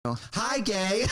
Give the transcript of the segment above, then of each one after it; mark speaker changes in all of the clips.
Speaker 1: Hi, gay.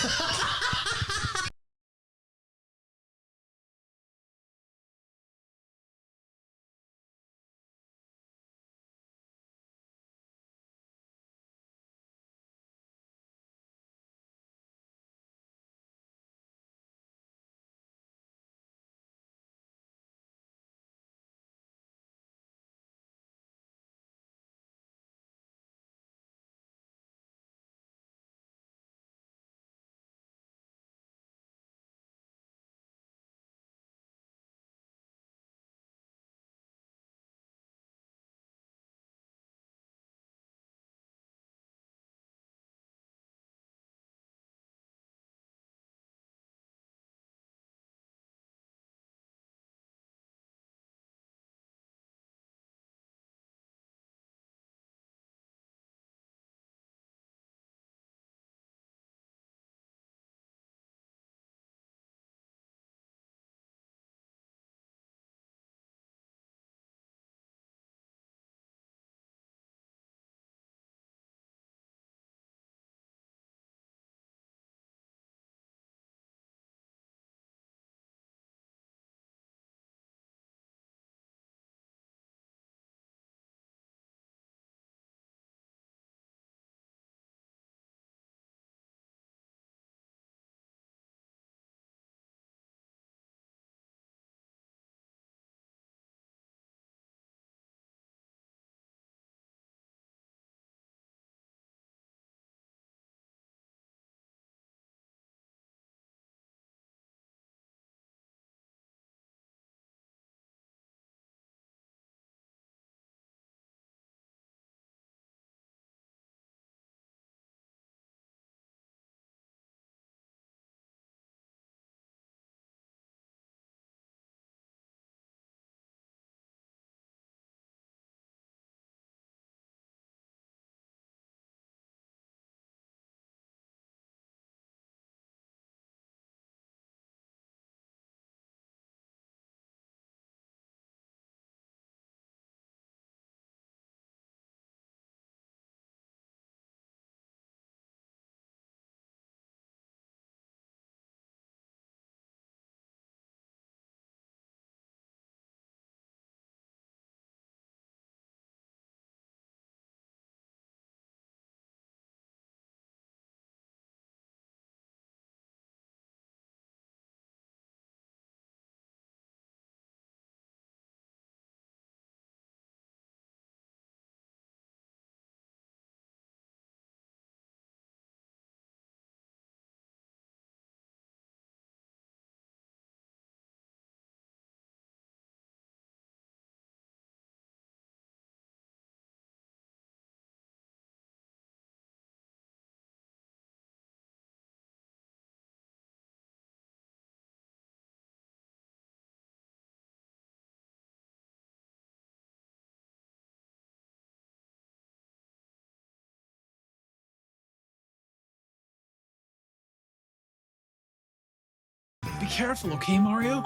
Speaker 2: Be careful, okay, Mario?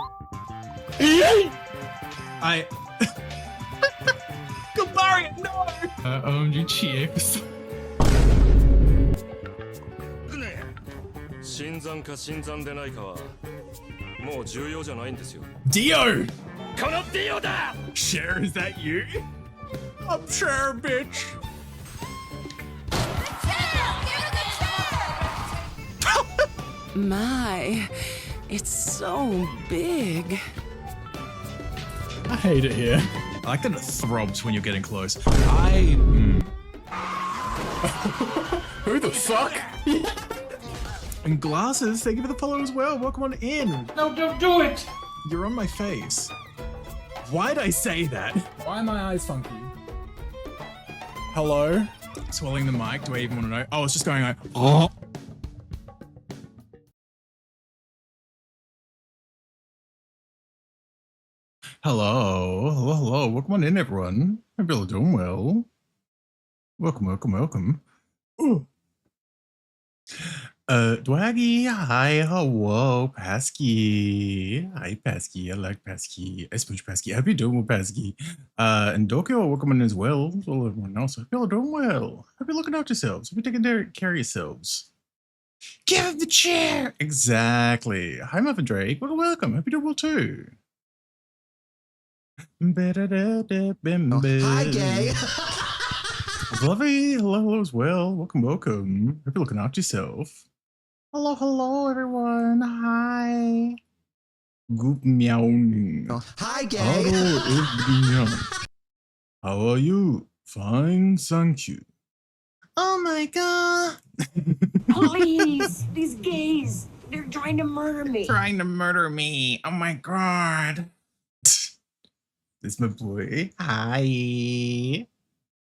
Speaker 2: I... Go, Mario, no! OMG GX.
Speaker 3: 新参か新参でないかはもう重要じゃないんですよ。
Speaker 2: Dio!
Speaker 3: このディオだ!
Speaker 2: Cher, is that you? I'm Cher, bitch!
Speaker 4: My, it's so big.
Speaker 2: I hate it here. I like that it throbs when you're getting close.
Speaker 5: Who the fuck?
Speaker 2: And glasses, thank you for the follow as well. Welcome on in.
Speaker 5: No, don't do it!
Speaker 2: You're on my face. Why'd I say that?
Speaker 5: Why are my eyes funky?
Speaker 2: Hello? Swallowing the mic, do I even want to know? Oh, it's just going like, oh. Hello. Welcome on in, everyone. Hope you're all doing well. Welcome. Ooh. Dwaggy, hi, hello, Pasky. Hi, Pasky. I like Pasky. I sponge Pasky. Hope you're doing well, Pasky. And Dokyo, welcome in as well. As well, everyone else. Hope you're all doing well. Hope you're looking after yourselves. Hope you're taking care of yourselves. Give him the chair. Exactly. Hi, Muffin Drake. Welcome. Hope you're doing well too.
Speaker 1: Hi, gay.
Speaker 2: Fluffy, hello as well. Welcome. Hope you're looking after yourself. Hello, everyone. Hi. Good meowing.
Speaker 1: Hi, gay.
Speaker 2: Hello, how are you? Fine, thank you. Oh my god.
Speaker 6: Please, these gays, they're trying to murder me.
Speaker 2: Trying to murder me. Oh my god. This is my boy. Hi.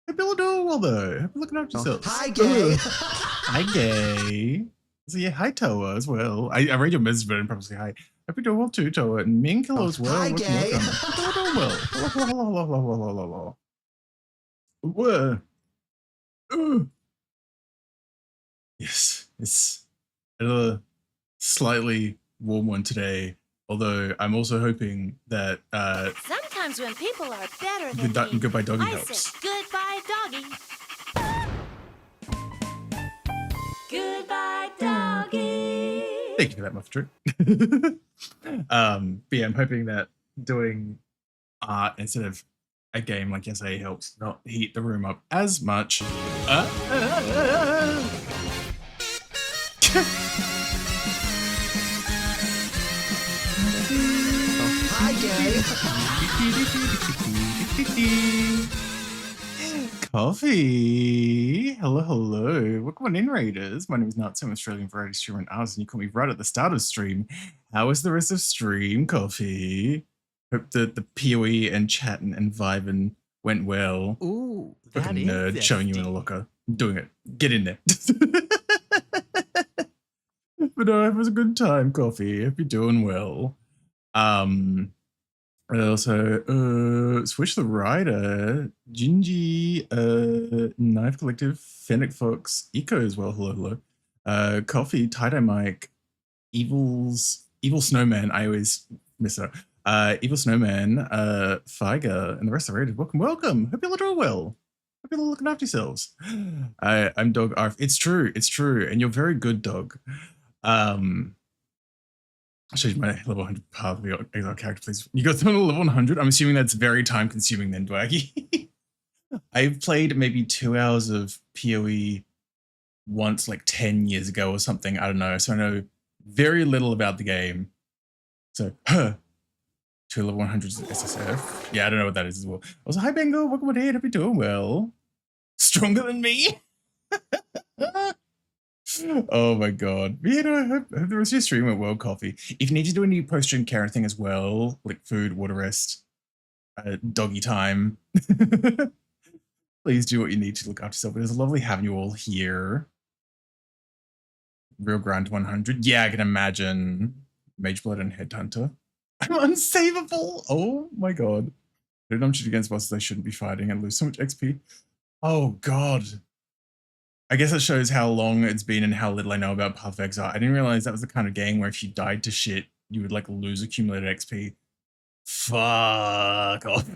Speaker 2: Hope you're doing well though. Hope you're looking after yourself.
Speaker 1: Hi, gay.
Speaker 2: Hi, gay. So yeah, hi, Toa as well. I read your message, but I didn't probably say hi. Hope you're doing well too, Toa. And Minkle as well.
Speaker 1: Hi, gay.
Speaker 2: Hope you're doing well. Hello. Whoa. Yes, it's a slightly warm one today. Although I'm also hoping that
Speaker 7: Sometimes when people are better than me,
Speaker 2: goodbye doggy
Speaker 7: I
Speaker 2: helps.
Speaker 7: say goodbye doggy. Goodbye doggy.
Speaker 2: Thank you for that, Muffin. But yeah, I'm hoping that doing art instead of a game like yesterday helps not heat the room up as much.
Speaker 1: Hi, gay.
Speaker 2: Coffee. Hello. Welcome on in, Raiders. My name is Nuts. I'm Australian variety streamer and artist, and you caught me right at the start of stream. How was the rest of stream, Coffee? Hope that the PoE and chatting and vibing went well.
Speaker 8: Ooh,
Speaker 2: Fucking nerd showing you in a locker. Doing it. Get in there. But no, it was a good time, Coffee. Hope you're doing well. Also, Switch the Rider, Gingy, Knife Collective, Fennec Fox, Eco as well. Hello. Coffee, Tie-Dye Mike, Evil Snowman. I always miss that. Evil Snowman, Figer, and the rest of the Raiders. Welcome. Hope you're all doing well. Hope you're looking after yourselves. I'm Dog Arf. It's true. And you're very good, Dog. I'll show you my level 100 path of your exile character, please. You got someone to level 100? I'm assuming that's very time consuming then, Dwaggy. I've played maybe 2 hours of PoE once, like 10 years ago or something. I don't know. So I know very little about the game. So, 2 level 100s SSF. Yeah, I don't know what that is as well. Also, hi, Bengo. Welcome on in. Hope you're doing well. Stronger than me? Oh my god. But yeah, no, I hope the rest of your stream went well, Coffee. If you need to do any post-stream care thing as well, like food, water rest, doggy time, please do what you need to look after yourself. It is lovely having you all here. Real grind 100. Yeah, I can imagine. Mageblood and Headhunter. I'm unsavable. Oh my god. I'm shit against bosses I shouldn't be fighting and lose so much XP. Oh god. I guess that shows how long it's been and how little I know about Path of Exile. I didn't realize that was the kind of game where if you died to shit, you would like lose accumulated XP. Fuck off.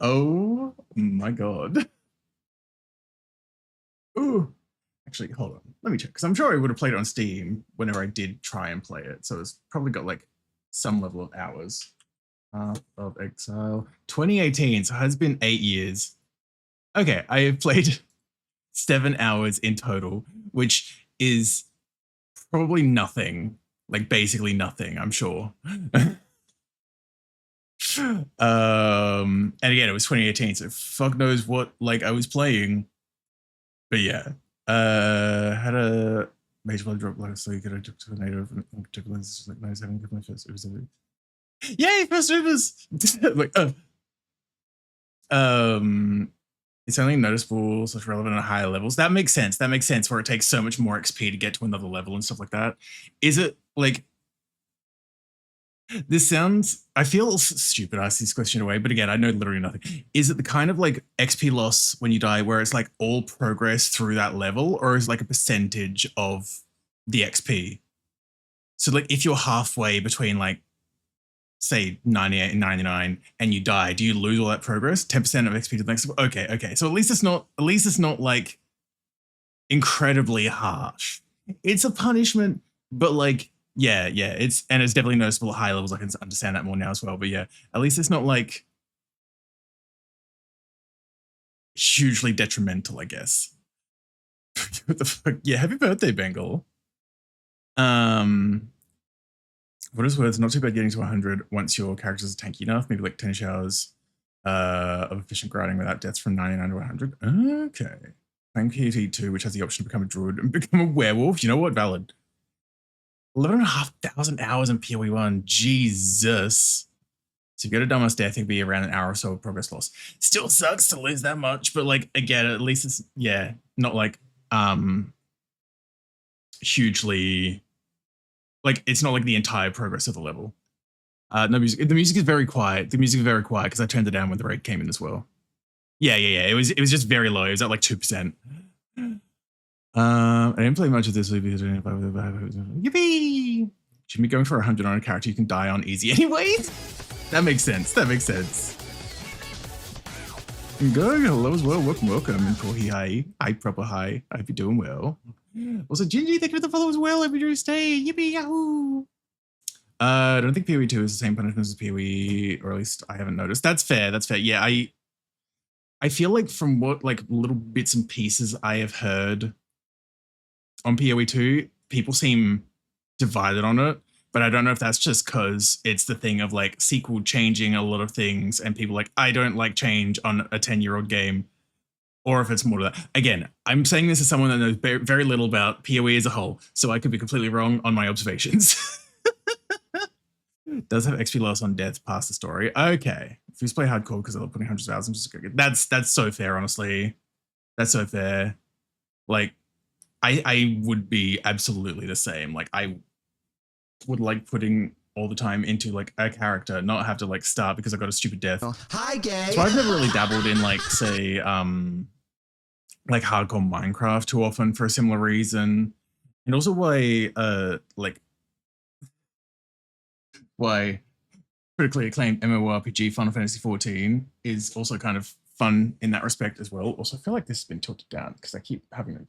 Speaker 2: Oh my god. Ooh. Actually, hold on. Let me check, because I'm sure I would have played it on Steam whenever I did try and play it. So it's probably got like some level of hours. Path of Exile. 2018, so it has been 8 years. Okay, I have played 7 hours in total, which is probably nothing. Like basically nothing, I'm sure. And again, it was 2018, so fuck knows what like I was playing. But yeah. Had a major blood drop like so you get a tornado in particular. It's like nice having my first Ubers. Yay, first Ubers! Like it's only noticeable / relevant at higher levels. That makes sense. That makes sense where it takes so much more XP to get to another level and stuff like that. Is it like this sounds, I feel stupid asking this question away, but again, I know literally nothing. Is it the kind of like XP loss when you die where it's like all progress through that level, or is it like a percentage of the XP? So like if you're halfway between like say 98 and 99 and you die, do you lose all that progress? 10% of XP to the next level? Okay. So at least it's not like incredibly harsh. It's a punishment, but like, yeah, it's definitely noticeable at high levels. I can understand that more now as well. But yeah, at least it's not like hugely detrimental, I guess. What the fuck? Yeah, happy birthday, Bengal. What is words? Not too bad getting to 100 once your characters are tanky enough. Maybe like 10 showers of efficient grinding without deaths from 99 to 100. Okay. Playing PT2, which has the option to become a druid and become a werewolf. You know what? Valid. 11,500 hours in PoE 1. Jesus. So if you go to Dumbest Death, it'd be around an hour or so of progress loss. Still sucks to lose that much, but like, again, at least it's, yeah, not like, hugely, like, it's not like the entire progress of the level. No music. The music is very quiet. The music is very quiet because I turned it down when the raid came in as well. Yeah. It was just very low. It was at like 2%. I didn't play much of this because yippee! Should be going for 100 on a character you can die on easy anyways. That makes sense. Good. Hello as well. Welcome. And Kohi, hi, proper hi. I hope you're doing well. Also, Gingy, thank you for the follow as well. Every day stay. Yippee yahoo! I don't think PoE 2 is the same punishment as PoE, or at least I haven't noticed. That's fair. Yeah, I feel like from what like little bits and pieces I have heard on PoE 2, people seem divided on it, but I don't know if that's just because it's the thing of like sequel changing a lot of things and people like, I don't like change on a 10-year-old game, or if it's more to that. Again, I'm saying this as someone that knows very little about PoE as a whole, so I could be completely wrong on my observations. Does have XP loss on death past the story. Okay. If you just play hardcore because they're putting hundreds of hours, I'm just gonna get, that's so fair, honestly. That's so fair. Like, I would be absolutely the same. Like, I would like putting all the time into like a character, not have to like start because I got a stupid death.
Speaker 1: Hi, gay.
Speaker 2: So I've never really dabbled in like, say, like hardcore Minecraft too often for a similar reason. And also why critically acclaimed MMORPG Final Fantasy XIV is also kind of fun in that respect as well. Also, I feel like this has been tilted down because I keep having it.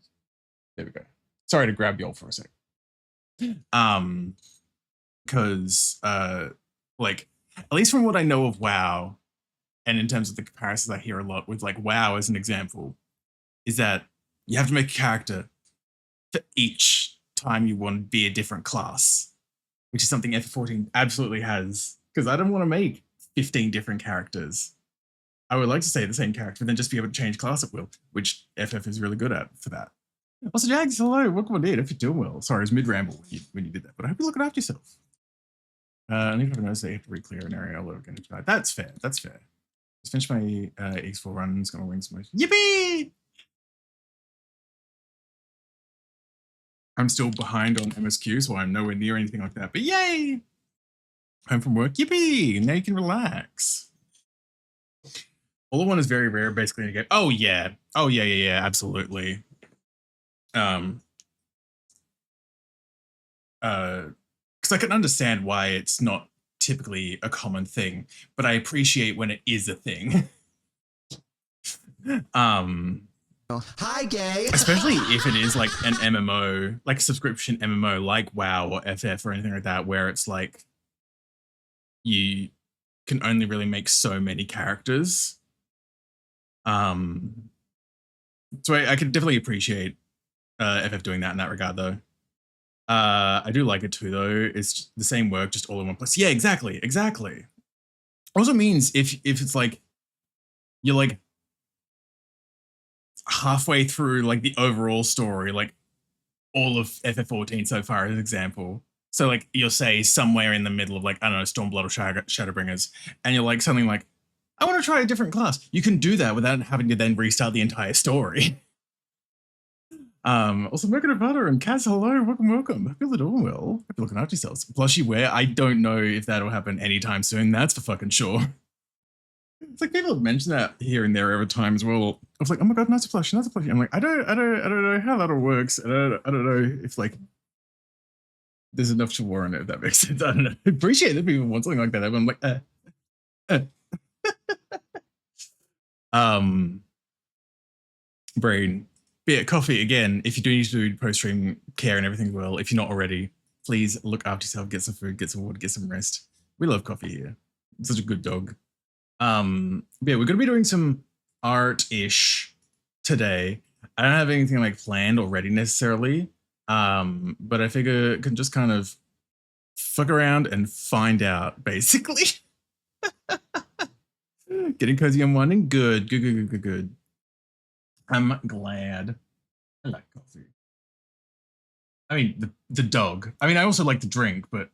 Speaker 2: There we go. Sorry to grab y'all for a sec. Because like, at least from what I know of WoW, and in terms of the comparisons I hear a lot with like WoW as an example, is that you have to make a character for each time you want to be a different class, which is something FF14 absolutely has, because I don't want to make 15 different characters. I would like to say the same character, but then just be able to change class at will, which FF is really good at for that. Also, Jags, hello, welcome on in. If you're doing well. Sorry, it was mid-ramble when you did that, but I hope you're looking after yourself. I need to notice that you have to re-clear an area all over again. That's fair. Just finished my X4 run. It's gonna win some more. Yippee! I'm still behind on MSQ, so I'm nowhere near anything like that. But yay! Home from work. Yippee! Now you can relax. All I want is very rare, basically, in a game. Oh yeah, absolutely. Because I can understand why it's not typically a common thing, but I appreciate when it is a thing.
Speaker 1: Hi, gay.
Speaker 2: Especially if it is like an MMO, like a subscription MMO, like WoW or FF or anything like that, where it's like you can only really make so many characters. So I can definitely appreciate FF doing that in that regard, though. I do like it too, though. It's the same work, just all in one place. Yeah, exactly. Also means if it's like you're like halfway through like the overall story, like all of FF14 so far as an example. So like you'll say somewhere in the middle of like, I don't know, Stormblood or Shadowbringers, and you're like something like, I want to try a different class. You can do that without having to then restart the entire story. Also, Merkin of Butter and Kaz, hello, welcome. Hope you're doing well. Hope you're looking after yourselves. Plushy wear, I don't know if that'll happen anytime soon. That's for fucking sure. It's like people have mentioned that here and there over time as well. I was like, oh my god, nice plushie. I'm like, I don't know how that all works. I don't know if like there's enough to warrant it, if that makes sense. I don't know. I appreciate that people want something like that, but I'm like, Brain. But yeah, coffee, again, if you do need to do post-stream care and everything well, if you're not already, please look after yourself, get some food, get some water, get some rest. We love coffee here. It's such a good dog. But yeah, we're going to be doing some art-ish today. I don't have anything like planned or ready necessarily, but I figure I can just kind of fuck around and find out, basically. Getting cozy and winding? Good, good, good, good, good, good. I'm glad. I like coffee. I mean, the dog. I mean, I also like the drink, but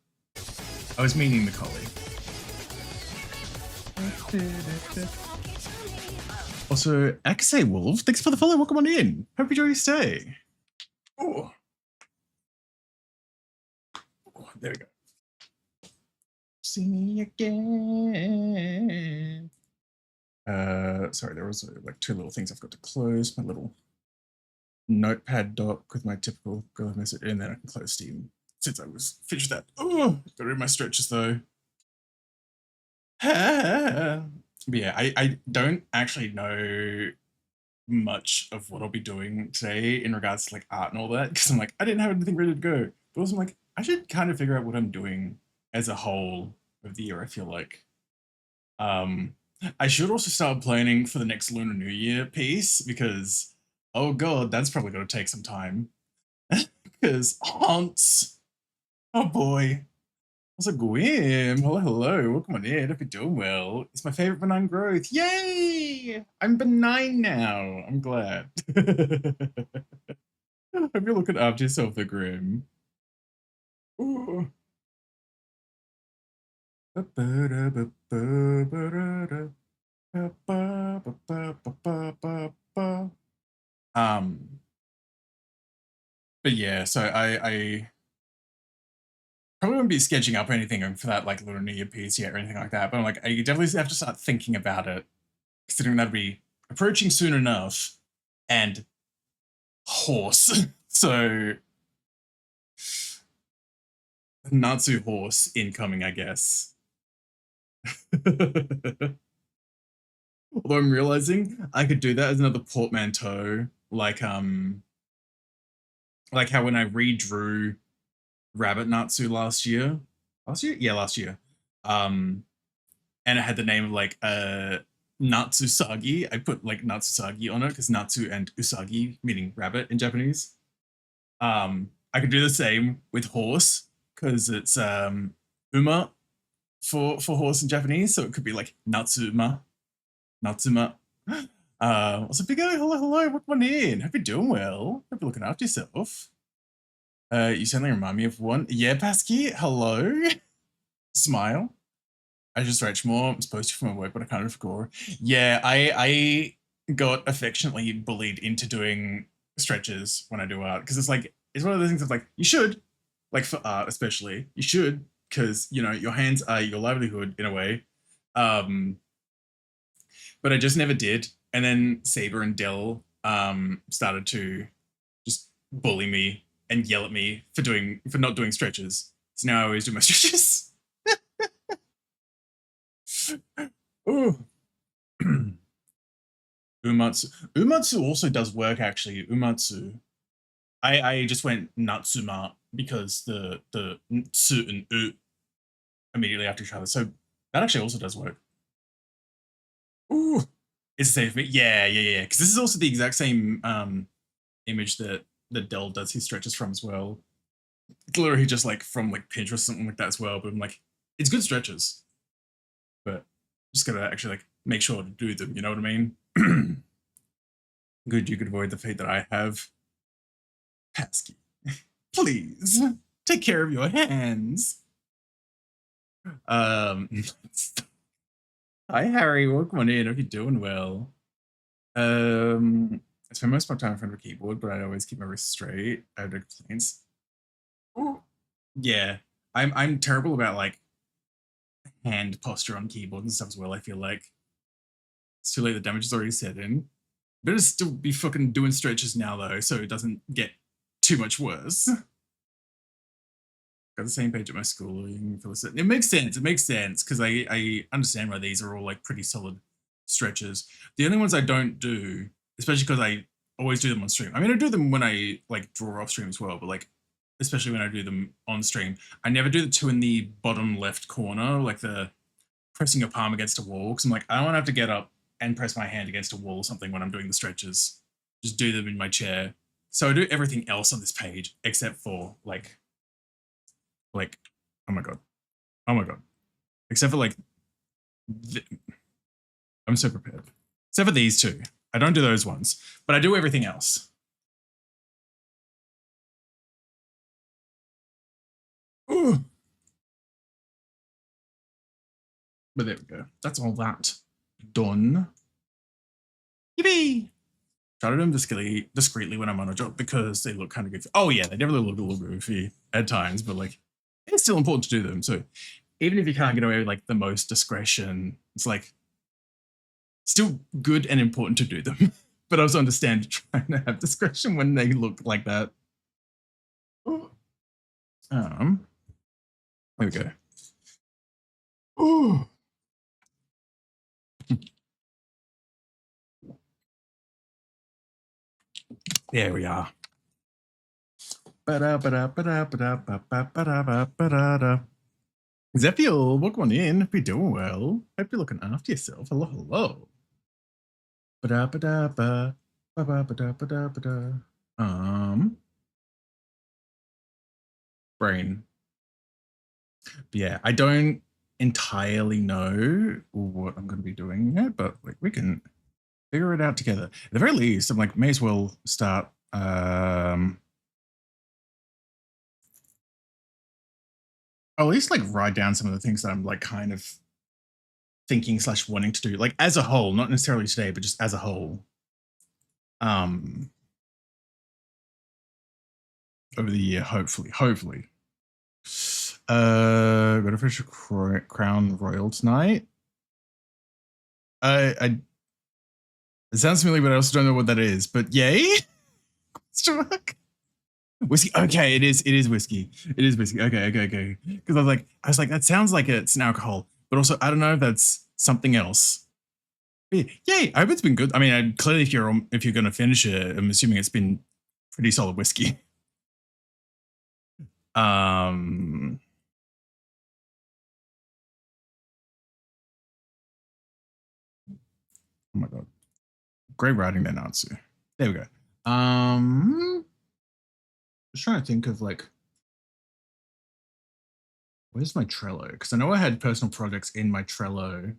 Speaker 2: I was meaning the collie. Also, Akase Wolf, thanks for the follow. Welcome on in. Hope you enjoy your stay. Oh, there we go. See me again. Sorry, there was like two little things I've got to close. My little notepad doc with my typical girl message, and then I can close Steam since I was finished that. Oh, got rid of my stretches though. But yeah, I don't actually know much of what I'll be doing today in regards to like art and all that, because I'm like, I didn't have anything ready to go. But also I'm like, I should kind of figure out what I'm doing as a whole of the year, I feel like. I should also start planning for the next Lunar New Year piece, because, oh god, that's probably going to take some time. Because haunts. Oh boy. Also, Gwim. Hello, hello. Welcome on in. Hope you're doing well. It's my favorite benign growth. Yay! I'm benign now. I'm glad. Hope you're looking after yourself, the Grim. Ooh. But yeah, so I probably won't be sketching up anything for that like Lunar New Year piece yet or anything like that, but I'm like, I definitely have to start thinking about it, considering that'll be approaching soon enough. And horse. So Natsu horse incoming, I guess. Although I'm realizing I could do that as another portmanteau, like how when I redrew Rabbit Natsu last year. Yeah, last year. And it had the name of like Natsusagi. I put like Natsusagi on it because Natsu and Usagi, meaning rabbit in Japanese. I could do the same with horse because it's uma for horse in Japanese, so it could be like Natsuma. Also, big hello, hello, welcome in. Hope you're doing well. Hope you're looking after yourself. You certainly remind me of one. Yeah, Pasky, hello. Smile. I just stretch more. I'm supposed to for my work, but I kind of forgot. Yeah, I got affectionately bullied into doing stretches when I do art, because it's like, it's one of those things that's like, you should, like for art especially, you should, because, you know, your hands are your livelihood in a way. But I just never did. And then Saber and Dell started to just bully me and yell at me for not doing stretches. So now I always do my stretches. Ooh. Umatsu also does work, actually. Umatsu. I just went Natsuma because the tsu and u immediately after each other. So that actually also does work. Ooh. It's the same for me. Yeah. Because this is also the exact same image that Dell does his stretches from as well. It's literally just like from like Pinterest or something like that as well. But I'm like, it's good stretches. But just gotta actually like make sure to do them, you know what I mean? Good, you could avoid the fate that I have. Pasky, please take care of your hands. Hi Harry, welcome on in. Hope you're doing well. I spend most of my time in front of a keyboard, but I always keep my wrists straight. I have no complaints. Ooh. Yeah, I'm terrible about like hand posture on keyboard and stuff as well. I feel like it's too late. The damage is already set in. Better still be fucking doing stretches now though, so it doesn't get too much worse. Got the same page at my school. It makes sense. It makes sense because I understand why these are all like pretty solid stretches. The only ones I don't do, especially because I always do them on stream. I mean, I do them when I like draw off stream as well, but like, especially when I do them on stream, I never do the two in the bottom left corner, like the pressing your palm against a wall. Cause I'm like, I don't want to have to get up and press my hand against a wall or something when I'm doing the stretches. Just do them in my chair. So I do everything else on this page except for like, oh my God. Oh my God. Except for like, I'm so prepared. Except for these two. I don't do those ones, but I do everything else. Ooh. But there we go. That's all that done. Yippee! Try to do them discreetly when I'm on a job because they look kind of goofy. Oh yeah, they definitely look a little goofy at times, but like it's still important to do them. So even if you can't get away with like the most discretion, it's like still good and important to do them. But I also understand trying to have discretion when they look like that. There we go. Ooh. There we are. Zephiel, welcome on in. Hope you're doing well. Hope you're looking after yourself. Hello, hello. Brain. Yeah, I don't entirely know what I'm going to be doing yet, but like we can figure it out together. At the very least, I'm like, may as well start. I'll at least like write down some of the things that I'm like kind of thinking / wanting to do, like as a whole, not necessarily today, but just as a whole. Over the year, hopefully. Got to finish Crown Royal tonight. It sounds familiar, but I also don't know what that is. But yay! Whiskey. Okay, it is whiskey. It is whiskey. Okay. Because I was like, that sounds like it's an alcohol, but also I don't know if that's something else. But yay! I hope it's been good. I mean, clearly, if you're gonna finish it, I'm assuming it's been pretty solid whiskey. Oh my God. Great writing there, Natsu. There we go. Just trying to think of like, where's my Trello? Because I know I had personal projects in my Trello,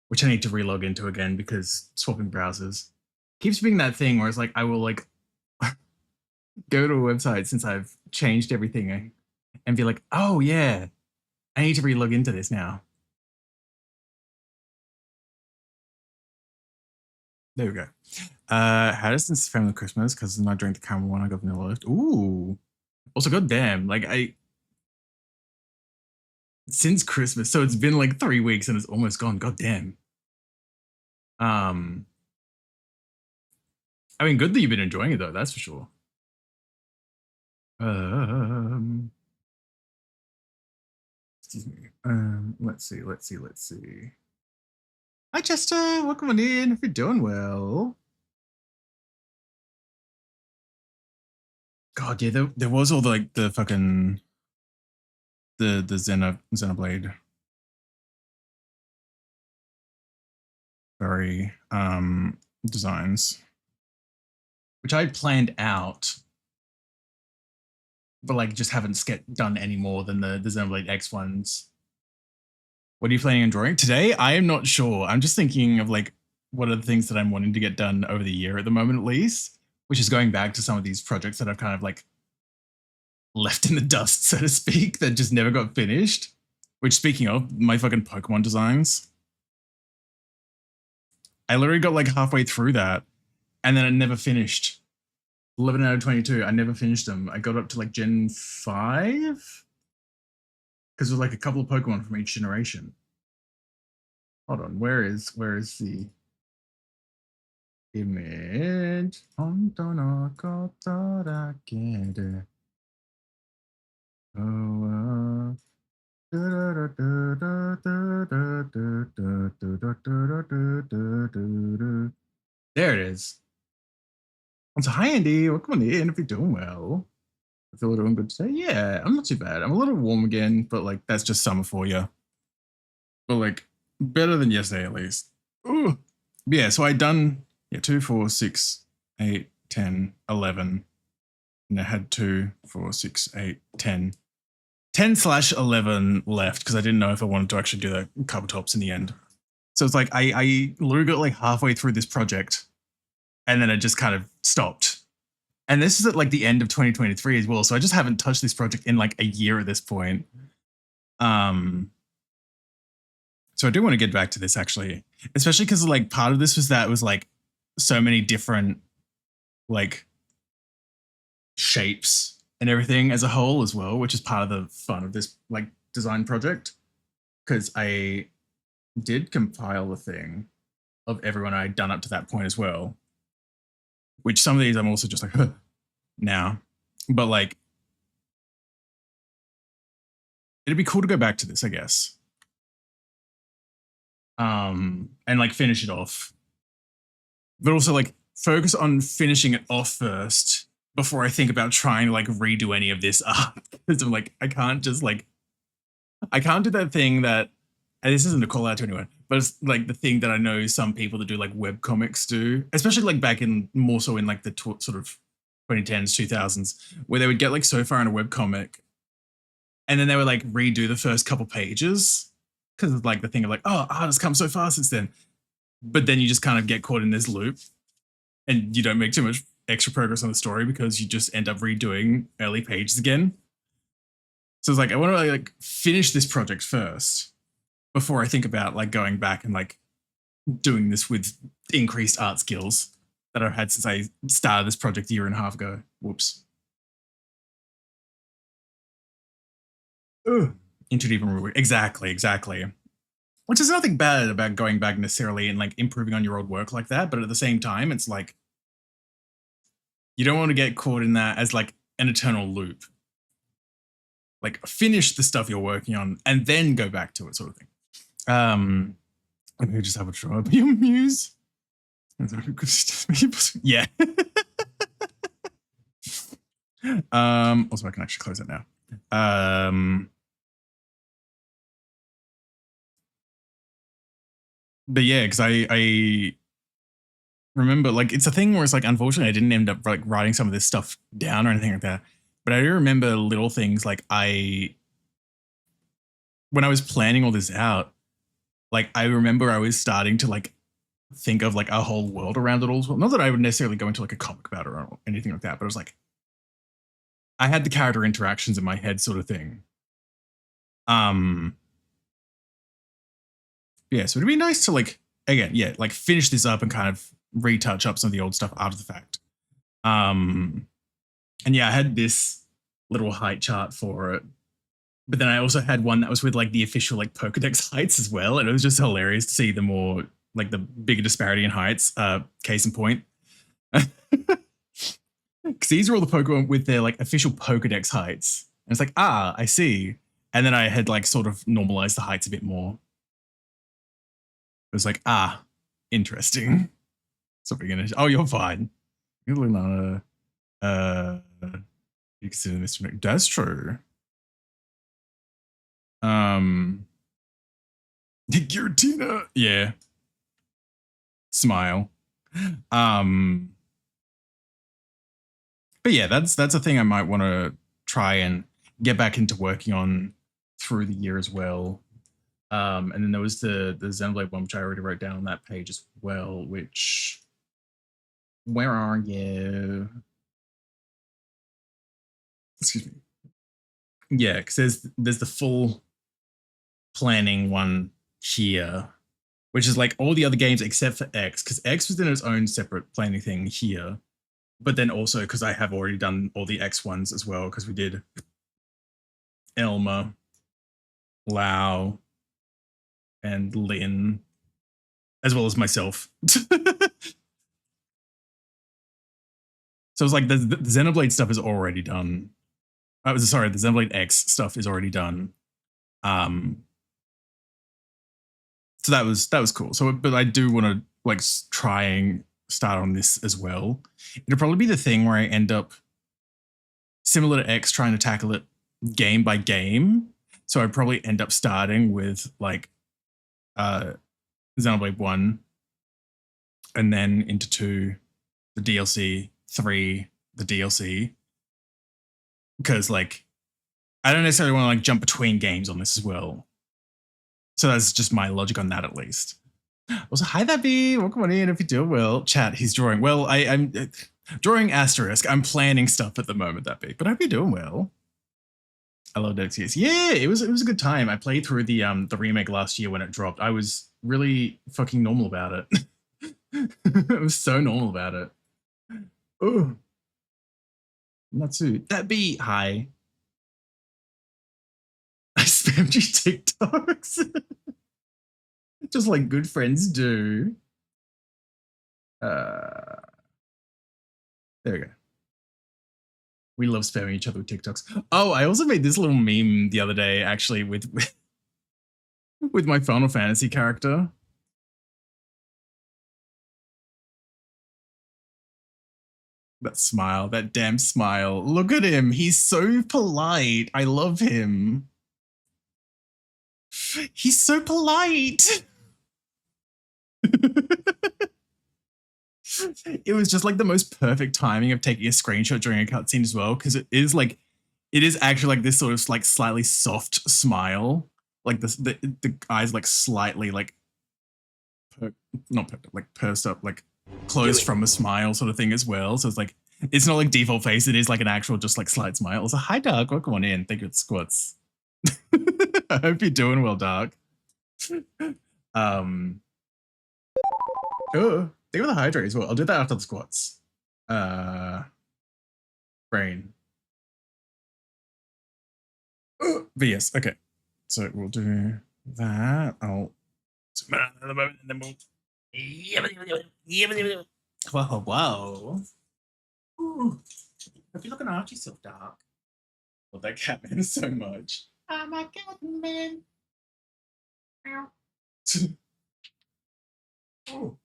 Speaker 2: which I need to relog into again because swapping browsers keeps being that thing where it's like, I will like go to a website since I've changed everything and be like, oh yeah, I need to relog into this now. There we go. Had it since family Christmas because when I drank the caramel one, I got vanilla left. Ooh. Also, goddamn, like since Christmas, so it's been like 3 weeks and it's almost gone. Goddamn. I mean, good that you've been enjoying it though. That's for sure. Excuse me. Let's see. Hi, Chester. Welcome on in. If you're doing well. God, yeah, there was all the fucking the Xenoblade. Very designs, which I planned out, but like just haven't done any more than the Xenoblade X ones. What are you planning on drawing today? I am not sure. I'm just thinking of like what are the things that I'm wanting to get done over the year at the moment, at least, which is going back to some of these projects that I've kind of like left in the dust, so to speak, that just never got finished. Which, speaking of, my fucking Pokemon designs. I literally got like halfway through that and then I never finished. 11 out of 22, I never finished them. I got up to like Gen 5 because there's like a couple of Pokemon from each generation. Hold on, where is the image? There it is. So hi, Andy. Welcome on in if you're doing well. I feel doing good today. Yeah, I'm not too bad. I'm a little warm again, but like that's just summer for you. But like better than yesterday at least. Ooh. But yeah, so I done 2, 4, 6, 8, 10, 11. And I had 2, 4, 6, 8, 10. 10/11 left because I didn't know if I wanted to actually do the cover tops in the end. So it's like I literally got like halfway through this project and then it just kind of stopped. And this is at like the end of 2023 as well. So I just haven't touched this project in like a year at this point. So I do want to get back to this actually, especially because like part of this was that it was like so many different like shapes and everything as a whole as well, which is part of the fun of this like design project. Because I did compile the thing of everyone I'd done up to that point as well. Which some of these I'm also just like, huh, now. But like, it'd be cool to go back to this, I guess. And like finish it off. But also like focus on finishing it off first before I think about trying to like redo any of this up. Because I'm like, I can't do that thing that, and this isn't a call out to anyone, but it's like the thing that I know some people that do like web comics do, especially like back in more so in like the sort of 2010s, 2000s, where they would get like so far in a web comic and then they would like redo the first couple pages because of like the thing of like, oh, art has come so far since then. But then you just kind of get caught in this loop and you don't make too much extra progress on the story because you just end up redoing early pages again. So it's like, I want to like finish this project first before I think about like going back and like doing this with increased art skills that I've had since I started this project a year and a half ago. Whoops. Ugh. Into deeper reward. Exactly. Which is nothing bad about going back necessarily and like improving on your old work like that. But at the same time, it's like, you don't want to get caught in that as like an eternal loop. Like finish the stuff you're working on and then go back to it sort of thing. Let me just have a try. Be your muse. Yeah. Also I can actually close it now. But yeah, because I remember like it's a thing where it's like unfortunately I didn't end up like writing some of this stuff down or anything like that. But I do remember little things like when I was planning all this out, like I remember I was starting to like think of like a whole world around it all as well. Not that I would necessarily go into like a comic about it or anything like that, but it was like I had the character interactions in my head sort of thing. Yeah, so it'd be nice to like, again, yeah, like finish this up and kind of retouch up some of the old stuff after the fact. And yeah, I had this little height chart for it. But then I also had one that was with like the official like Pokedex heights as well. And it was just hilarious to see the more like the bigger disparity in heights. Case in point. Because these are all the Pokemon with their like official Pokedex heights. And it's like, ah, I see. And then I had like sort of normalized the heights a bit more. It was like, ah, interesting. So we're gonna, oh, you're fine. You're not you consider Mr. Nick. That's true. Giratina. Yeah. Smile. But yeah, that's a thing I might want to try and get back into working on through the year as well. And then there was the Xenoblade one, which I already wrote down on that page as well, which, where are you? Excuse me. Yeah, because there's the full planning one here, which is like all the other games except for X, because X was in its own separate planning thing here. But then also because I have already done all the X ones as well, because we did Elma, Lau, and Lynn, as well as myself. So it's like the Xenoblade stuff is already done. Sorry, the Xenoblade X stuff is already done. So that was cool. So, but I do want to like try and start on this as well. It'll probably be the thing where I end up similar to X trying to tackle it game by game. So I'd probably end up starting with like Xenoblade 1 and then into 2, the DLC, 3, the DLC. Because like I don't necessarily want to like jump between games on this as well. So that's just my logic on that at least. Also, hi there, B. Welcome on in if you're doing well. Chat, he's drawing. Well, I'm drawing asterisk. I'm planning stuff at the moment, that B. But I hope you're doing well. I love XCS. Yeah, it was a good time. I played through the remake last year when it dropped. I was really fucking normal about it. I was so normal about it. Oh, Natsu. That B. Hi. I spammed you TikToks. Just like good friends do. There we go. We love spamming each other with TikToks. Oh, I also made this little meme the other day, actually, with my Final Fantasy character. That smile, that damn smile. Look at him. He's so polite. I love him. He's so polite. It was just like the most perfect timing of taking a screenshot during a cutscene as well, because it is actually like this sort of like slightly soft smile, like the eyes like slightly like like pursed up, like closed from a smile sort of thing as well. So it's like it's not like default face; it is like an actual just like slight smile. So hi, Dark, welcome on in. Thank you, Squats. I hope you're doing well, Dark. Oh, think of the hydrate as well. I'll do that after the squats. Brain. Oh, but yes, okay. So we'll do that. I'll zoom out in a moment and then we'll. Whoa, whoa. Ooh. Hope you're looking after yourself, Dark. Love that Catman so much. I'm a Catman. Oh.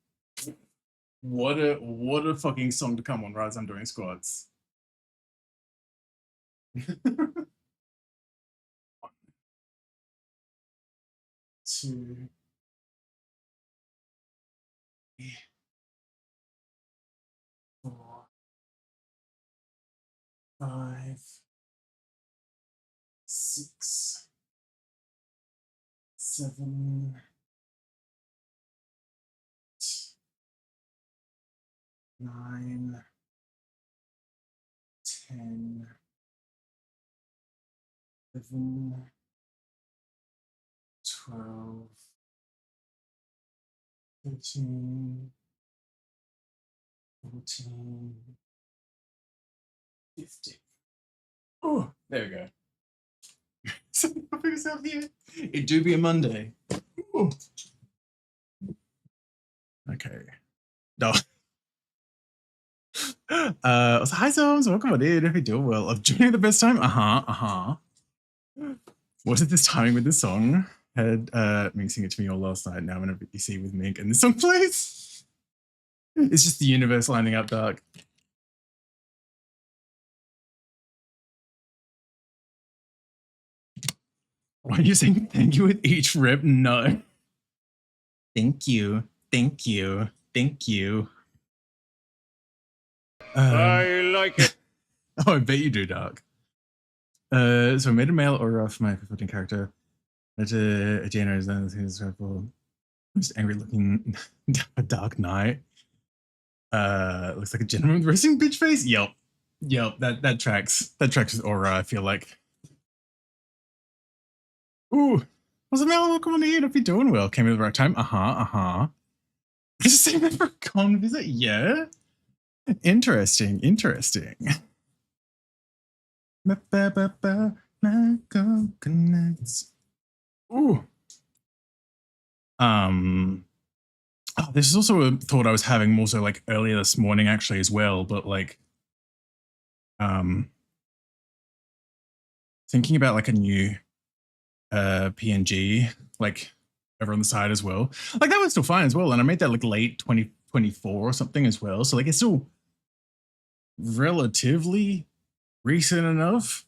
Speaker 2: What a fucking song to come on right as I'm doing squats. 1, 2, 3, 4, 5, 6, 7, 9, 10, 11, 12, 13, 14, 15. Oh, there we go. Something I'll figure this out here. It do be a Monday. Ooh. Okay. No. So hi Zones, welcome on in. If you're doing well, I'm doing the best time. What is this timing with this song? Had Mink sing it to me all last night. Now I'm gonna be see with Mink and this song plays. It's just the universe lining up, Dark. Why are you saying thank you with each rip? No. Thank you. Thank you. Thank you.
Speaker 3: I like it.
Speaker 2: Oh, I bet you do, Dark. So I made a male aura for my fulfilling character. That a Jaina is his most angry looking Dark Knight. Looks like a gentleman with resting bitch face. Yep. That tracks. That tracks with aura, I feel like. Ooh, what's the male? Welcome on in if you're doing well. Came at the right time. Just saying that for a con visit. Yeah. Interesting. My coconuts. Ooh. Oh, this is also a thought I was having more so like earlier this morning actually as well, but like thinking about like a new PNG like over on the side as well. Like that was still fine as well. And I made that like late 24 or something as well. So like it's still relatively recent enough.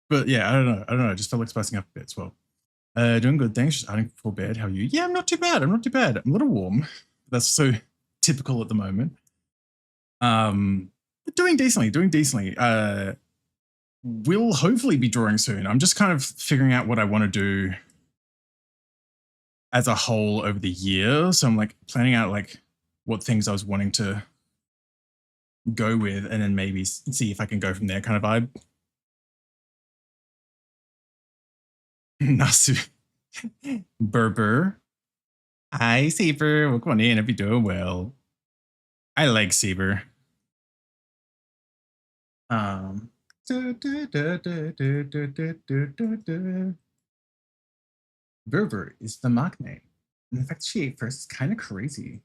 Speaker 2: But yeah, I don't know. I just felt like spicing up a bit as well. Doing good, thanks. Just hiding before bed. How are you? Yeah, I'm not too bad. I'm a little warm. That's so typical at the moment. But doing decently. We'll hopefully be drawing soon. I'm just kind of figuring out what I want to do as a whole over the year. So I'm like planning out like what things I was wanting to go with, and then maybe see if I can go from there kind of vibe. Nasu. 𝓬𝓵. Hi, Saber. Welcome on in. Hope you're doing well. I like Saber. 𝓬𝓵 is the mock name. And the fact that she ate first is kind of crazy.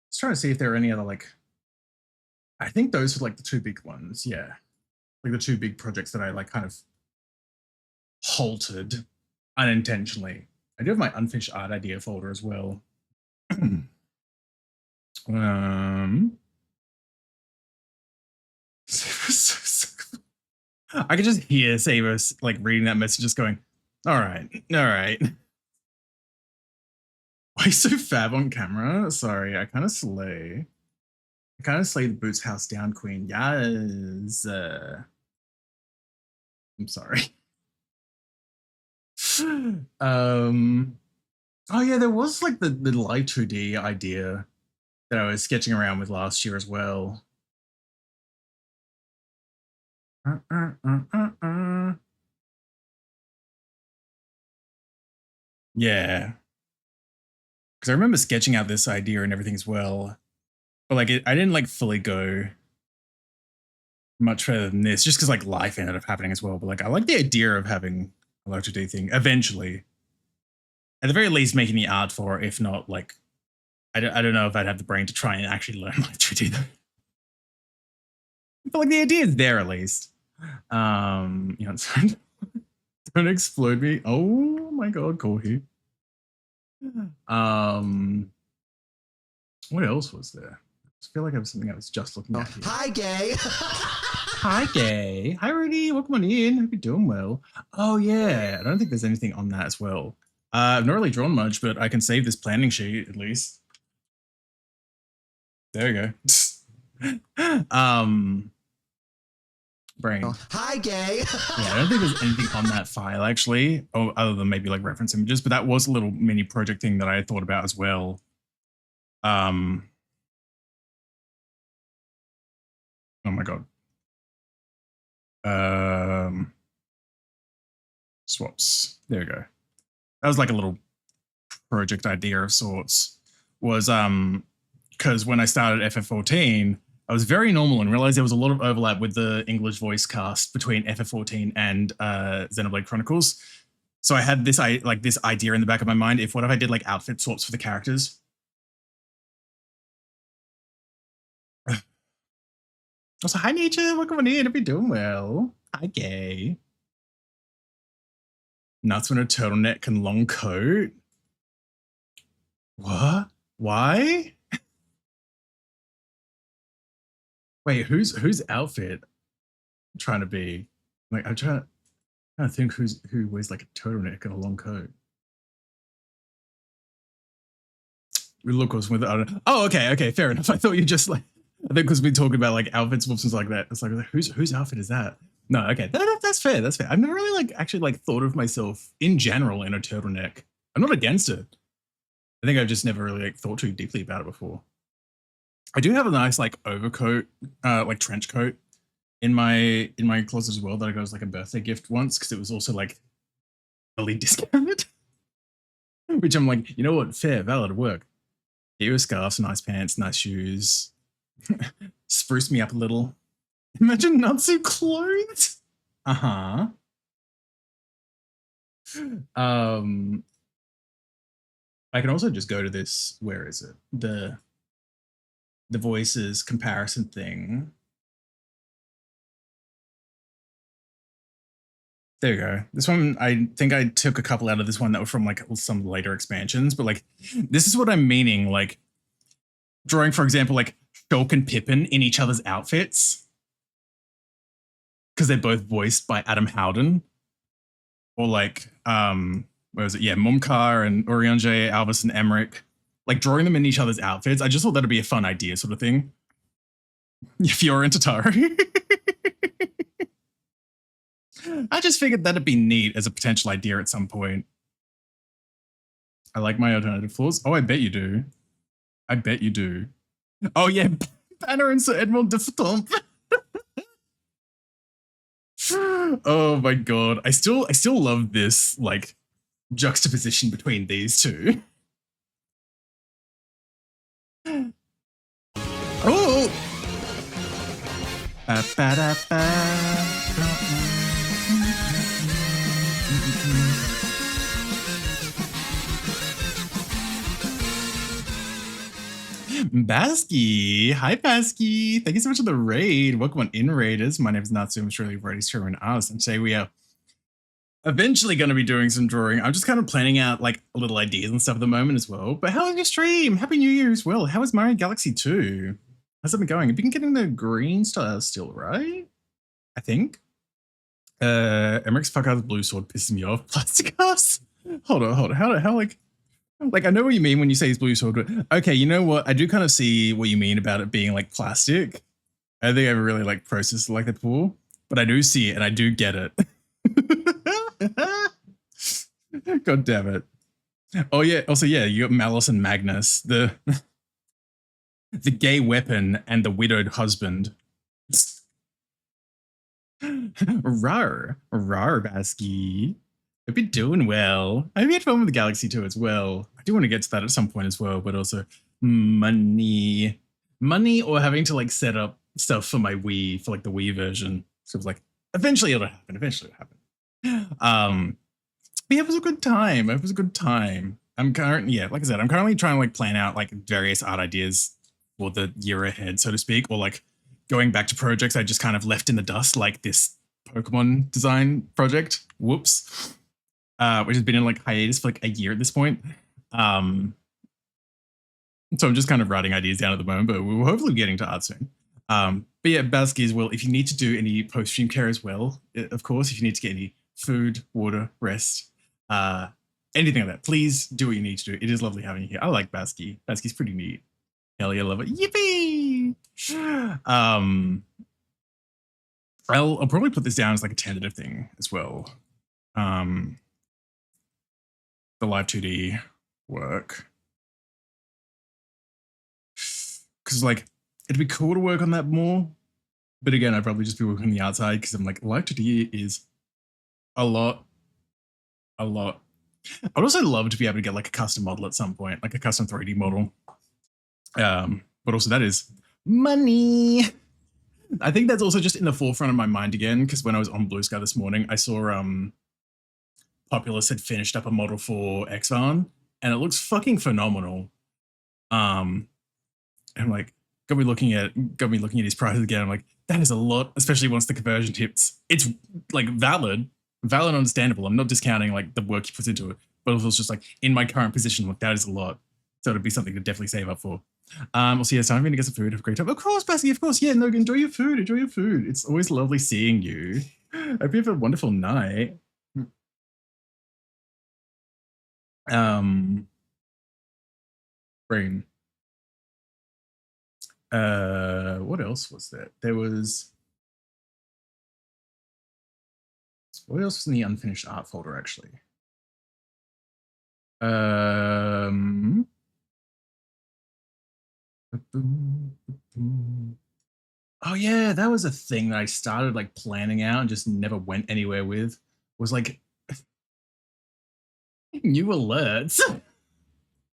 Speaker 2: Let's try to see if there are any other, like, I think those are like the two big ones. Yeah. Like the two big projects that I like kind of halted unintentionally. I do have my unfinished art idea folder as well. I could just hear Saber like reading that message, just going, all right. Why are you so fab on camera? Sorry, I kind of slay the Boots House down, queen. Yes. I'm sorry. Oh yeah, there was like the live 2D idea that I was sketching around with last year as well. Yeah. Because I remember sketching out this idea and everything as well. But like I didn't like fully go much further than this, just because like life ended up happening as well. But like I like the idea of having a live 2D thing eventually. At the very least, making the art for it, if not like I don't know if I'd have the brain to try and actually learn live 2D though. But like the idea is there at least. You know, don't explode me. Oh my god, Kohi. What else was there? I feel like I was something I was just looking at here.
Speaker 1: Hi, gay.
Speaker 2: Hi, gay. Hi, Rudy. Welcome on in. Hope you're doing well. Oh yeah, I don't think there's anything on that as well. I've not really drawn much, but I can save this planning sheet at least. There you go. Brain.
Speaker 1: Hi, gay.
Speaker 2: Yeah, I don't think there's anything on that file actually, other than maybe like reference images, but that was a little mini project thing that I had thought about as well. Oh my god. Swaps. There we go. That was like a little project idea of sorts. Was because when I started FF14, I was very normal and realized there was a lot of overlap with the English voice cast between FF14 and Xenoblade Chronicles. So I had this idea in the back of my mind. What if I did like outfit swaps for the characters? Also, hi Nature, welcome on in. Hope you're doing well. Hi gay. Nuts when a turtleneck and long coat. What? Why? Wait, whose outfit I'm trying to be? Like I'm trying to think who wears like a turtleneck and a long coat. We look was with oh okay, fair enough. I thought you just like I think because we talking about like outfit swaps and like that. It's like whose outfit is that? No, okay, that's fair. That's fair. I've never really like actually like thought of myself in general in a turtleneck. I'm not against it. I think I've just never really like thought too deeply about it before. I do have a nice like overcoat, like trench coat in my closet as well that I got as like a birthday gift once because it was also like really discounted. Which I'm like, you know what, fair, valid work. Get you a scarf, some nice pants, nice shoes. Spruce me up a little. Imagine Natsu clothes. I can also just go to this. Where is it? The voices comparison thing. There you go. This one, I think I took a couple out of this one that were from like some later expansions, but like this is what I'm meaning. Like drawing, for example, like Shulk and Pippin in each other's outfits because they're both voiced by Adam Howden, or like where was it? Yeah, Mumkar and Urianger, Alvis and Emmerich, like drawing them in each other's outfits. I just thought that'd be a fun idea, sort of thing. If you're into Tatari. I just figured that'd be neat as a potential idea at some point. I like my alternative flaws. Oh, I bet you do. I bet you do. Oh yeah, Banner and Sir Edmond de Foutomp. Oh my god. I still love this like juxtaposition between these two. Oh! Basky, hi Basky. Thank you so much for the raid. Welcome on In Raiders. My name is Natsu. I'm surely ready to and us. And today we are eventually going to be doing some drawing. I'm just kind of planning out like little ideas and stuff at the moment as well. But how was your stream? Happy New Year as well. How is Mario Galaxy 2? How's it been going? You've been getting the green style still, right? I think. Emmerich's fuck out of blue sword pisses me off. Plastic ass. Hold on. How like I know what you mean when you say his blue sword, but okay, you know what? I do kind of see what you mean about it being like plastic. I don't think I ever really like processed it like that before, but I do see it and I do get it. God damn it. Oh yeah, also yeah, you got Malice and Magnus, the gay weapon and the widowed husband. Rar Basky. Hope you're doing well. I hope you had fun with the Galaxy 2 as well. I do want to get to that at some point as well, but also money or having to like set up stuff for my Wii, for like the Wii version. So it was like, eventually it'll happen. But yeah, it was a good time. I'm currently trying to like plan out like various art ideas for the year ahead, so to speak, or like going back to projects I just kind of left in the dust, like this Pokemon design project. Whoops. Which has been in like hiatus for like a year at this point. So I'm just kind of writing ideas down at the moment, but we'll hopefully be getting to art soon. But yeah, Basky as well, if you need to do any post-stream care as well, of course, if you need to get any food, water, rest, anything like that, please do what you need to do. It is lovely having you here. I like Basky. Basky's pretty neat. Hell yeah, love it. Yippee! I'll probably put this down as like a tentative thing as well. The live 2D work. Because like, it'd be cool to work on that more. But again, I'd probably just be working on the outside because I'm like, live 2D is a lot. I'd also love to be able to get like a custom model at some point, like a custom 3D model. But also that is money. I think that's also just in the forefront of my mind again, because when I was on Blue Sky this morning, I saw Populous had finished up a model for X-Van, and it looks fucking phenomenal. I'm like, got me looking at his prices again. I'm like, that is a lot, especially once the conversion tips. It's like valid and understandable. I'm not discounting like the work he puts into it, but also it's just like in my current position, like that is a lot. So it'd be something to definitely save up for. Also, yeah, it's time for me to get some food. Have a great time. Of course, Basky, of course. Yeah, no, enjoy your food. It's always lovely seeing you. Hope you have a wonderful night. Brain. What else was there? What else was in the unfinished art folder, actually? Oh yeah, that was a thing that I started like planning out and just never went anywhere with. Was like new alerts.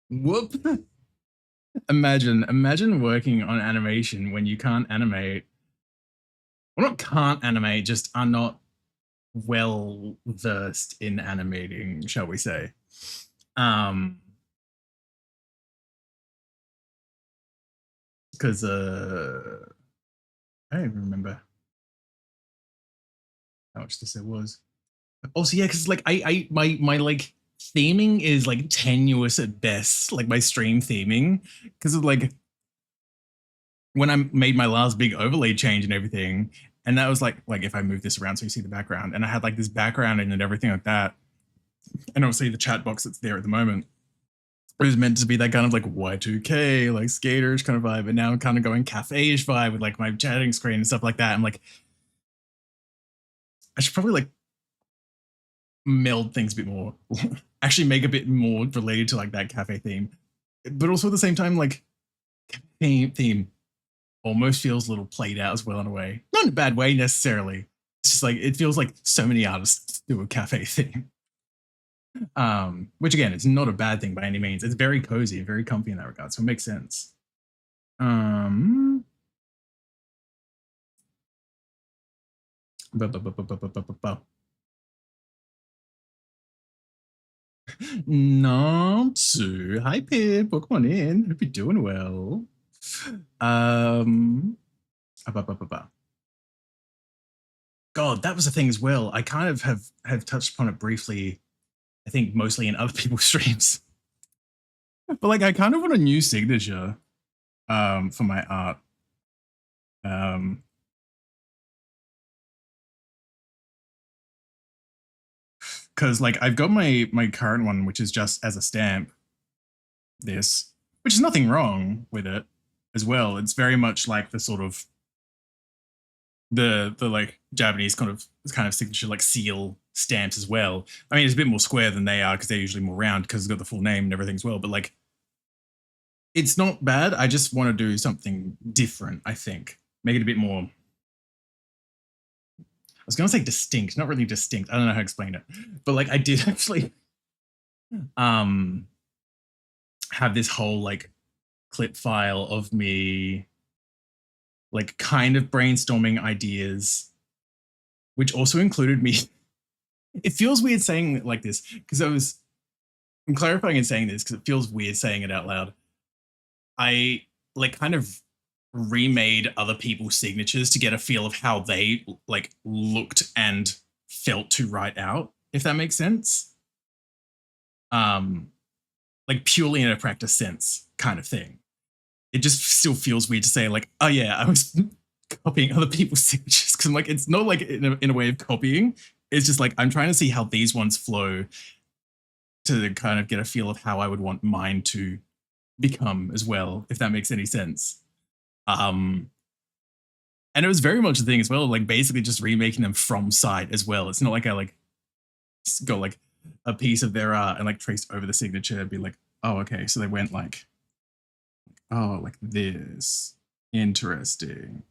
Speaker 2: Whoop. Imagine working on animation when you can't animate. Well, not can't animate, just are not well versed in animating, shall we say. Because I don't even remember how much this was. Also, yeah, because like my like theming is like tenuous at best, like my stream theming, because of like when I made my last big overlay change and everything, and that was like if I move this around so you see the background, and I had like this background in and everything like that, and obviously the chat box that's there at the moment, it was meant to be that kind of like Y2K, like skaters kind of vibe, and now I'm kind of going cafe-ish vibe with like my chatting screen and stuff like that. I'm like, I should probably like meld things a bit more, actually make a bit more related to like that cafe theme, but also at the same time, like theme almost feels a little played out as well in a way, not in a bad way necessarily. It's just like it feels like so many artists do a cafe theme, which again, it's not a bad thing by any means. It's very cozy, very comfy in that regard, so it makes sense. Namsu, hi Pip, welcome on in. Hope you're doing well. God, that was a thing as well. I kind of have touched upon it briefly, I think mostly in other people's streams. But like I kind of want a new signature for my art. Because like I've got my current one, which is just as a stamp, this, which is nothing wrong with it as well. It's very much like the sort of the like Japanese kind of signature like seal stamps as well. I mean, it's a bit more square than they are because they're usually more round because it's got the full name and everything as well. But like, it's not bad. I just want to do something different. I think make it a bit more. I was going to say distinct, not really distinct. I don't know how to explain it, but like I did actually have this whole like clip file of me like kind of brainstorming ideas, which also included me. It feels weird saying it like this because I'm clarifying and saying this because it feels weird saying it out loud. I like kind of remade other people's signatures to get a feel of how they like looked and felt to write out, if that makes sense. Like purely in a practice sense kind of thing. It just still feels weird to say like, oh yeah, I was copying other people's signatures, because I'm like, it's not like in a way of copying. It's just like I'm trying to see how these ones flow to kind of get a feel of how I would want mine to become as well, if that makes any sense. And it was very much a thing as well, like basically just remaking them from sight as well. It's not like I like go like a piece of their art and like traced over the signature and be like, oh, okay, so they went like, oh, like this. Interesting.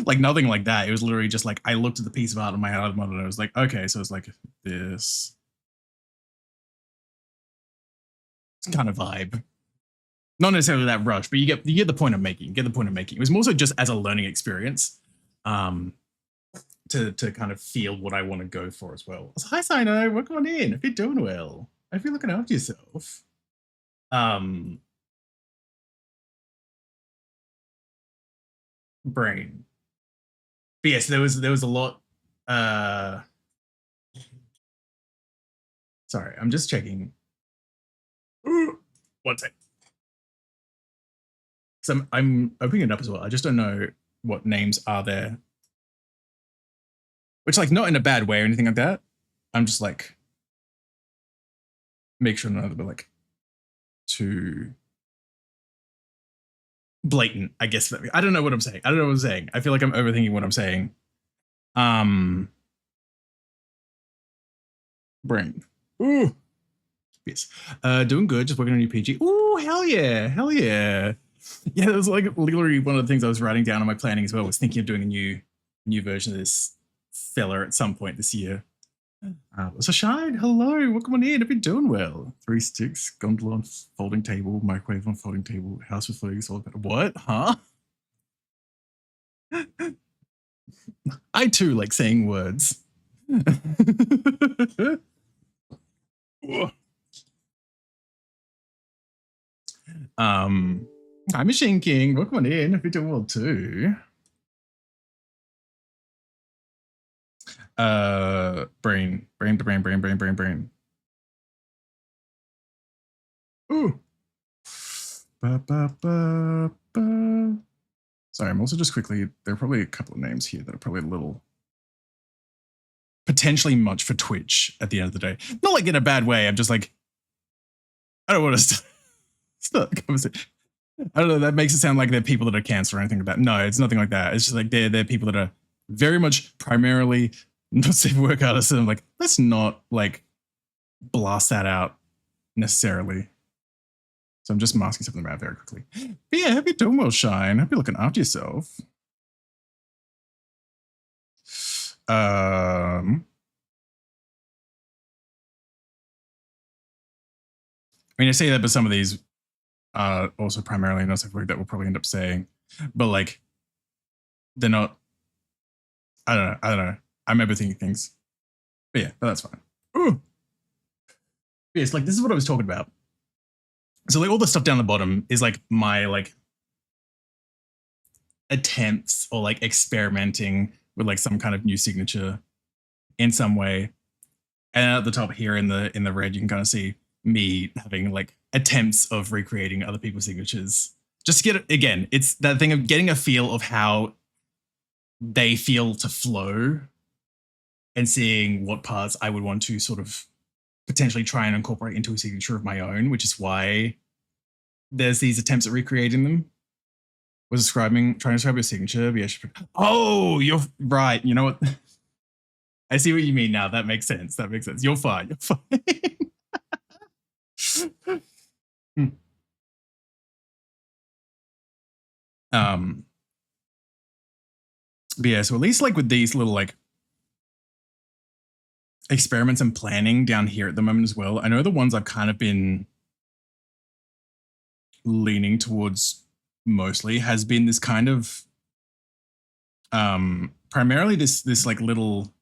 Speaker 2: Like nothing like that. It was literally just like I looked at the piece of art on my other monitor and I was like, okay, so it's like this. It's kind of vibe. Not necessarily that rush, but you get the point I'm making. Get the point I'm making. It was more so just as a learning experience, to kind of feel what I want to go for as well. So, hi Sino, welcome on in. If you're doing well, if you're looking after yourself. Brain. But yes, there was a lot. Sorry, I'm just checking. One sec. So I'm opening it up as well. I just don't know what names are there. Which, like, not in a bad way or anything like that. I'm just like, make sure none of them are like too blatant, I guess. I don't know what I'm saying. I don't know what I'm saying. I feel like I'm overthinking what I'm saying. Brain. Ooh. Yes. Doing good. Just working on a new PG. Ooh, hell yeah. Hell yeah. Yeah, that was like literally one of the things I was writing down on my planning as well, was thinking of doing a new version of this fella at some point this year. So Shine, hello, welcome on in. I've been doing well. 3 sticks, gondola on folding table, microwave on folding table, house with floating solar panel. What? Huh? I too like saying words. Hi Machine King, welcome on in. If you're doing well too. Brain. Ooh. Sorry, I'm also just quickly, there are probably a couple of names here that are probably a little potentially much for Twitch at the end of the day. Not like in a bad way. I'm just like, I don't want to start the conversation. I don't know. That makes it sound like they're people that are cancer or anything like that. No, it's nothing like that. It's just like they're people that are very much primarily not safe work artists. And I'm like, let's not like blast that out necessarily. So I'm just masking something around very quickly. But yeah, hope you're doing well, Shine. Hope you're looking after yourself. I mean, I say that, but some of these are also primarily not safe work that we'll probably end up saying. But like, they're not. I don't know. I remember thinking things. But yeah, but that's fine. Ooh. Yes, like this is what I was talking about. So like all the stuff down the bottom is like my like attempts or like experimenting with like some kind of new signature in some way. And at the top here in the red, you can kind of see me having like attempts of recreating other people's signatures. Just to get, again, it's that thing of getting a feel of how they feel to flow and seeing what parts I would want to sort of potentially try and incorporate into a signature of my own, which is why there's these attempts at recreating them. Was trying to describe your signature. But yeah, oh, you're right. You know what? I see what you mean now. That makes sense. That makes sense. You're fine. You're fine. But yeah, so at least like with these little like experiments and planning down here at the moment as well, I know the ones I've kind of been leaning towards mostly has been this kind of primarily this like little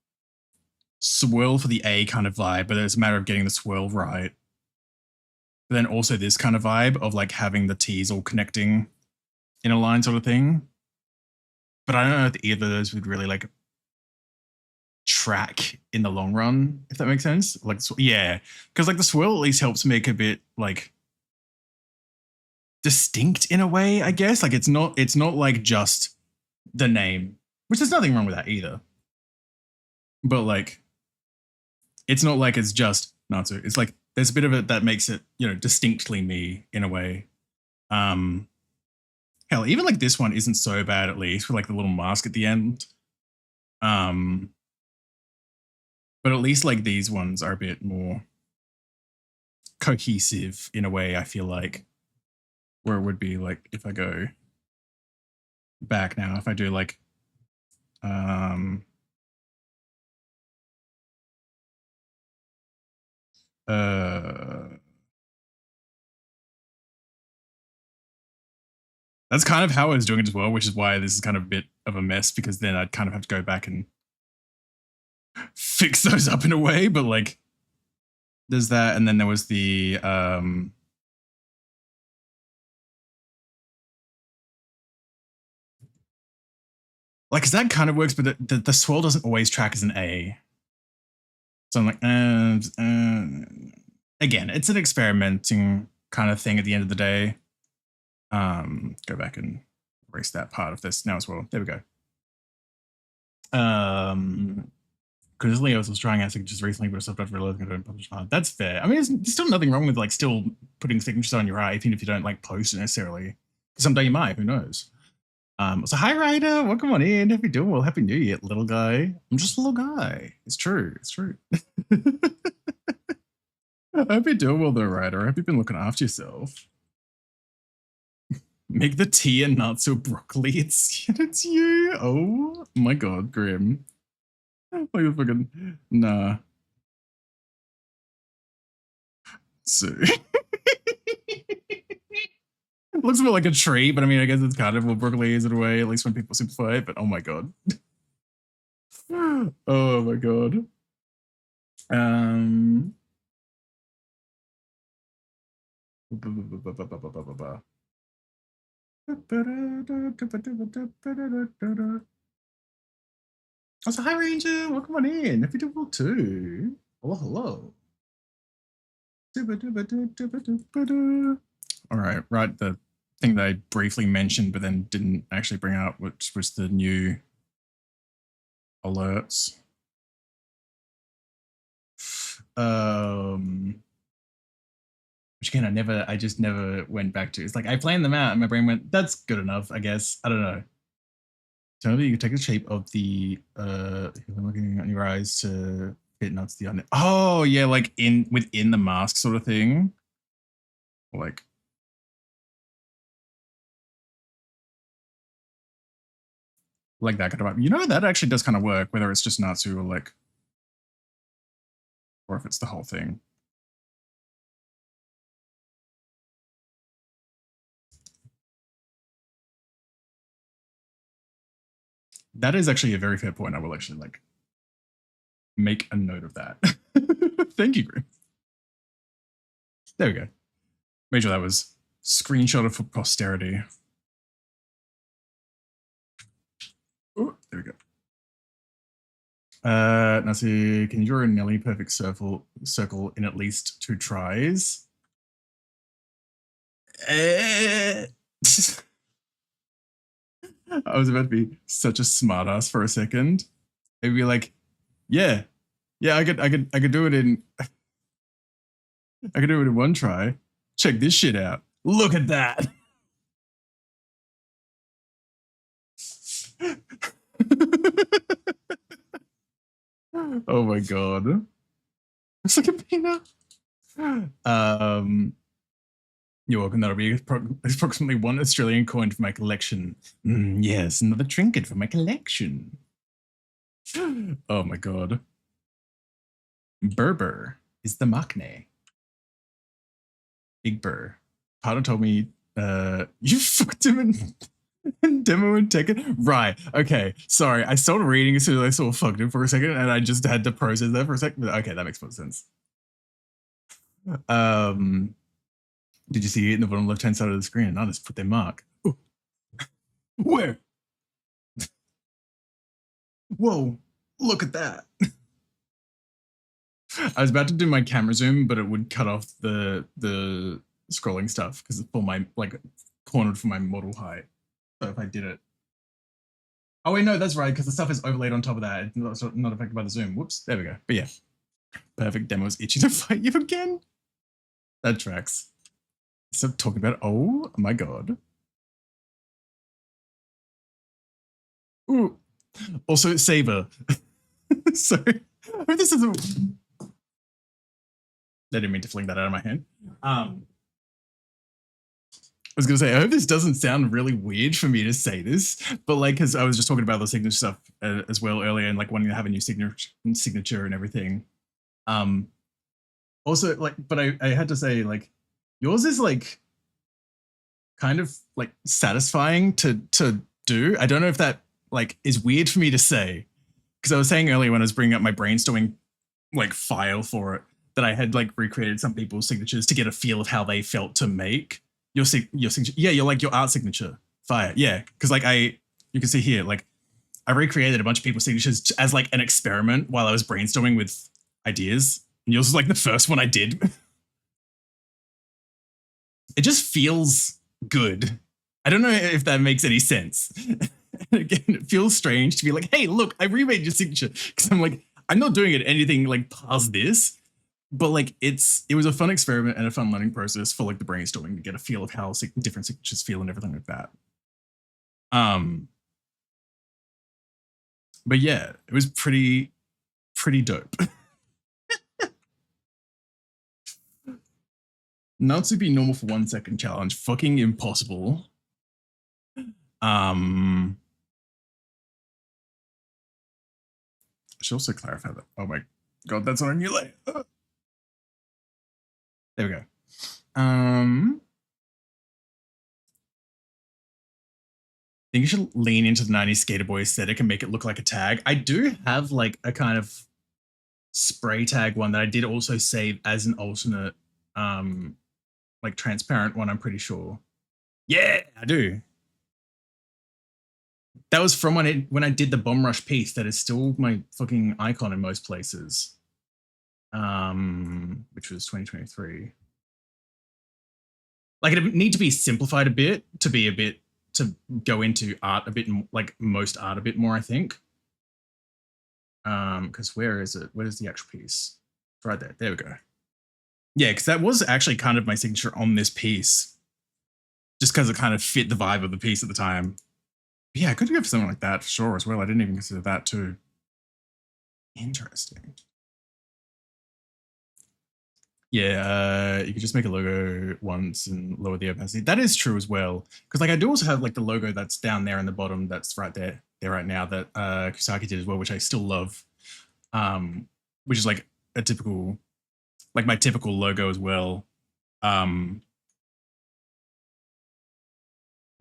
Speaker 2: swirl for the A kind of vibe, but it's a matter of getting the swirl right. But then also this kind of vibe of like having the T's all connecting in a line sort of thing. But I don't know if either of those would really like track in the long run, if that makes sense. Like, yeah, because like the swirl at least helps make a bit like distinct in a way, I guess. Like it's not like just the name, which there's nothing wrong with that either. But like, it's not like it's just Natsu. It's like there's a bit of it that makes it, you know, distinctly me in a way. Hell, even like this one isn't so bad, at least with like the little mask at the end. But at least like these ones are a bit more cohesive in a way, I feel like, where it would be like if I go back now, if I do like that's kind of how I was doing it as well, which is why this is kind of a bit of a mess, because then I'd kind of have to go back and fix those up in a way. But like there's that, and then there was the like, cause that kind of works, but the swirl doesn't always track as an A. So I'm like, again, it's an experimenting kind of thing at the end of the day. Go back and erase that part of this now as well. There we go. Because Leo was trying out signatures recently, but I stopped after realizing I don't publish art. That's fair. I mean, there's still nothing wrong with like still putting signatures on your art, even if you don't like post it necessarily. Someday you might, who knows? So hi Ryder, welcome on in. Hope you're doing well. Happy New Year, little guy. I'm just a little guy. It's true. It's true. I hope you're doing well though, Ryder. I hope you've been looking after yourself. Make the tea and Natsu broccoli. It's you. Oh my god, Grim. Like a fucking nah. So it looks a bit like a tree, but I mean, I guess it's kind of what broccoli is in a way, at least when people simplify it. But oh my god. Oh my god. Also, hi Ranger, welcome on in. Happy to World 2. Hello, hello. All right, right. The thing that I briefly mentioned, but then didn't actually bring up, which was the new alerts. Which again, I just never went back to. It's like I planned them out, and my brain went, "That's good enough, I guess." I don't know. So maybe you can take the shape of the looking at your eyes to fit nuts the under. Oh yeah, like within the mask sort of thing. Like that kind of vibe. You know, that actually does kind of work, whether it's just Natsu or like, or if it's the whole thing. That is actually a very fair point. I will actually like make a note of that. Thank you, Grim. There we go. Made sure that was screenshotted for posterity. Oh, there we go. Natsu, can you draw a nearly perfect circle in at least 2 tries? I was about to be such a smartass for a second. It'd be like, yeah, I could do it in, I could do it in 1 try. Check this shit out. Look at that. Oh my god. It's like a peanut. You're welcome. That'll be approximately 1 Australian coin for my collection. Yes, another trinket for my collection. Oh my god. 𝓬𝓵 is the maknae. Big Burr. Pado told me you fucked him in demo and Tekken. Right. Okay. Sorry. I started reading as soon as I saw fucked him for a second, and I just had to process that for a second. Okay, that makes more sense. Did you see it in the bottom left-hand side of the screen? And I just put their mark. Ooh. Where? Whoa, look at that. I was about to do my camera zoom, but it would cut off the scrolling stuff because it's for my, like, cornered for my model height. So if I did it. Oh wait, no, that's right, because the stuff is overlaid on top of that. It's not affected by the zoom. Whoops, there we go. But yeah, perfect. Demo's itchy to fight you again. That tracks. Stop talking about it. Oh my god. Ooh. Also, Saber. Sorry. I mean, this is I didn't mean to fling that out of my hand. I was going to say, I hope this doesn't sound really weird for me to say this, but like, because I was just talking about the signature stuff as well earlier and like wanting to have a new signature and everything. Also, like, but I had to say, like, yours is like kind of like satisfying to do. I don't know if that like is weird for me to say, because I was saying earlier when I was bringing up my brainstorming like file for it that I had like recreated some people's signatures to get a feel of how they felt to make your signature. Yeah, you're like your art signature. Fire. Yeah, because like you can see here, like I recreated a bunch of people's signatures as like an experiment while I was brainstorming with ideas. And yours was like the first one I did. It just feels good. I don't know if that makes any sense. Again, it feels strange to be like, hey, look, I remade your signature. Because I'm like, I'm not doing it anything like past this. But like, it was a fun experiment and a fun learning process for like the brainstorming to get a feel of how different signatures feel and everything like that. But yeah, it was pretty dope. Not to be normal for 1 second challenge. Fucking impossible. I should also clarify that. Oh my god, that's on a new layer. There we go. I think you should lean into the 90s skater boy aesthetic and make it look like a tag. I do have like a kind of spray tag one that I did also save as an alternate like transparent one, I'm pretty sure. Yeah, I do. That was from when I did the Bomb Rush piece. That is still my fucking icon in most places. Which was 2023. Like it need to be simplified a bit to be a bit to go into art a bit, like most art a bit more, I think. Because where is it? Where's the actual piece? It's right there. There we go. Yeah, because that was actually kind of my signature on this piece, just because it kind of fit the vibe of the piece at the time. But yeah, I could go for something like that for sure as well. I didn't even consider that too. Interesting. Yeah, you could just make a logo once and lower the opacity. That is true as well. Because like I do also have like the logo that's down there in the bottom that's right there right now that 𝓬𝓱𝓲𝓵𝓵 did as well, which I still love. Which is like a typical, like my typical logo as well. Yeah,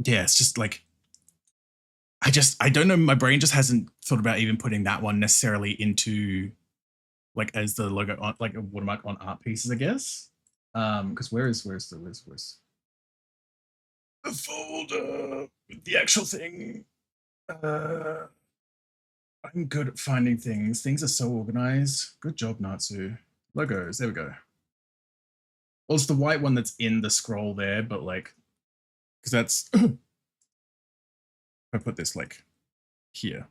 Speaker 2: it's just like I don't know, my brain just hasn't thought about even putting that one necessarily into like as the logo on like a watermark on art pieces, I guess. Because where's the folder with the actual thing? I'm good at finding things. Things are so organized. Good job, Natsu. Logos, there we go. Well, it's the white one that's in the scroll there, but like, because that's I put this like here.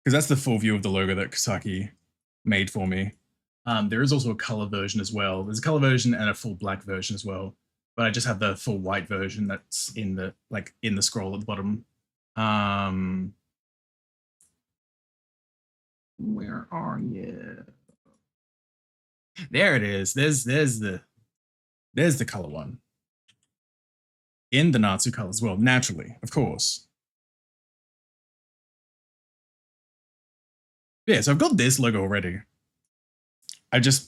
Speaker 2: Because that's the full view of the logo that Kusaki made for me. There is also a color version as well. There's a color version and a full black version as well. But I just have the full white version that's in the in the scroll at the bottom. Where are you? There it is. There's the color one. In the Natsu color as well, naturally, of course. Yeah, so I've got this logo already.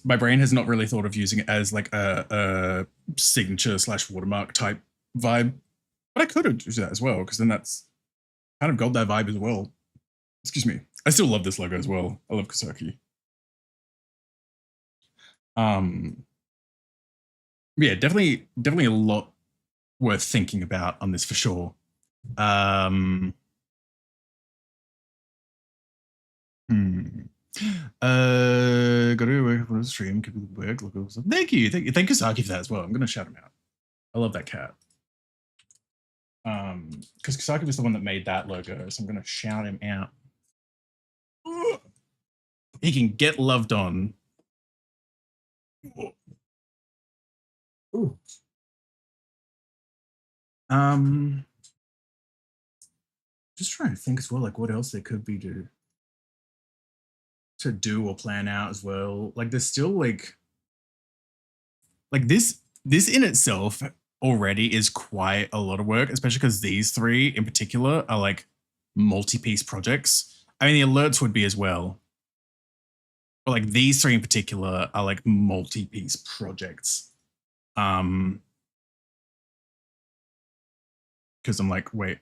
Speaker 2: My brain has not really thought of using it as like a signature / watermark type vibe. But I could have used that as well, because then that's kind of got that vibe as well. Excuse me. I still love this logo as well. I love 𝓬𝓱𝓲𝓵. Yeah, definitely a lot worth thinking about on this for sure. Go to work for the stream. Work. Thank you, Kusaki for that as well. I'm gonna shout him out. I love that cat. Because Kusaki was the one that made that logo, so I'm gonna shout him out. He can get loved on. Ooh. Just trying to think as well, like what else there could be to do or plan out as well. Like there's still like this in itself already is quite a lot of work, especially because these three in particular are like multi-piece projects. I mean, the alerts would be as well. But like these three in particular are like multi-piece projects. Because I'm like, wait,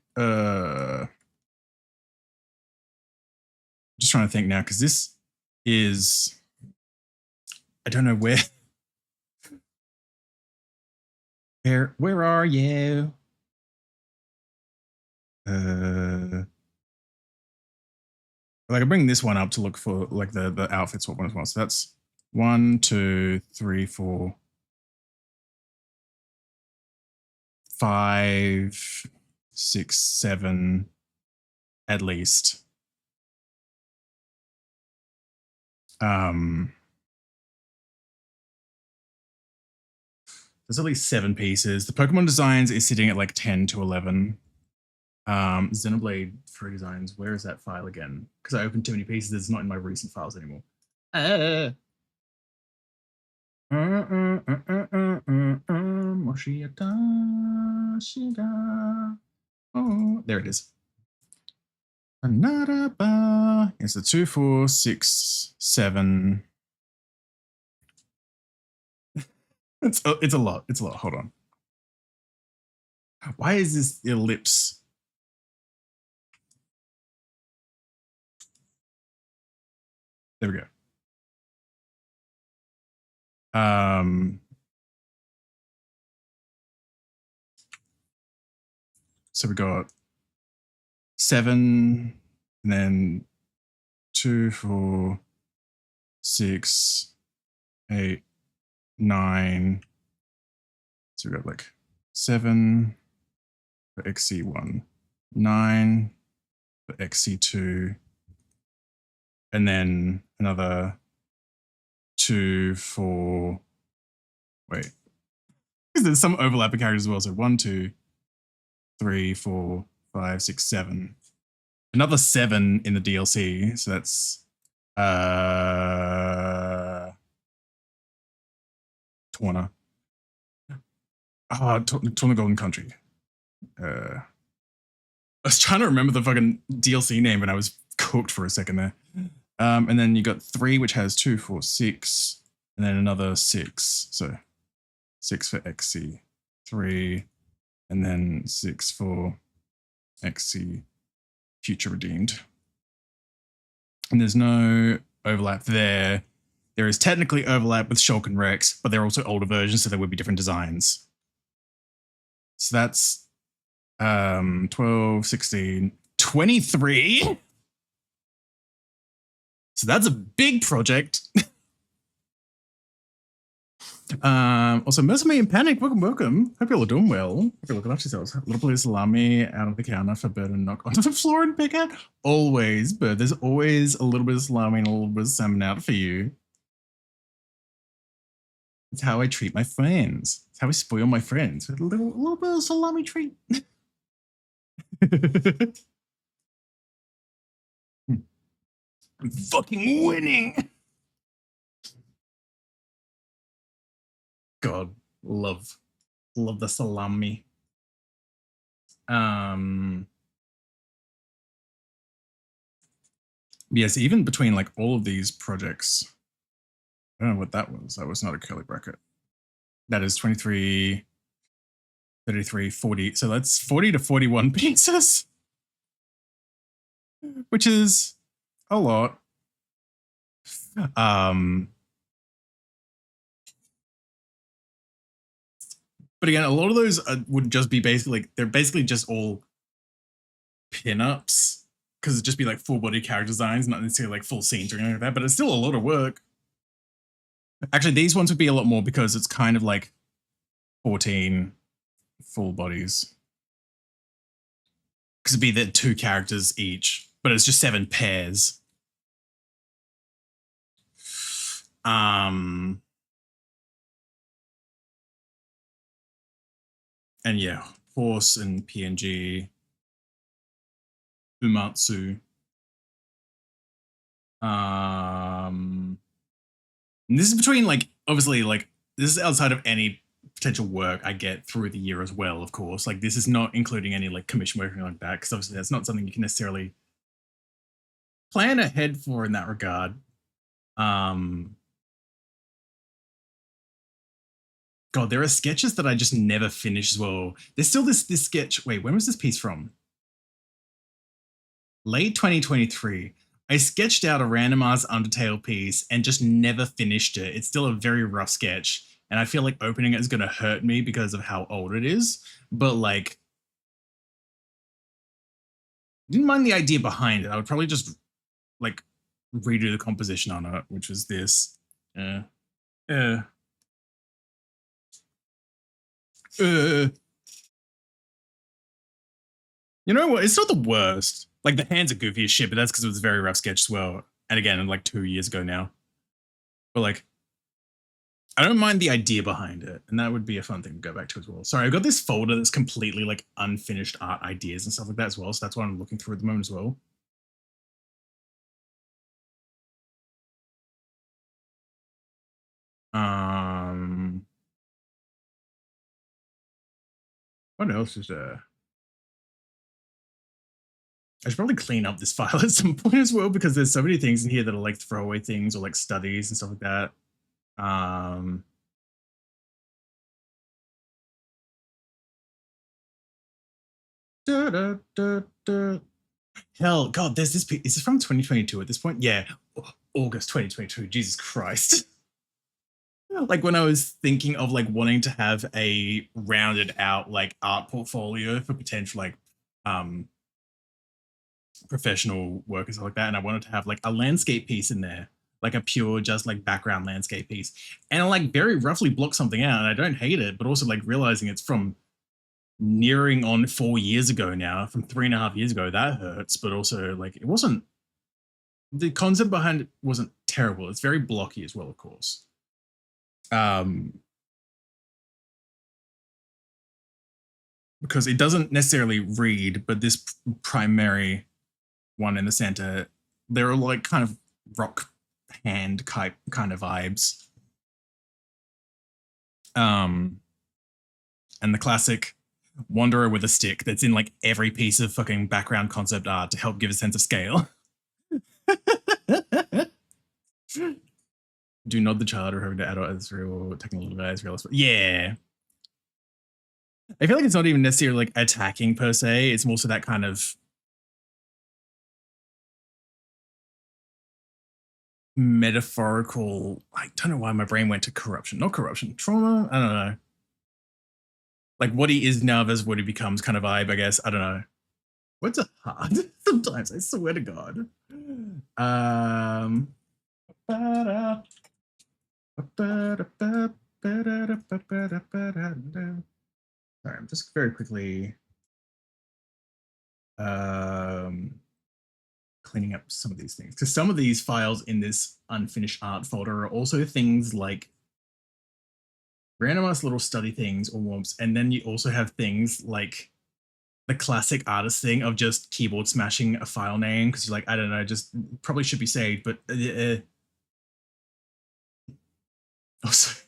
Speaker 2: just trying to think now, because this is, I don't know where are you? Like I bring this one up to look for like the outfit swap one as well. So that's 1, 2, 3, 4, 5, 6, 7 at least. There's at least 7 pieces. The Pokemon designs is sitting at like 10 to 11. Xenoblade Free Designs, where is that file again? Because I opened too many pieces, it's not in my recent files anymore. Oh, there it is. It's the 2, 4, 6, 7. It's a lot. It's a lot. Hold on. Why is this ellipse? There we go. So we got 7, and then 2, 4, 6, 8, 9. So we got like 7 for XC1, 9 for XC2, and then another 2 for, wait, because there's some overlapping characters as well. So 1, 2, 3, 4, 5, 6, 7. Another 7 in the DLC. So that's Torna. 𝓬𝓱𝓲𝓵𝓵. I was trying to remember the fucking DLC name and I was cooked for a second there. And then you got 3, which has 2, 4, 6, and then another 6. So 6 for XC3, and then 6 for XC Future Redeemed. And there's no overlap there. There is technically overlap with Shulk and Rex, but they're also older versions, so there would be different designs. So that's 12, 16, 23. So that's a big project. Also, Mercenary and Panic, welcome. Hope you're all doing well. Hope you're looking after yourselves. A little bit of salami out of the counter for Bird and knock onto the floor and pick out. Always, Bird. There's always a little bit of salami and a little bit of salmon out for you. It's how I treat my friends. It's how I spoil my friends with a little bit of salami treat. I'm fucking winning. God, love the salami. Yes, even between like all of these projects, I don't know what that was. That was not a curly bracket. That is 23, 33, 40. So that's 40 to 41 pieces, which is a lot. But again, a lot of those would just be basically like, they're basically just all pinups, because it'd just be like full body character designs, not necessarily like full scenes or anything like that, but it's still a lot of work. Actually, these ones would be a lot more because it's kind of like 14 full bodies. Because it'd be the 2 characters each, but it's just 7 pairs. And yeah, Horse and PNG, Umatsu. And this is between like, obviously like, this is outside of any potential work I get through the year as well, of course. Like this is not including any like commission work or anything like that, because obviously that's not something you can necessarily plan ahead for in that regard. God, there are sketches that I just never finish as well. There's still this sketch. Wait, when was this piece from? Late 2023. I sketched out a randomized Undertale piece and just never finished it. It's still a very rough sketch, and I feel like opening it is going to hurt me because of how old it is. But like, didn't mind the idea behind it. I would probably just like redo the composition on it, which was this. You know what? It's not the worst. Like the hands are goofy as shit, but that's because it was a very rough sketch as well. And again, like 2 years ago now. But like, I don't mind the idea behind it, and that would be a fun thing to go back to as well. Sorry, I've got this folder that's completely like unfinished art ideas and stuff like that as well. So that's what I'm looking through at the moment as well. What else is there? I should probably clean up this file at some point as well, because there's so many things in here that are like throwaway things or like studies and stuff like that. Hell, God, there's this piece. Is this from 2022 at this point? Yeah, August 2022. Jesus Christ. Like when I was thinking of like wanting to have a rounded out like art portfolio for potential like professional work and stuff like that, and I wanted to have like a landscape piece in there, like a pure just like background landscape piece, and I like very roughly block something out, and I don't hate it, but also like realizing it's from nearing on 4 years ago now, from 3.5 years ago, that hurts. But also like it wasn't, the concept behind it wasn't terrible. It's very blocky as well, of course. Because it doesn't necessarily read, but this primary one in the center, they're like kind of rock hand kind of vibes. And the classic wanderer with a stick that's in like every piece of fucking background concept art to help give a sense of scale. Do not the child referring to adult as real, technical as real. Yeah. I feel like it's not even necessarily like attacking per se. It's more so that kind of metaphorical. I don't know why my brain went to corruption. Not corruption, trauma. I don't know. Like what he is now versus what he becomes kind of vibe, I guess. I don't know. Words are hard sometimes, I swear to God. Sorry, I'm just very quickly cleaning up some of these things, because some of these files in this unfinished art folder are also things like random ass little study things or warmths, and then you also have things like the classic artist thing of just keyboard smashing a file name because you're like, I don't know, just probably should be saved, but also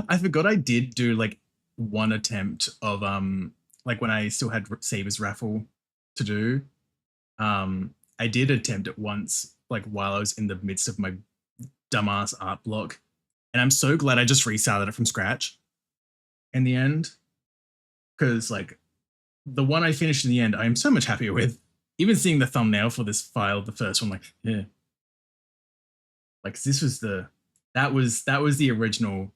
Speaker 2: I forgot I did do like one attempt of like when I still had Saber's raffle to do. I did attempt it once, like while I was in the midst of my dumbass art block, and I'm so glad I just restarted it from scratch in the end, because like the one I finished in the end, I'm so much happier with. Even seeing the thumbnail for this file, the first one, like, yeah, like this was that was the original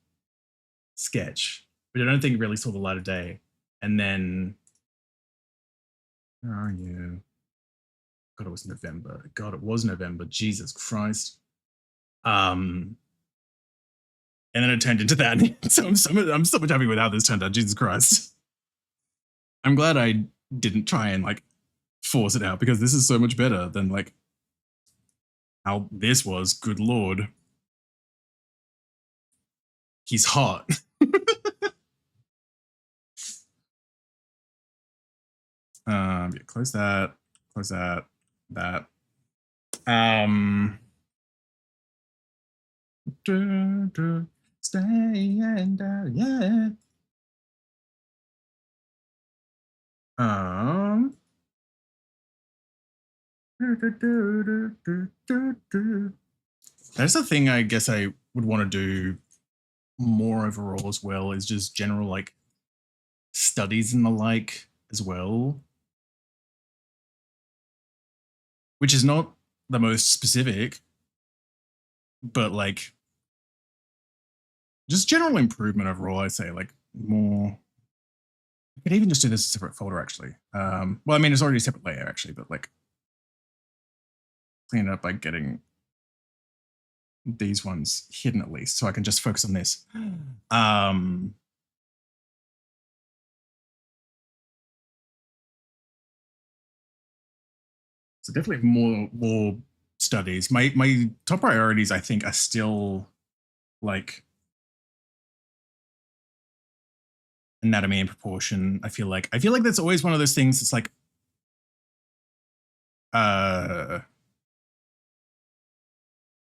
Speaker 2: sketch, but I don't think it really saw the light of day. And then, where are you? God, it was November. God, it was November. Jesus Christ. And then it turned into that. So I'm so much happy with how this turned out. Jesus Christ. I'm glad I didn't try and like force it out, because this is so much better than like how this was. Good Lord. He's hot. Yeah, close that, that. Stay and yeah. That's the thing I guess I would want to do more overall as well, is just general like studies and the like as well, which is not the most specific, but like just general improvement overall. I'd say like more. I could even just do this as a separate folder actually. Well, I mean, it's already a separate layer actually, but like clean it up by getting these ones hidden at least, so I can just focus on this. So definitely more studies. My top priorities, I think, are still like anatomy and proportion. I feel like that's always one of those things. It's like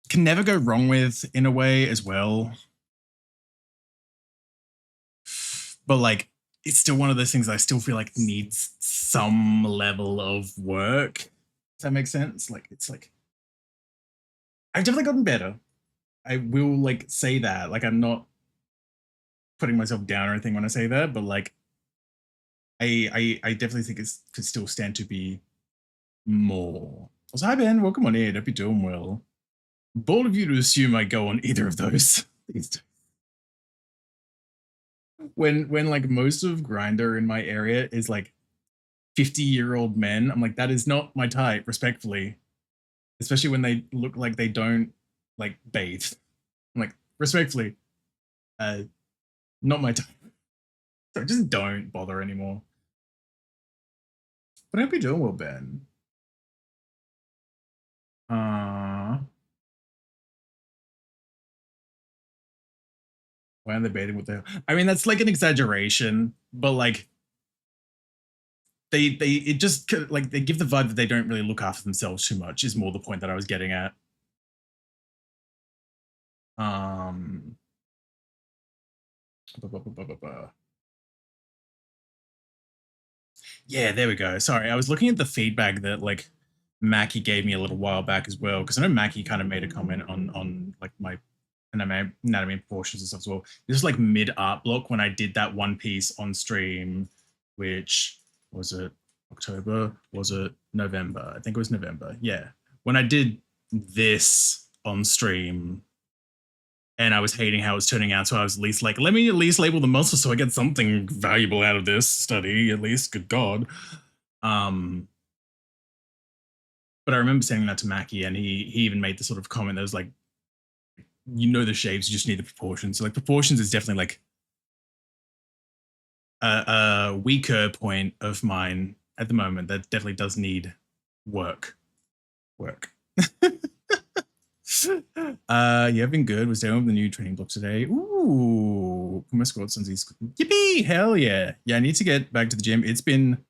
Speaker 2: can never go wrong with in a way as well. But like it's still one of those things I still feel like needs some level of work. Does that make sense? Like it's like I've definitely gotten better. I will like say that. Like I'm not putting myself down or anything when I say that, but like I definitely think it could still stand to be more. Also, hi Ben, welcome on in. Hope you're doing well. Bold of you to assume I go on either of those. These two. When like most of Grindr in my area is like 50-year-old men. I'm like, that is not my type, respectfully. Especially when they look like they don't like bathe. I'm like, respectfully, not my type. So just don't bother anymore. But I hope you're doing well, Ben. Why are they bathing with their... I mean, that's like an exaggeration, but like it just like they give the vibe that they don't really look after themselves too much is more the point that I was getting at. Yeah, there we go. Sorry, I was looking at the feedback that like Mackie gave me a little while back as well, because I know Mackie kind of made a comment on like my anatomy and proportions and stuff as well. This is like mid art block when I did that one piece on stream, which was it October? Was it November? I think it was November. Yeah, when I did this on stream. And I was hating how it was turning out, so I was at least like, let me at least label the muscle so I get something valuable out of this study, at least, good God. But I remember sending that to Mackie, and he even made the sort of comment that was like, you know the shapes, you just need the proportions. So like proportions is definitely like a weaker point of mine at the moment that definitely does need work. Yeah, I've been good. Was down with the new training block today. Ooh, put my squats on these. Yippee! Hell yeah! Yeah, I need to get back to the gym. It's been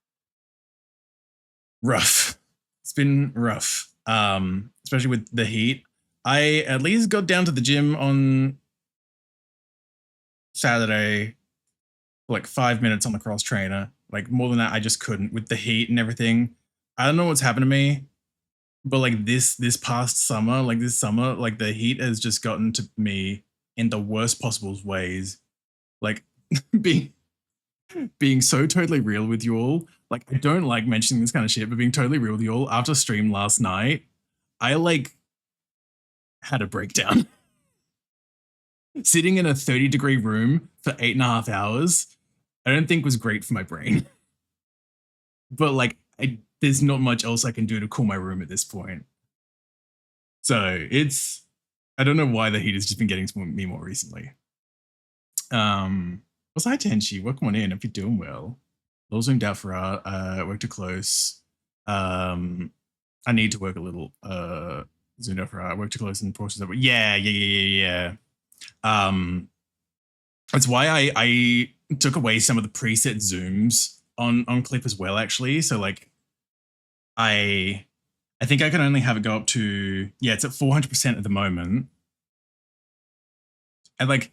Speaker 2: rough. It's been rough. Especially with the heat. I at least got down to the gym on Saturday for like 5 minutes on the cross trainer. Like more than that, I just couldn't with the heat and everything. I don't know what's happened to me. But like this past summer, like the heat has just gotten to me in the worst possible ways. Like being so totally real with you all. Like I don't like mentioning this kind of shit, but being totally real with you all, after stream last night, I like had a breakdown. Sitting in a 30-degree room for 8.5 hours, I don't think was great for my brain. But like there's not much else I can do to cool my room at this point. So it's, I don't know why the heat has just been getting to me more recently. What's hi Tenchi? Welcome on in if you're doing well. Little zoomed out for art, work too close. I need to work a little, zoomed out for art, work too close and process that. Yeah. That's why I took away some of the preset zooms on clip as well, actually. So like, I think I can only have it go up to, yeah, it's at 400% at the moment. And like,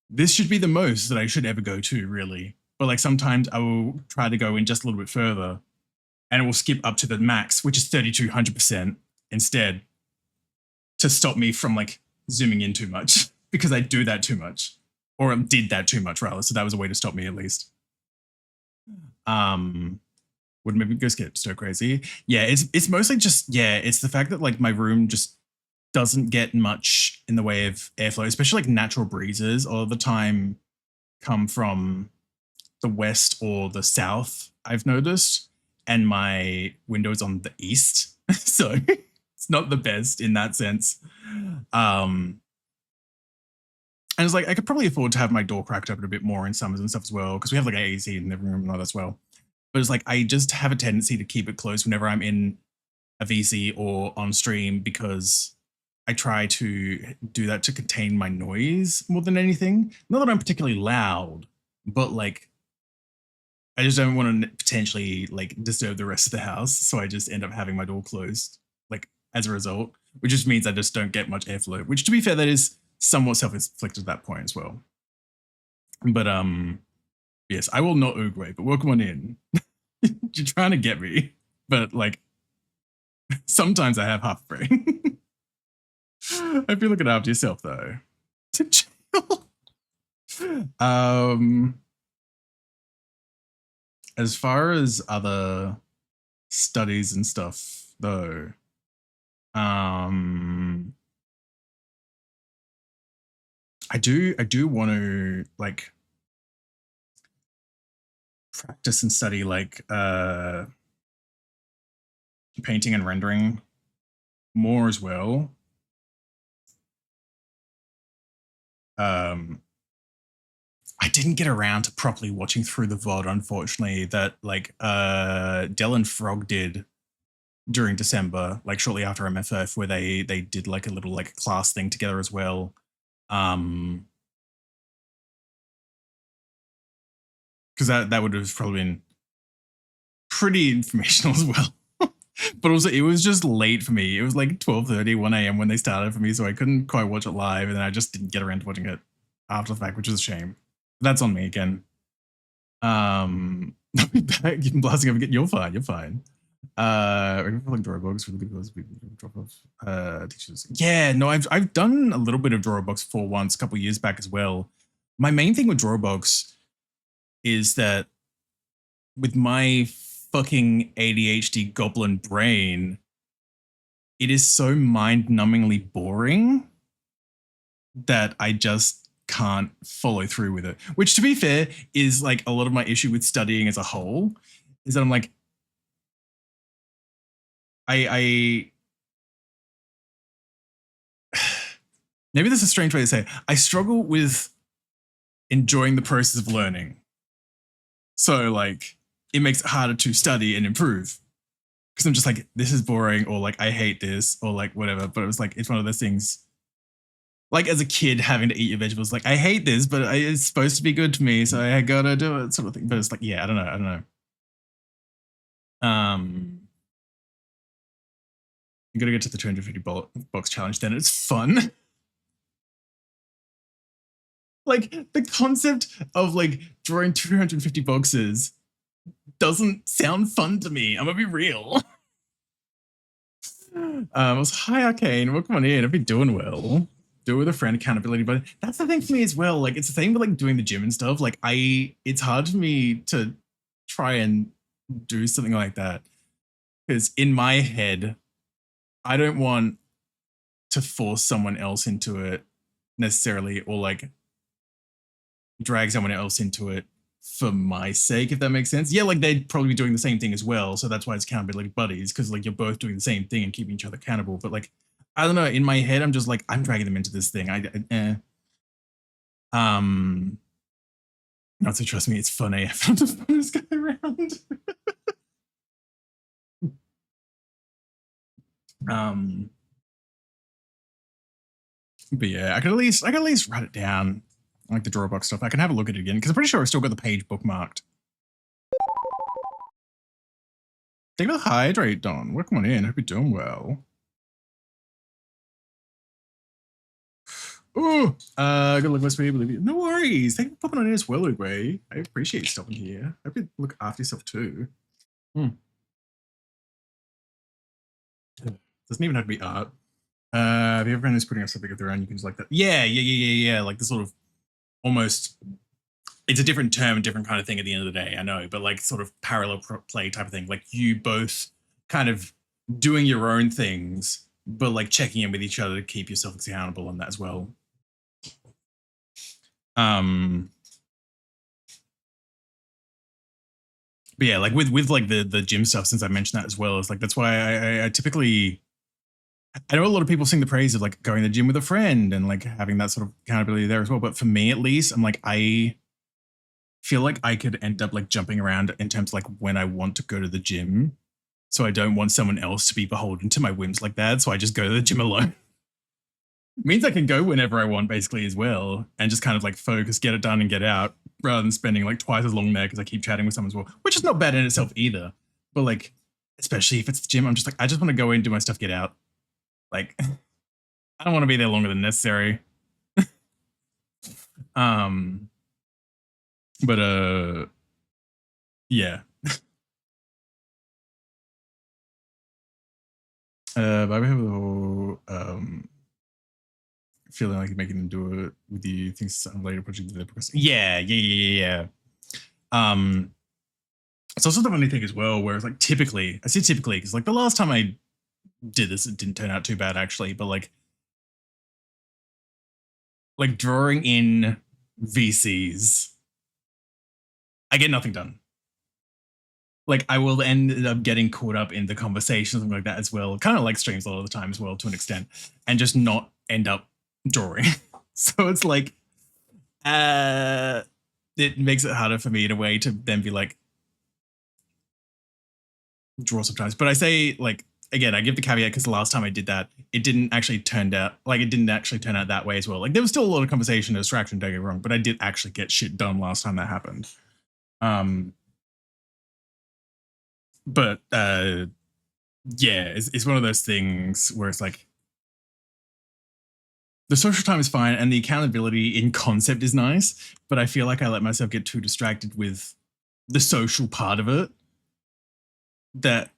Speaker 2: this should be the most that I should ever go to, really. But like sometimes I will try to go in just a little bit further and it will skip up to the max, which is 3200% instead, to stop me from like zooming in too much because I do that too much, or did that too much rather. So that was a way to stop me at least. Would maybe go get so crazy. Yeah, it's mostly just, yeah, it's the fact that like my room just doesn't get much in the way of airflow, especially like natural breezes all of the time come from the west or the south, I've noticed, and my window's on the east. So it's not the best in that sense. And it's like I could probably afford to have my door cracked open a bit more in summers and stuff as well, because we have like an AC in the room and all that as well. But it's like I just have a tendency to keep it closed whenever I'm in a VC or on stream, because I try to do that to contain my noise more than anything. Not that I'm particularly loud, but like I just don't want to potentially like disturb the rest of the house. So I just end up having my door closed, like as a result, which just means I just don't get much airflow, which to be fair, that is somewhat self-inflicted at that point as well. But yes, I will not Uruguay, but welcome on in. You're trying to get me, but like sometimes I have half a brain. I hope you're looking after yourself though. To chill. As far as other studies and stuff though, I do want to like practice and study like painting and rendering more as well. I didn't get around to properly watching through the VOD, unfortunately, that like 𝓬𝓱𝓲𝓵𝓵 did during December, like shortly after MFF, where they did like a little like class thing together as well. Because that would have probably been pretty informational as well. But also it was just late for me. It was like 12:30, 1 a.m. when they started for me, so I couldn't quite watch it live, and then I just didn't get around to watching it after the fact, which is a shame. That's on me again. I'll be back. You've been blasting over again. You're fine. You're fine. Like Drawbox, really good drop off. Teachers. Yeah, no, I've done a little bit of Drawbox for once a couple years back as well. My main thing with Drawbox is that with my fucking ADHD goblin brain, it is so mind-numbingly boring that I just can't follow through with it. Which, to be fair, is like a lot of my issue with studying as a whole, is that I'm like, I maybe this is a strange way to say it. I struggle with enjoying the process of learning. So like, it makes it harder to study and improve. Because I'm just like, this is boring, or like, I hate this, or like, whatever. But it was like, it's one of those things, like as a kid having to eat your vegetables, like, I hate this, but it's supposed to be good to me, so I gotta do it, sort of thing. But it's like, yeah, I don't know. You gotta get to the 250 box challenge, then it's fun. Like, the concept of like drawing 250 boxes doesn't sound fun to me. I'm gonna be real. I was, hi Arcane, welcome on in. I've been doing well. Do it with a friend, accountability, but that's the thing for me as well. Like, it's the thing with like doing the gym and stuff. Like, it's hard for me to try and do something like that, because in my head, I don't want to force someone else into it necessarily, or like drag someone else into it for my sake, if that makes sense. Yeah, like they'd probably be doing the same thing as well, so that's why it's accountability buddies, because like you're both doing the same thing and keeping each other accountable. But like, I don't know, in my head, I'm just like, I'm dragging them into this thing. Not to trust me, it's funny. I found the funnest guy around. But yeah, I could at least write it down, like the Drawbox stuff. I can have a look at it again, because I'm pretty sure I've still got the page bookmarked. Thank you for the hydrate, Don. Welcome on in. Hope you're doing well. Oh, good luck, West. Believe you. No worries. Thank you for popping on in as well, Uguay. I appreciate you stopping here. Hope you look after yourself too. Doesn't even have to be art. Have you ever been putting up something of their own? You can just like that. Yeah. Like the sort of almost, it's a different term, different kind of thing at the end of the day, I know, but like sort of parallel play type of thing. Like you both kind of doing your own things, but like checking in with each other to keep yourself accountable on that as well. But yeah, like with like the gym stuff, since I mentioned that as well, is like, that's why I typically, I know a lot of people sing the praise of like going to the gym with a friend and like having that sort of accountability there as well. But for me, at least, I'm like, I feel like I could end up like jumping around in terms of like when I want to go to the gym. So I don't want someone else to be beholden to my whims like that. So I just go to the gym alone. Means I can go whenever I want, basically, as well, and just kind of like focus, get it done and get out, rather than spending like twice as long there because I keep chatting with someone as well, which is not bad in itself either. But like, especially if it's the gym, I'm just like, I just want to go in, do my stuff, get out. Like, I don't want to be there longer than necessary. But yeah. But I have the whole feeling like making them do it with you, things later project the progress. Yeah. It's also the funny thing as well, where it's like typically, I say typically because like the last time I did this, it didn't turn out too bad actually, but like drawing in VCs, I get nothing done. like I will end up getting caught up in the conversation, something like that as well. Kind of like streams a lot of the time as well, to an extent, and just not end up drawing. So it's like, it makes it harder for me in a way to then be like draw sometimes. But I say, like, again, I give the caveat because the last time I did that, it didn't actually turn out that way as well. Like there was still a lot of conversation and distraction, don't get me wrong, but I did actually get shit done last time that happened. But yeah, it's one of those things where it's like the social time is fine and the accountability in concept is nice, but I feel like I let myself get too distracted with the social part of it that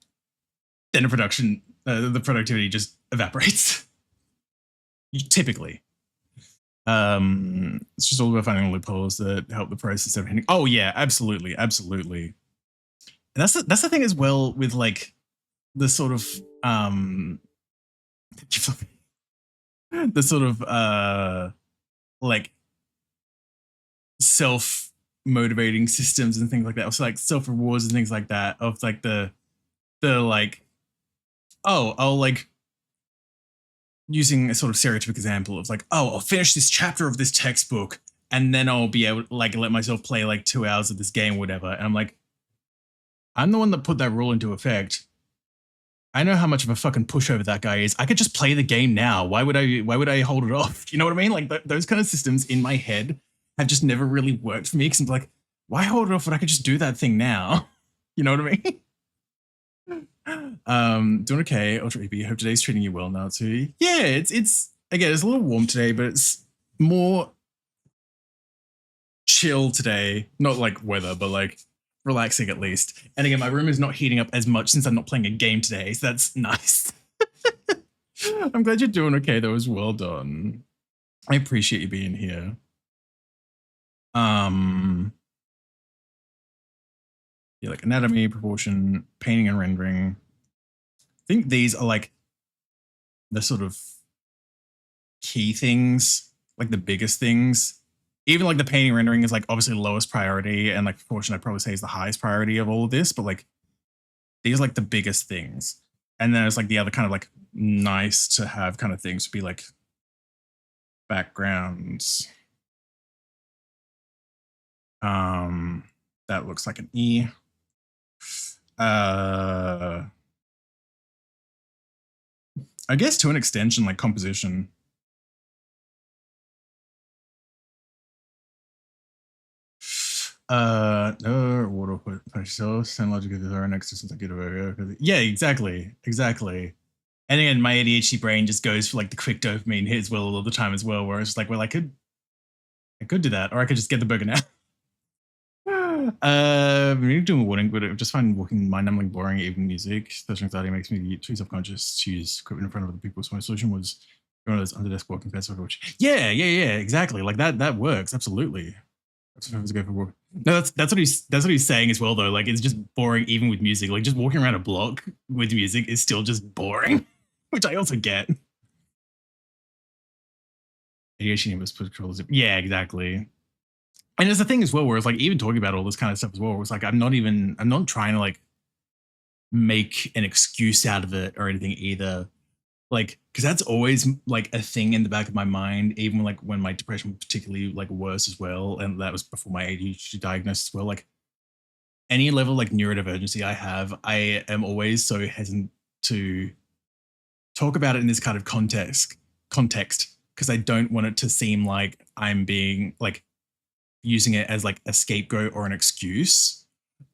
Speaker 2: then the productivity just evaporates. Typically. It's just all about finding loopholes that help the process of hitting. Oh yeah, absolutely. And that's the thing as well with like the sort of like self-motivating systems and things like that. Also like self-rewards and things like that of like the like, oh, I'll like using a sort of stereotypic example of like, oh, I'll finish this chapter of this textbook and then I'll be able to like let myself play like 2 hours of this game or whatever. And I'm like, I'm the one that put that rule into effect. I know how much of a fucking pushover that guy is. I could just play the game now. Why would I hold it off? You know what I mean? Like those kind of systems in my head have just never really worked for me because I'm like, why hold it off when I could just do that thing now? You know what I mean? Doing okay, Ultra EP. Hope today's treating you well now too. Yeah, it's again, it's a little warm today, but it's more chill today. Not like weather, but like relaxing at least. And again, my room is not heating up as much since I'm not playing a game today, so that's nice. I'm glad you're doing okay. That was well done. I appreciate you being here. Yeah, like anatomy, proportion, painting and rendering. I think these are like the sort of key things, like the biggest things. Even like the painting and rendering is like obviously the lowest priority, and like proportion I'd probably say is the highest priority of all of this, but like these are like the biggest things. And then it's like the other kind of like nice to have kind of things would be like backgrounds. That looks like an E. I guess to an extension, like composition. No, water put myself and logic is our next since I get over. Yeah, exactly. And again, my ADHD brain just goes for like the quick dopamine hit as well all the time as well, where it's like, well, I could do that, or I could just get the burger now. I'm really doing warning, but I just find walking mind-numbing boring, even music. Social anxiety makes me too self-conscious to use equipment in front of other people. So my solution was one of those under-desk walking pets. Yeah, exactly. Like that works absolutely. That's what I was going for walk. No, that's what he's saying as well though. Like it's just boring even with music. Like just walking around a block with music is still just boring, which I also get. ADHD was controls. Yeah, exactly. And there's the thing as well where it's like even talking about all this kind of stuff as well, it's like I'm not trying to like make an excuse out of it or anything either. Like, because that's always like a thing in the back of my mind, even like when my depression was particularly like worse as well. And that was before my ADHD diagnosis as well. Like any level like neurodivergency I have, I am always so hesitant to talk about it in this kind of context, because I don't want it to seem like I'm being like using it as like a scapegoat or an excuse.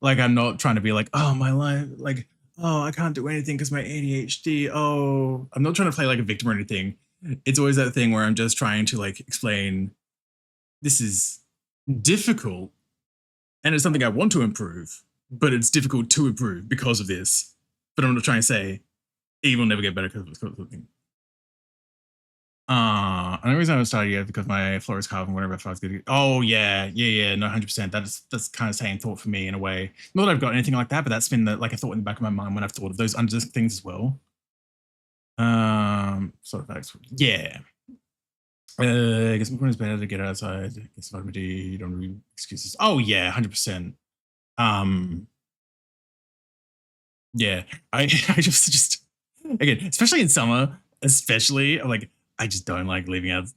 Speaker 2: Like I'm not trying to be like, oh, my life, like, oh, I can't do anything because my ADHD. Oh, I'm not trying to play like a victim or anything. It's always that thing where I'm just trying to like explain this is difficult and it's something I want to improve, but it's difficult to improve because of this. But I'm not trying to say it will never get better because of this thing. And the reason I was started yet because my floor is carved and whatever I was good. Oh yeah, no, 100%. That's kind of same thought for me in a way. Not that I've got anything like that, but that's been like a thought in the back of my mind when I've thought of those under things as well. Sort of facts. Yeah. I guess my point is better to get outside. I guess vitamin D, you don't need excuses. Oh yeah, 100%. Yeah, I just again, especially in summer, especially like I just don't like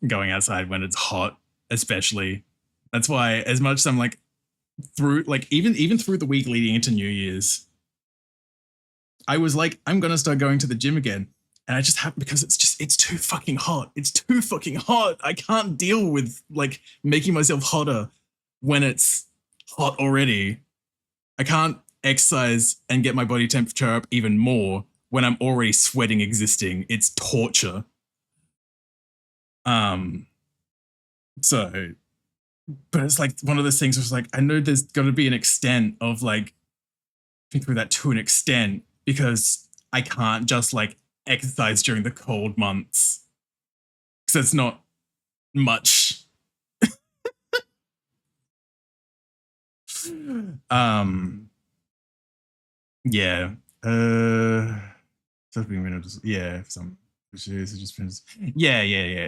Speaker 2: going outside when it's hot, especially. That's why as much as I'm like through like even through the week leading into New Year's, I was like, I'm gonna start going to the gym again. And I just haven't because it's too fucking hot. It's too fucking hot. I can't deal with like making myself hotter when it's hot already. I can't exercise and get my body temperature up even more when I'm already sweating existing. It's torture. So but it's like one of those things where it's like I know there's gonna be an extent of like think through that to an extent because I can't just like exercise during the cold months because it's not much. Yeah. Yeah, some yeah.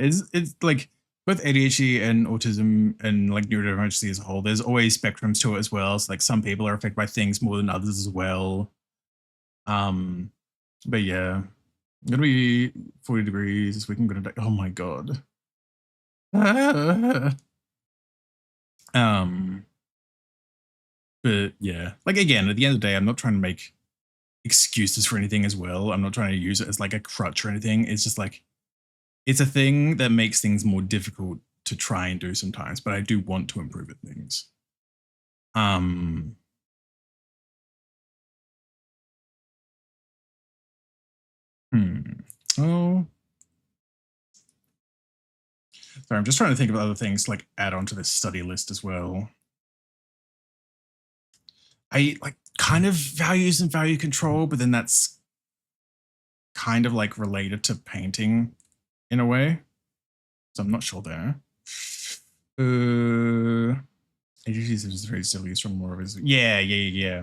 Speaker 2: It's like both ADHD and autism and like neurodivergency as a whole, there's always spectrums to it as well. So like some people are affected by things more than others as well. But yeah. Gonna be 40 degrees this week. I'm gonna die. Oh my god. But yeah, like again, at the end of the day, I'm not trying to make excuses for anything as well. I'm not trying to use it as like a crutch or anything. It's just like it's a thing that makes things more difficult to try and do sometimes, but I do want to improve at things. Oh. Sorry, I'm just trying to think of other things to like add onto this study list as well. I like kind of values and value control, but then that's kind of like related to painting in a way. So I'm not sure there. Agency is very silly from more of his. Yeah.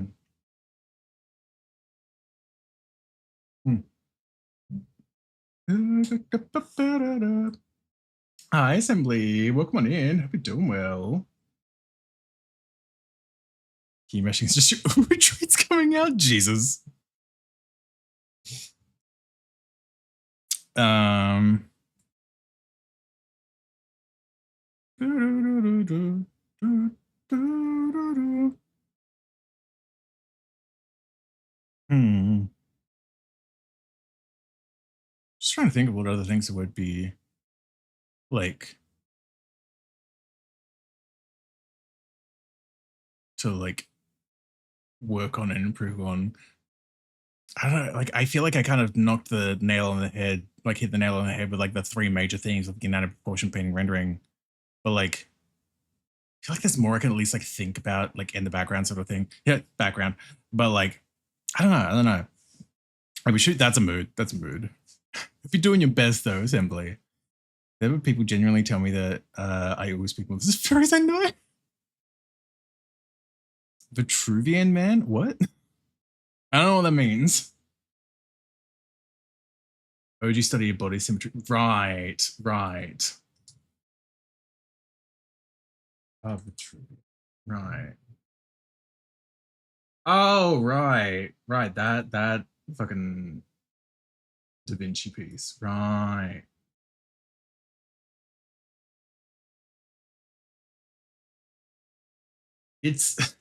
Speaker 2: Hi, Assembly. Welcome on in. Hope you're doing well. Key meshing is just your retreats coming out. Jesus. Just trying to think of what other things it would be like to like work on and improve on. I don't know, like I feel like I kind of knocked the nail on the head, like hit the nail on the head with like the three major themes of inanimate proportion, painting, rendering. But like I feel like there's more I can at least like think about like in the background sort of thing. Yeah, background. But like I don't know. Like we should that's a mood. That's a mood. If you're doing your best though, Assembly. There were people genuinely tell me that I always speak more. This is fairies I know. Vitruvian man? What? I don't know what that means. OG study of body symmetry. Right. Oh, Vitruvian. Right. Oh, right. That fucking Da Vinci piece. Right. It's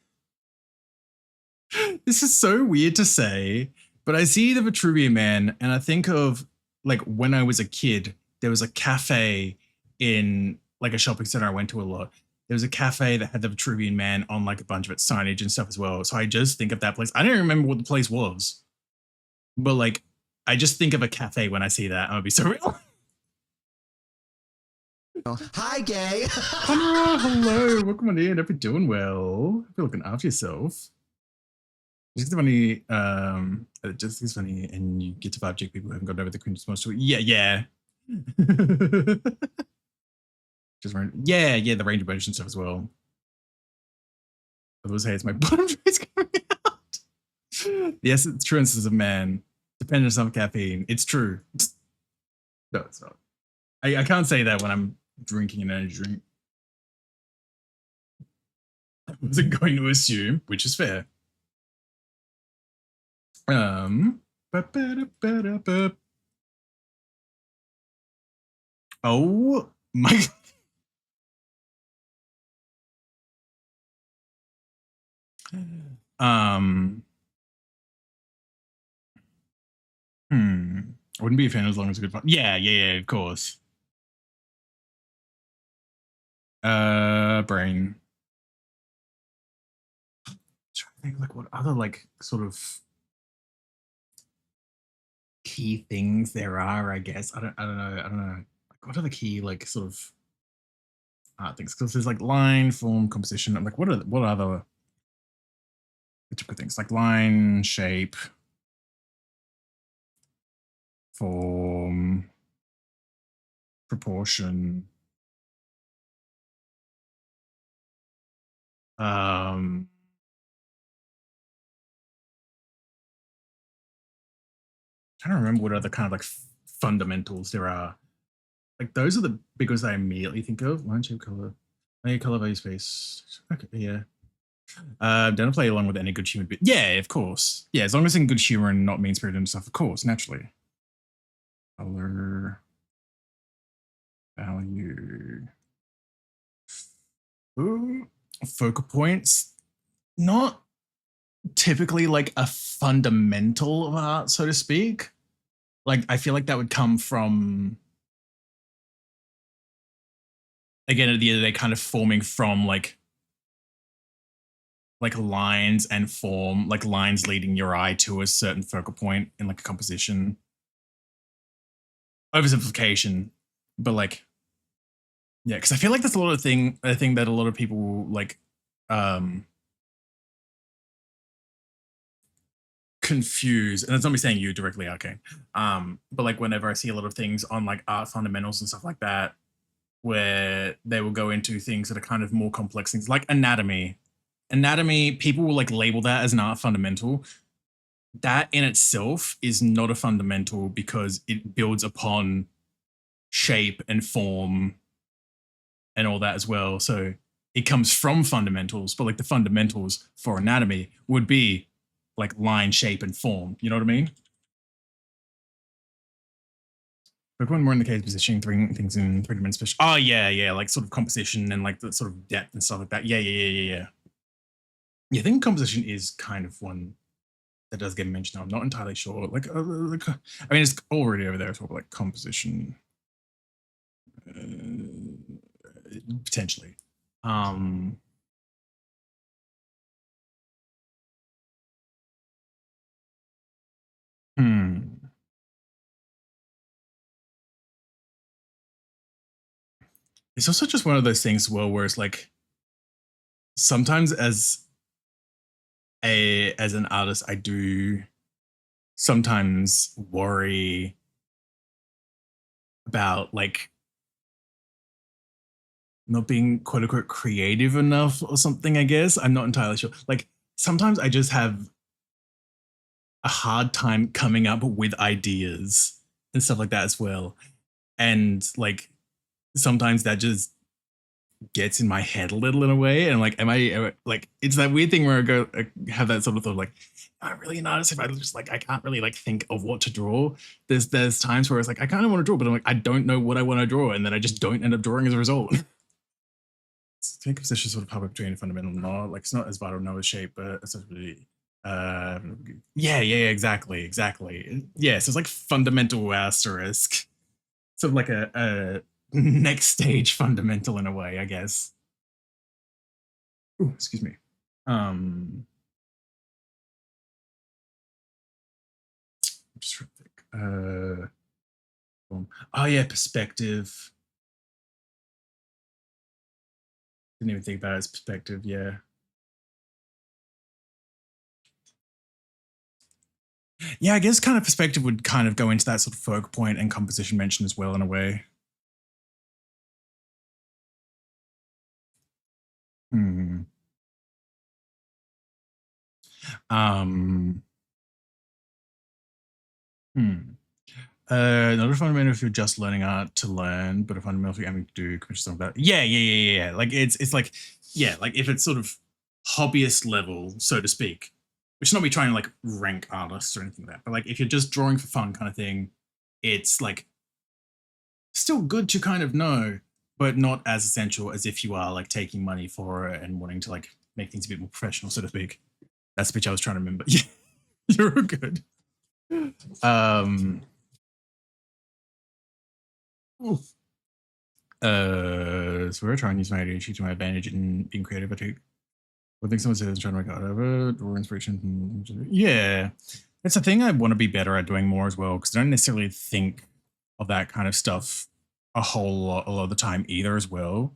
Speaker 2: this is so weird to say, but I see the Vitruvian Man and I think of like when I was a kid, there was a cafe in like a shopping center I went to a lot. There was a cafe that had the Vitruvian Man on like a bunch of its signage and stuff as well. So I just think of that place. I don't remember what the place was, but like I just think of a cafe when I see that. I'm gonna be so real.
Speaker 1: Hi, gay.
Speaker 2: Hello, welcome on in. Hope you're doing well. Hope you're looking after yourself. Just funny, just is funny, and you get to vibe check people who haven't gotten over the cringe response to it. Yeah. Just the range of motion stuff as well. Otherwise, hey, it's my bottom trace coming out. Yes, it's true instance of man. Dependence on caffeine. It's true. No, it's not. I can't say that when I'm drinking an energy drink. I wasn't going to assume, which is fair. Ba-ba-da-ba-da-ba. Oh my. Um. I wouldn't be a fan as long as it's a good fun. Yeah, of course. Brain. I'm trying to think like what other like sort of key things there are, I guess. I don't know. Like what are the key like sort of things? Because there's like line, form, composition. I'm like, what are the typical things? Like line, shape, form, proportion. Trying to remember what other kind of like fundamentals there are. Like those are the big ones I immediately think of. Line, shape, color, value, space. Okay, yeah. Don't play along with any good humor bit. Yeah, of course. Yeah, as long as it's in good humor and not mean spirited and stuff, of course, naturally. Color, value. Ooh, focal points. Not typically like a fundamental of art, so to speak. Like I feel like that would come from, again, at the end of the day, kind of forming from like lines and form, like lines leading your eye to a certain focal point in like a composition. Oversimplification, but like, yeah, because I feel like that's a lot of thing that a lot of people like confuse, and it's not me saying you directly, okay. But like whenever I see a lot of things on like art fundamentals and stuff like that, where they will go into things that are kind of more complex things, like anatomy. Anatomy, people will like label that as an art fundamental. That in itself is not a fundamental because it builds upon shape and form and all that as well. So it comes from fundamentals, but like the fundamentals for anatomy would be like line, shape, and form. You know what I mean? But when we're in the case of positioning things in 3D space. Oh yeah, like sort of composition and like the sort of depth and stuff like that. Yeah. Yeah, I think composition is kind of one that does get mentioned. I'm not entirely sure. Like I mean, it's already over there as well, like composition. Potentially. It's also just one of those things, well, where it's like sometimes as an artist, I do sometimes worry about like not being quote unquote creative enough or something, I guess. I'm not entirely sure. Like sometimes I just have a hard time coming up with ideas and stuff like that as well. And like sometimes that just gets in my head a little in a way. And like, am I like, it's that weird thing where I have that sort of thought like, am I really an artist if I just like, I can't really like think of what to draw. There's times where it's like, I kind of want to draw, but I'm like, I don't know what I want to draw. And then I just don't end up drawing as a result. I think it's just sort of public between fundamental and not like, it's not as vital no as shape, but it's really, yeah, exactly. Yeah, so it's like fundamental asterisk. Sort of like a next stage fundamental in a way, I guess. Ooh, excuse me. Just trying to think. Oh yeah, perspective. Didn't even think about it as perspective. Yeah. Yeah, I guess kind of perspective would kind of go into that sort of focal point and composition mention as well in a way. Not a fundamental if you're just learning art to learn, but a fundamental if you're aiming to do commercial stuff about. Yeah. Like it's like, yeah, like if it's sort of hobbyist level, so to speak, which is not me trying to like rank artists or anything like that, but like if you're just drawing for fun kind of thing, it's like still good to kind of know, but not as essential as if you are like taking money for it and wanting to like make things a bit more professional, so to speak. That's the pitch I was trying to remember. Yeah, you're good. So we're trying to use my ADHD to my advantage in being creative. I take what things someone says and trying to make out of it, draw inspiration. Yeah, it's a thing I want to be better at doing more as well, because I don't necessarily think of that kind of stuff a lot of the time either as well.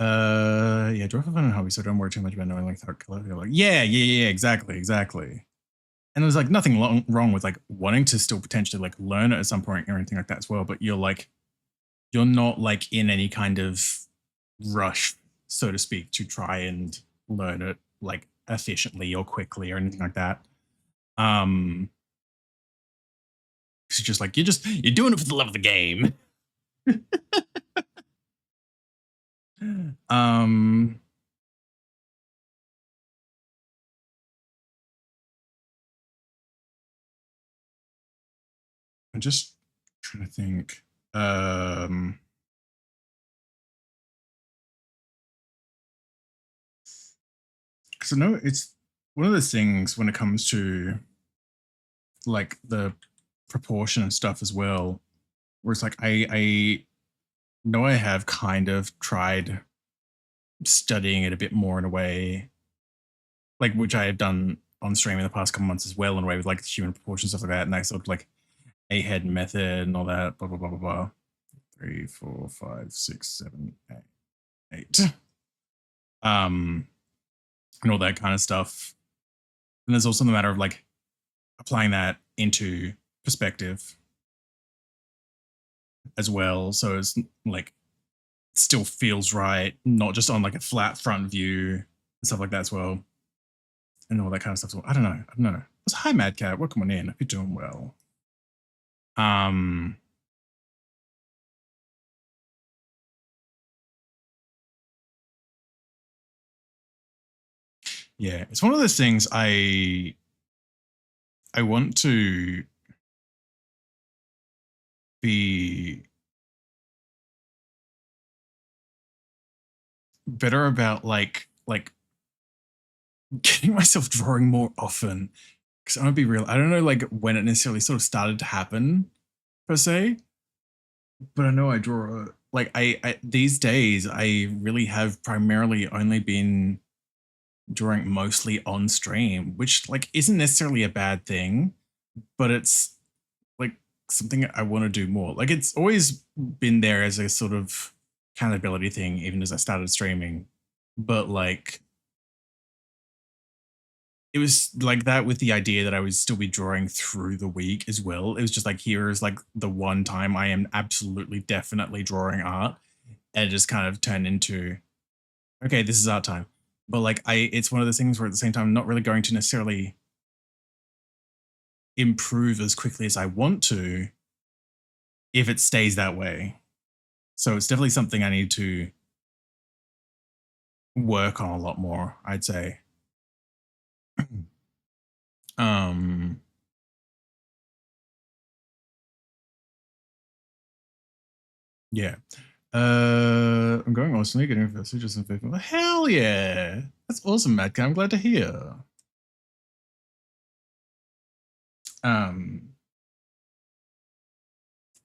Speaker 2: Yeah, draw for fun and hobby, so don't worry too much about knowing like third color. Like, yeah, exactly. And there's like nothing wrong with like wanting to still potentially like learn it at some point or anything like that as well, but you're not like in any kind of rush, so to speak, to try and learn it like efficiently or quickly or anything like that. It's just like you're doing it for the love of the game. I'm just trying to think. Because I know it's one of those things when it comes to like the proportion and stuff as well, where it's like I know I have kind of tried studying it a bit more in a way, like which I have done on stream in the past couple months as well, in a way with like human proportion stuff like that, and that sort of like a head method and all that, blah blah blah blah blah. 3, 4, 5, 6, 7, 8. And all that kind of stuff. And there's also the matter of like applying that into perspective as well, so it's like still feels right, not just on like a flat front view and stuff like that as well, and all that kind of stuff as well. I don't know. Hi Mad Cat, welcome on in. Hope you're doing well. Yeah, it's one of those things I want to be better about like getting myself drawing more often, because I'm gonna be real, I don't know like when it necessarily sort of started to happen per se, but I know I draw like I these days I really have primarily only been drawing mostly on stream, which like isn't necessarily a bad thing, but it's like something I want to do more. Like it's always been there as a sort of accountability thing, even as I started streaming, but like it was like that with the idea that I would still be drawing through the week as well. It was just like, here is like the one time I am absolutely definitely drawing art, and it just kind of turned into, okay, this is art time. But like it's one of those things where at the same time, I'm not really going to necessarily improve as quickly as I want to if it stays that way. So it's definitely something I need to work on a lot more, I'd say. Yeah. I'm going awesome. Getting messages and Facebook. Hell yeah. That's awesome, Matt. I'm glad to hear.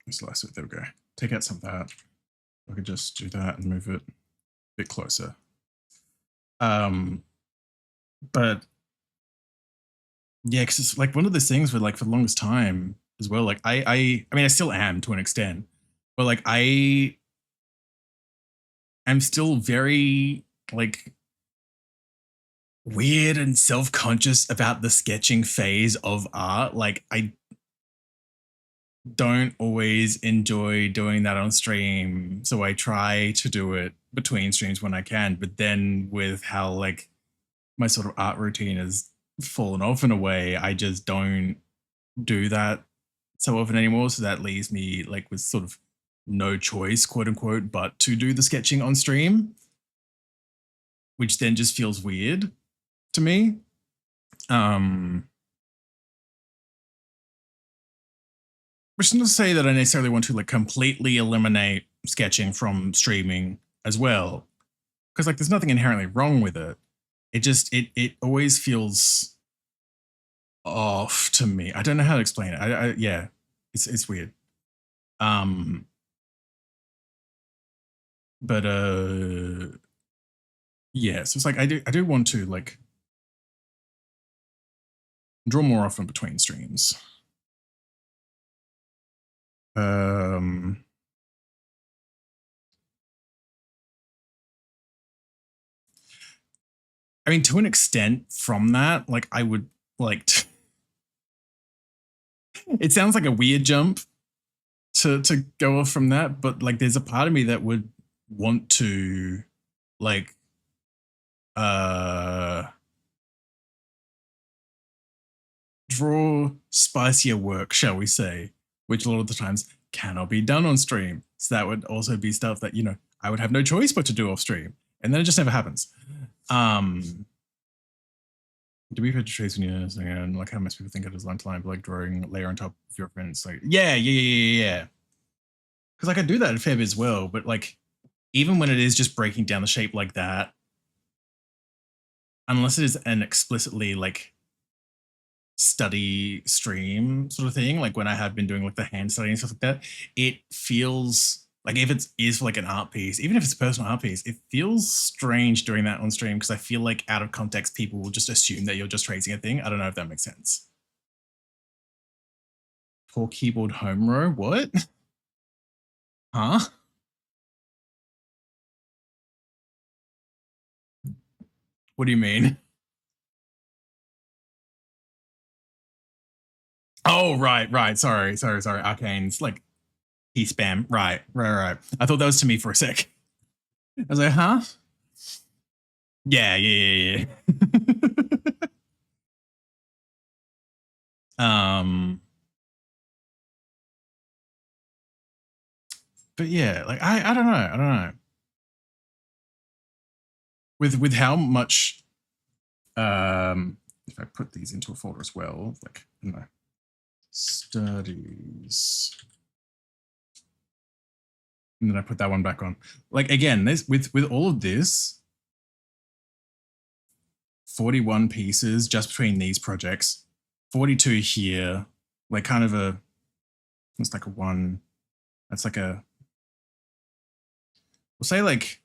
Speaker 2: This last bit, there we go. Take out some of that. I could just do that and move it a bit closer. But yeah, because it's like one of those things where like for the longest time as well, like I mean I still am to an extent, but like I'm still very like weird and self-conscious about the sketching phase of art. Like I don't always enjoy doing that on stream, so I try to do it between streams when I can, but then with how like my sort of art routine has fallen off in a way, I just don't do that so often anymore, so that leaves me like with sort of no choice, quote unquote, but to do the sketching on stream. which then just feels weird to me. Which is not to say that I necessarily want to like completely eliminate sketching from streaming as well, because like there's nothing inherently wrong with it. It just it always feels off to me. I don't know how to explain it. Yeah, it's weird. But yeah, so it's like I do want to like draw more often between streams. I mean, to an extent from that, like I would like it sounds like a weird jump to go off from that, but like there's a part of me that would want to like draw spicier work, shall we say, which a lot of the times cannot be done on stream. So that would also be stuff that, you know, I would have no choice but to do off stream. And then it just never happens. Do we picture trace when you're saying like how most people think it is line to line, but like drawing a layer on top of your friends? Like, yeah. Because like I do that a fair bit as well, but like even when it is just breaking down the shape like that, unless it is an explicitly like study stream sort of thing, like when I have been doing like the hand study and stuff like that, it feels like if it is for like an art piece, even if it's a personal art piece, it feels strange doing that on stream because I feel like out of context, people will just assume that you're just tracing a thing. I don't know if that makes sense. Poor keyboard home row, what? Huh? What do you mean? Oh, right. Sorry. Arcane's like key spam. Right. I thought that was to me for a sec. I was like, huh? Yeah. But yeah, like I don't know. With how much if I put these into a folder as well, like in my studies, and then I put that one back on. Like again, this with all of this, 41 pieces just between these projects, 42 here, like kind of a, it's like a one, that's like a, we'll say like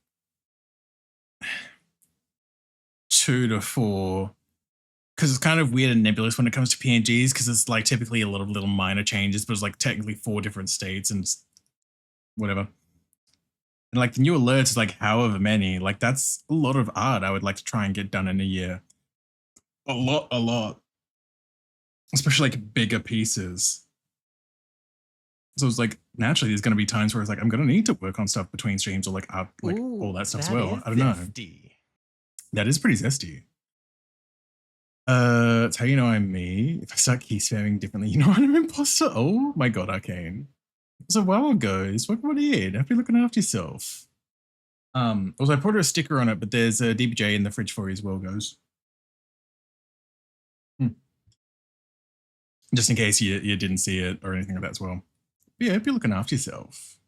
Speaker 2: 2 to 4, because it's kind of weird and nebulous when it comes to PNGs, because it's like typically a lot of little minor changes, but it's like technically 4 different states and whatever. And like the new alerts is like however many, like that's a lot of art I would like to try and get done in a year. A lot. Especially like bigger pieces. So it's like naturally there's going to be times where it's like I'm going to need to work on stuff between streams or like up, like all that stuff as well. I don't know. That is pretty zesty. It's how you know I'm me. If I start key spamming differently, you know I'm an imposter. Oh my god, Arcane. It was a while ago. What are you? Have to be looking after yourself. Also I put a sticker on it, but there's a DBJ in the fridge for you as well, guys. Just in case you didn't see it or anything like that as well. But yeah, hope you're looking after yourself.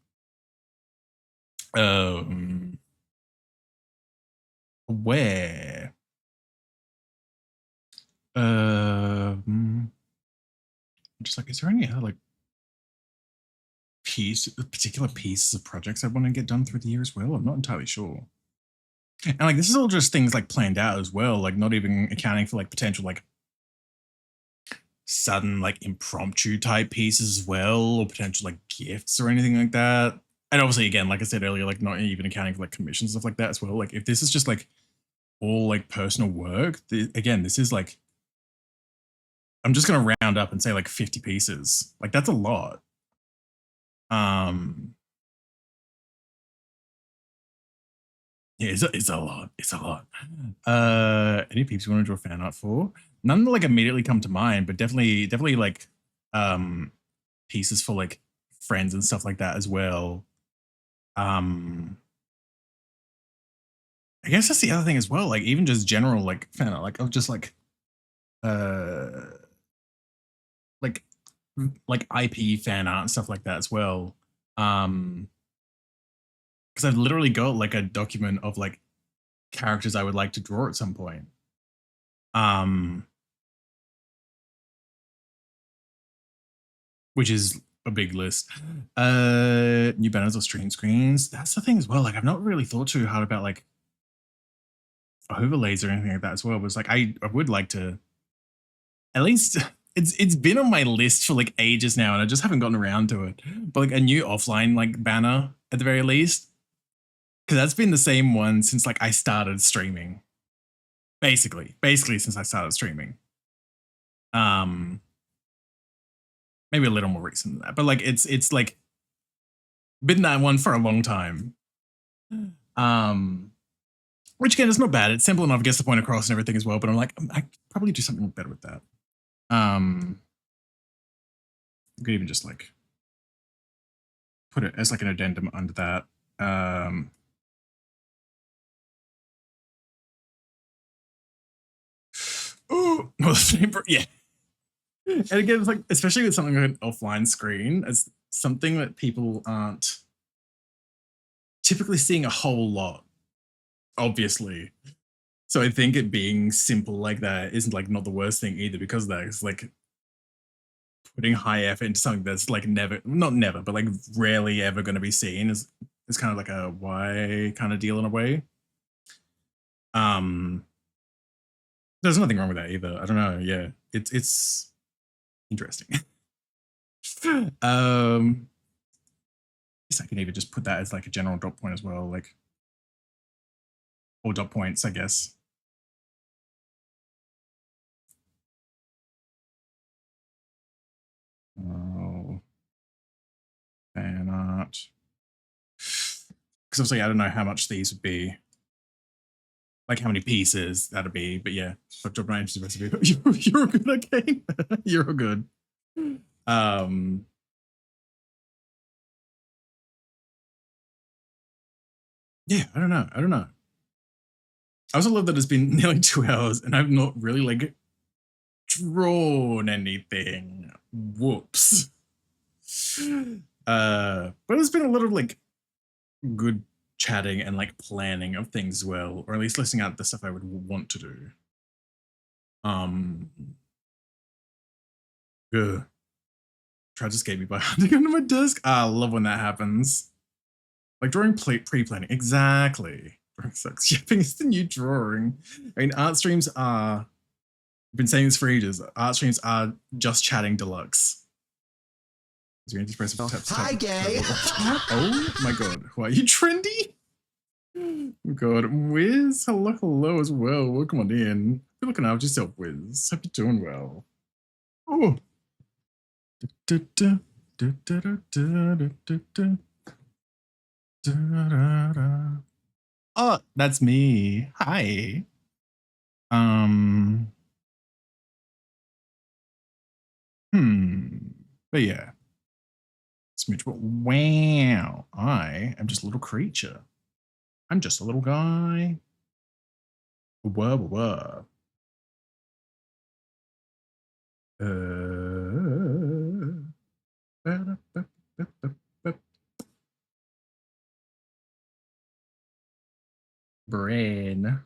Speaker 2: Where? Just like, is there any other like particular pieces of projects I want to get done through the year as well? I'm not entirely sure. And like this is all just things like planned out as well, like not even accounting for like potential like sudden like impromptu type pieces as well, or potential like gifts or anything like that. And obviously again, like I said earlier, like not even accounting for like commissions, stuff like that as well. Like if this is just like all like personal work, again, this is like, I'm just going to round up and say like 50 pieces. Like that's a lot. Yeah, it's a lot. It's a lot. Any peeps you want to draw fan art for? None that like immediately come to mind, but definitely like pieces for like friends and stuff like that as well. I guess that's the other thing as well. Like even just general like fan art, like of just like like IP fan art and stuff like that as well. Because I've literally got like a document of like characters I would like to draw at some point. Which is a big list. New banners or stream screens. That's the thing as well. Like I've not really thought too hard about like overlays or anything like that as well. But it's like I would like to at least it's been on my list for like ages now and I just haven't gotten around to it. But like a new offline like banner at the very least. Because that's been the same one since like I started streaming. Basically since I started streaming. Maybe a little more recent than that, but like it's like been that one for a long time. Which again is not bad. It's simple enough, gets the point across and everything as well. But I'm like, I could probably do something better with that. I could even just like put it as like an addendum under that. Oh, yeah. And again, it's like, especially with something like an offline screen, it's something that people aren't typically seeing a whole lot, obviously. So I think it being simple like that isn't like not the worst thing either because of that. It's like putting high effort into something that's like not never, but like rarely ever going to be seen is kind of like a why kind of deal in a way. There's nothing wrong with that either. I don't know. Yeah, it's interesting. Yes, I can even just put that as like a general dot point as well, like, or dot points, I guess. Oh, fan art. Because obviously I don't know how much these would be, like how many pieces that'd be, but yeah, I've dropped my interesting recipe. You're all good, okay? You're all good. Yeah, I don't know. I also love that it's been nearly 2 hours and I've not really like drawn anything. Whoops. But it's been a lot of like good chatting and like planning of things as well, or at least listing out the stuff I would want to do. Tried to escape me by hunting under my desk. I love when that happens. Like drawing pre-planning. Exactly. Drawing sucks. Shipping is the new drawing. I mean, art streams are, I've been saying this for ages, art streams are just chatting deluxe. Is there any expressive taps?
Speaker 1: Hi, gay.
Speaker 2: Oh my god. Who are you, Trendy? Oh god. Wiz, hello as well. Welcome on in. You're looking after yourself, Wiz. Hope you're doing well. Oh. Oh, that's me. Hi. But yeah. Smooch. Wow. I am just a little creature. I'm just a little guy. Whoa. Brain.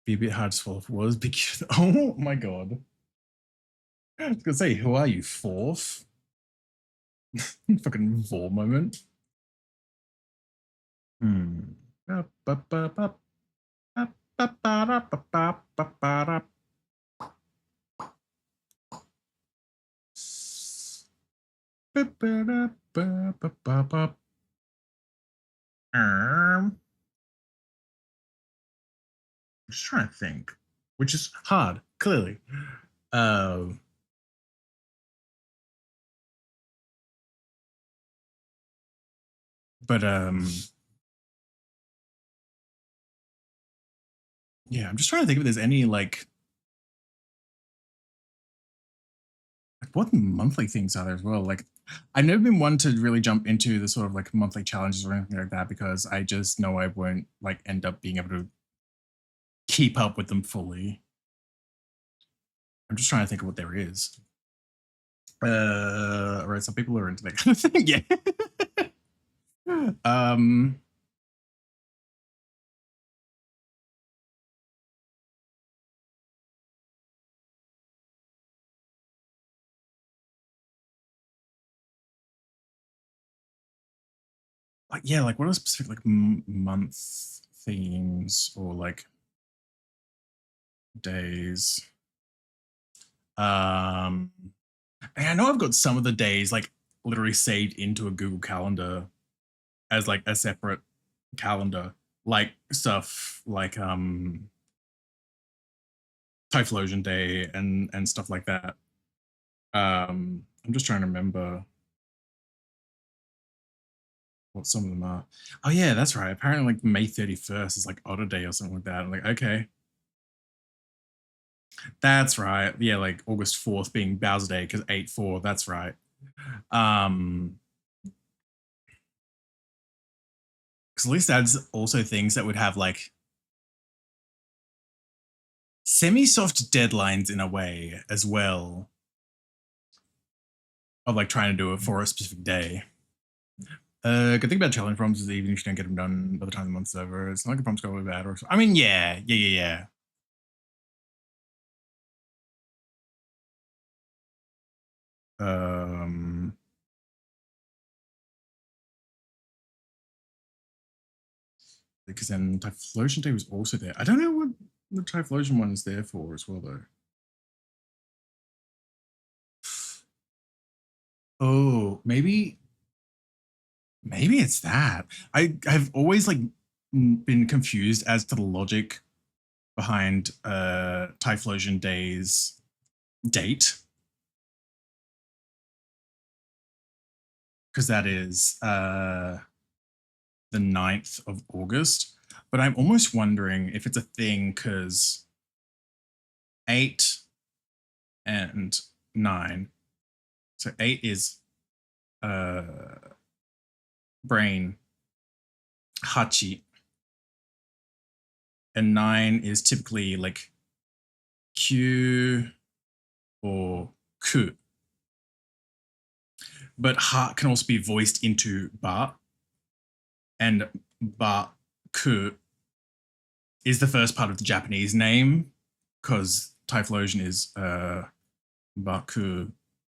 Speaker 2: Be a bit hard to swallow if it was because oh my god. I was gonna say, who are you, fourth? Fucking vor moment. I'm just trying to think, which is hard, clearly. But yeah, I'm just trying to think if there's any like what monthly things are there as well? Like, I've never been one to really jump into the sort of like monthly challenges or anything like that because I just know I won't like end up being able to keep up with them fully. I'm just trying to think of what there is. Right, some people are into that kind of thing. Yeah. Like, yeah, like what are specific like month themes or like days? And I know I've got some of the days like literally saved into a Google Calendar as like a separate calendar, like stuff like Typhlosion Day and stuff like that. I'm just trying to remember what some of them are. Oh yeah, that's right. Apparently like May 31st is like Otter Day or something like that. I'm like, okay. That's right. Yeah, like August 4th being Bowser Day because 8/4, that's right. Because at least that's also things that would have like semi-soft deadlines in a way as well of like trying to do it for a specific day. Good thing about challenge prompts is even if you don't get them done by the time the month's over, it's not like the prompts go really bad. Or I mean, yeah. Because then Typhlosion Day was also there. I don't know what the Typhlosion one is there for as well, though. Oh, maybe it's that. I've always like been confused as to the logic behind Typhlosion Day's date. Because that is the 9th of August. But I'm almost wondering if it's a thing because 8 and 9. So 8 is brain, hachi. And 9 is typically like Q or ku. But ha can also be voiced into ba. And ba ku is the first part of the Japanese name because Typhlosion is baku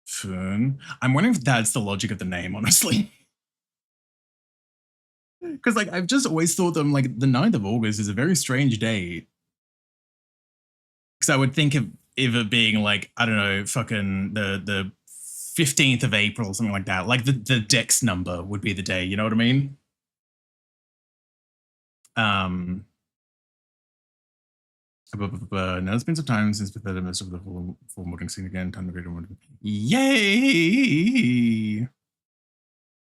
Speaker 2: fun. I'm wondering if that's the logic of the name, honestly. Because like I've just always thought them like the 9th of August is a very strange day. Because I would think of it being like, I don't know, fucking the 15th of April or something like that. Like the Dex number would be the day, you know what I mean? Now it's been some time since Bethesda messed up the full modding scene again. Time to greater one. Yay!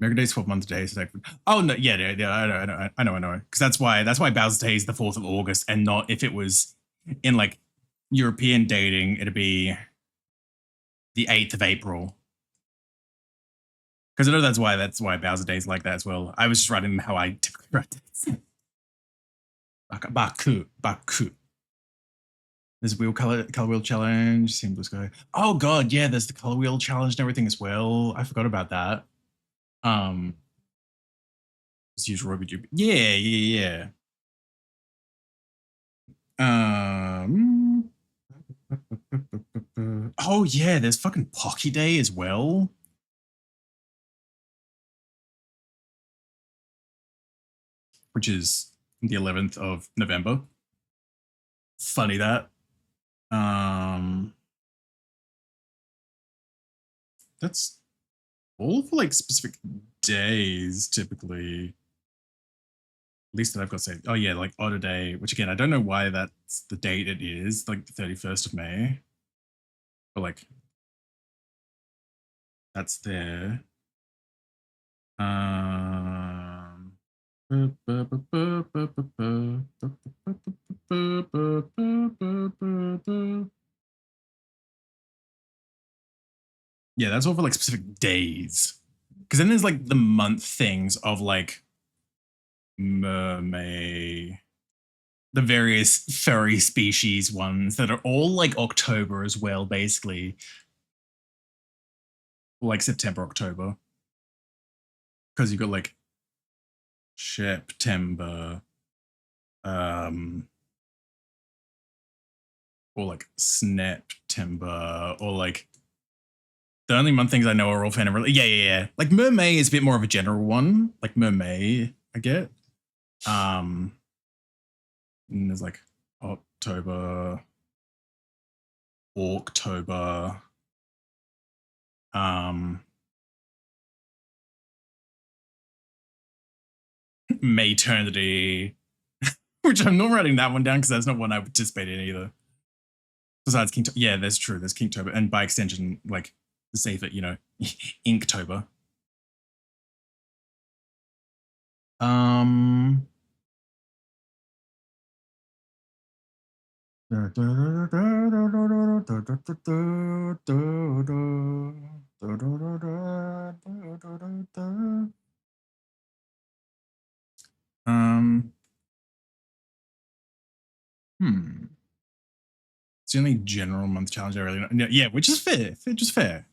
Speaker 2: Mega Day's 12 months a day. So oh no, yeah, I know. Because that's why Bowser's Day is the 4th of August, and not if it was in like European dating, it'd be the 8th of April. Because I know that's why Bowser Day is like that as well. I was just writing how I typically write it. Baku. There's a color wheel challenge. Same blue sky. Oh god, yeah. There's the color wheel challenge and everything as well. I forgot about that. Let's use Roby Juby. Yeah. Oh yeah, there's fucking Pocky Day as well. Which is the 11th of November. Funny that. That's all for like specific days typically. At least that I've got saved. Oh yeah, like Otter Day, which again, I don't know why that's the date it is, like the 31st of May. But like, that's there. Yeah, that's all for like specific days. Because then there's like the month things of like mermaid, the various furry species ones that are all like October as well, basically. Like September, October. Because you've got like September, or like Snaptember, or like the only month things I know are all kind of yeah. Like mermaid is a bit more of a general one. Like mermaid, I get. And there's like October, October, Maternity, which I'm not writing that one down because that's not one I participate in either. Besides King, yeah, that's true. There's Kingtober, and by extension, like to save it, you know, Inktober. It's the only general month challenge I really know. Yeah, which is fair. Just fair.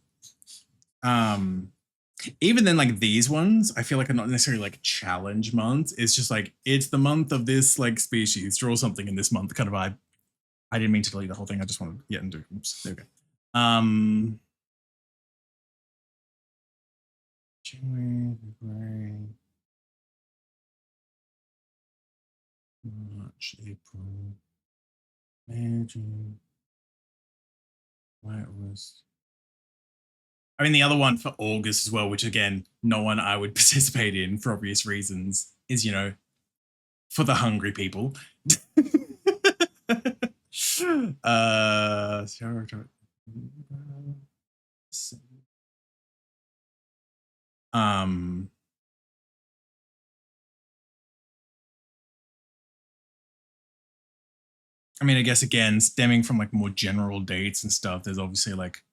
Speaker 2: Even then, like these ones, I feel like are not necessarily like challenge months. It's just like it's the month of this like species. Draw something in this month, kind of vibe. I didn't mean to delete the whole thing. I just wanted to and do. Oops, there we go. January, February, March, April, May, June, July, August. I mean, the other one for August as well, which again, no one I would participate in for obvious reasons, is, you know, for the hungry people. I mean, I guess again, stemming from like more general dates and stuff, there's obviously like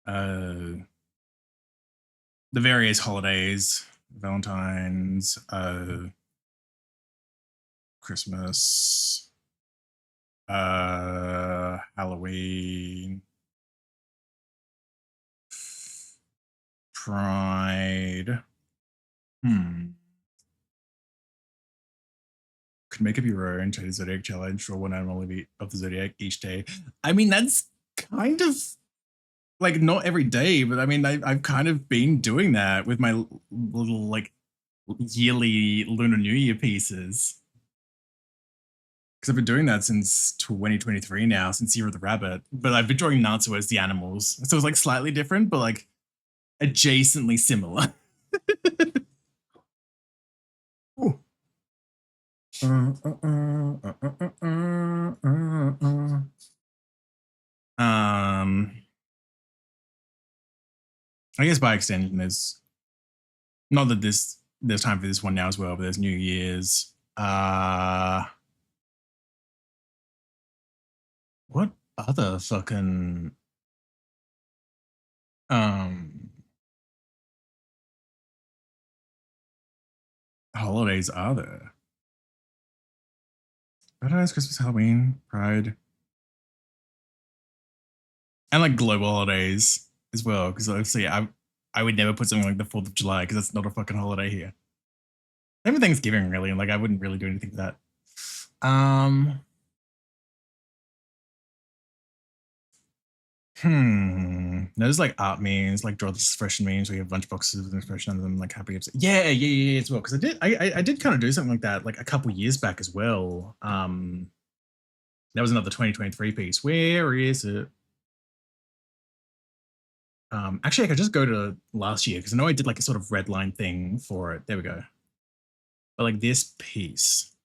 Speaker 2: the various holidays, Valentine's, Christmas, Halloween, Pride. Could make up your own Chinese Zodiac challenge for one animal of the Zodiac each day. I mean, that's kind of like not every day, but I mean, I've kind of been doing that with my little like yearly Lunar New Year pieces. Because I've been doing that since 2023 now, since Year of the Rabbit. But I've been drawing Natsu as the animals. So it's like slightly different, but like adjacently similar. I guess by extension, there's not that there's time for this one now as well, but there's New Year's. What other fucking holidays are there? Valentine's, Christmas, Halloween, Pride, and like global holidays as well. Because obviously, I would never put something like the 4th of July because that's not a fucking holiday here. Even Thanksgiving, really, and like I wouldn't really do anything for that. There's like art memes, like draw this expression memes. We have a bunch of boxes with an expression on them, like happy, upset. Yeah, as well. Because I did kind of do something like that, like a couple years back as well. That was another 2023 piece. Where is it? Actually, I could just go to last year because I know I did like a sort of red line thing for it. There we go. But like this piece,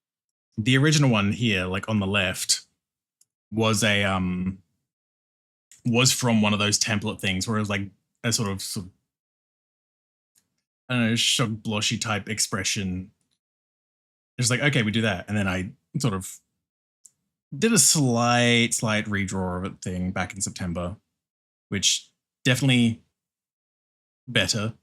Speaker 2: the original one here, like on the left, was a was from one of those template things where it was like a sort of I don't know, 𝓱𝓸𝓵𝓵 type expression. It's like, okay, we do that. And then I sort of did a slight redraw of it thing back in September, which definitely better.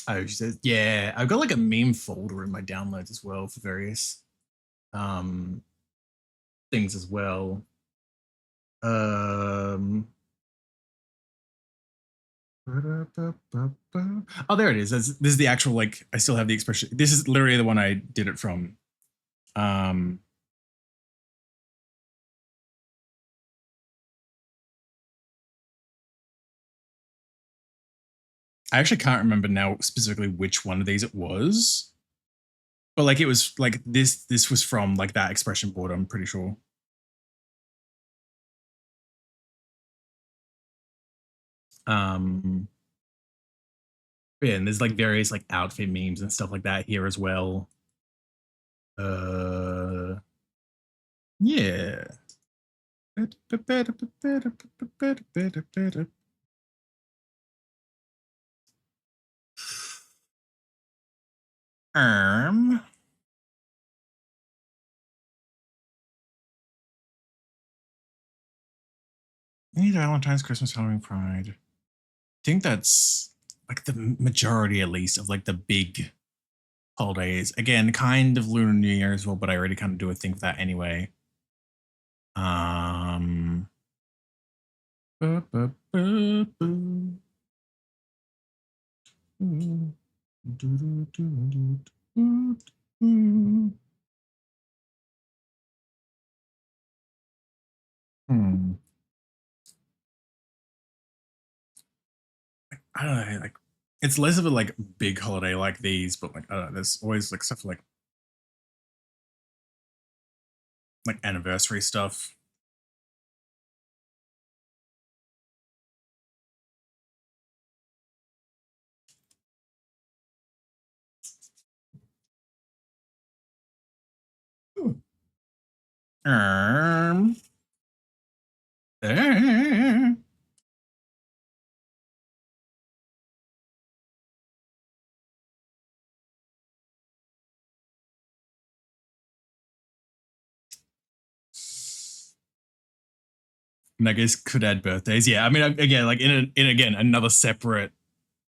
Speaker 2: Oh, she says, yeah, I've got like a meme folder in my downloads as well for various things as well. Oh, there it is. This is the actual, like, I still have the expression. This is literally the one I did it from. I actually can't remember now specifically which one of these it was, but like it was like this was from like that expression board, I'm pretty sure. Yeah, and there's like various like outfit memes and stuff like that here as well. Yeah. Any Valentine's, Christmas, Halloween, Pride. I think that's like the majority, at least, of like the big holidays. Again, kind of Lunar New Year as well, but I already kind of do a thing for that anyway. I don't know, like it's less of a like big holiday like these, but like I don't know, there's always like stuff like anniversary stuff. And I guess could add birthdays. Yeah, I mean, again, like in again another separate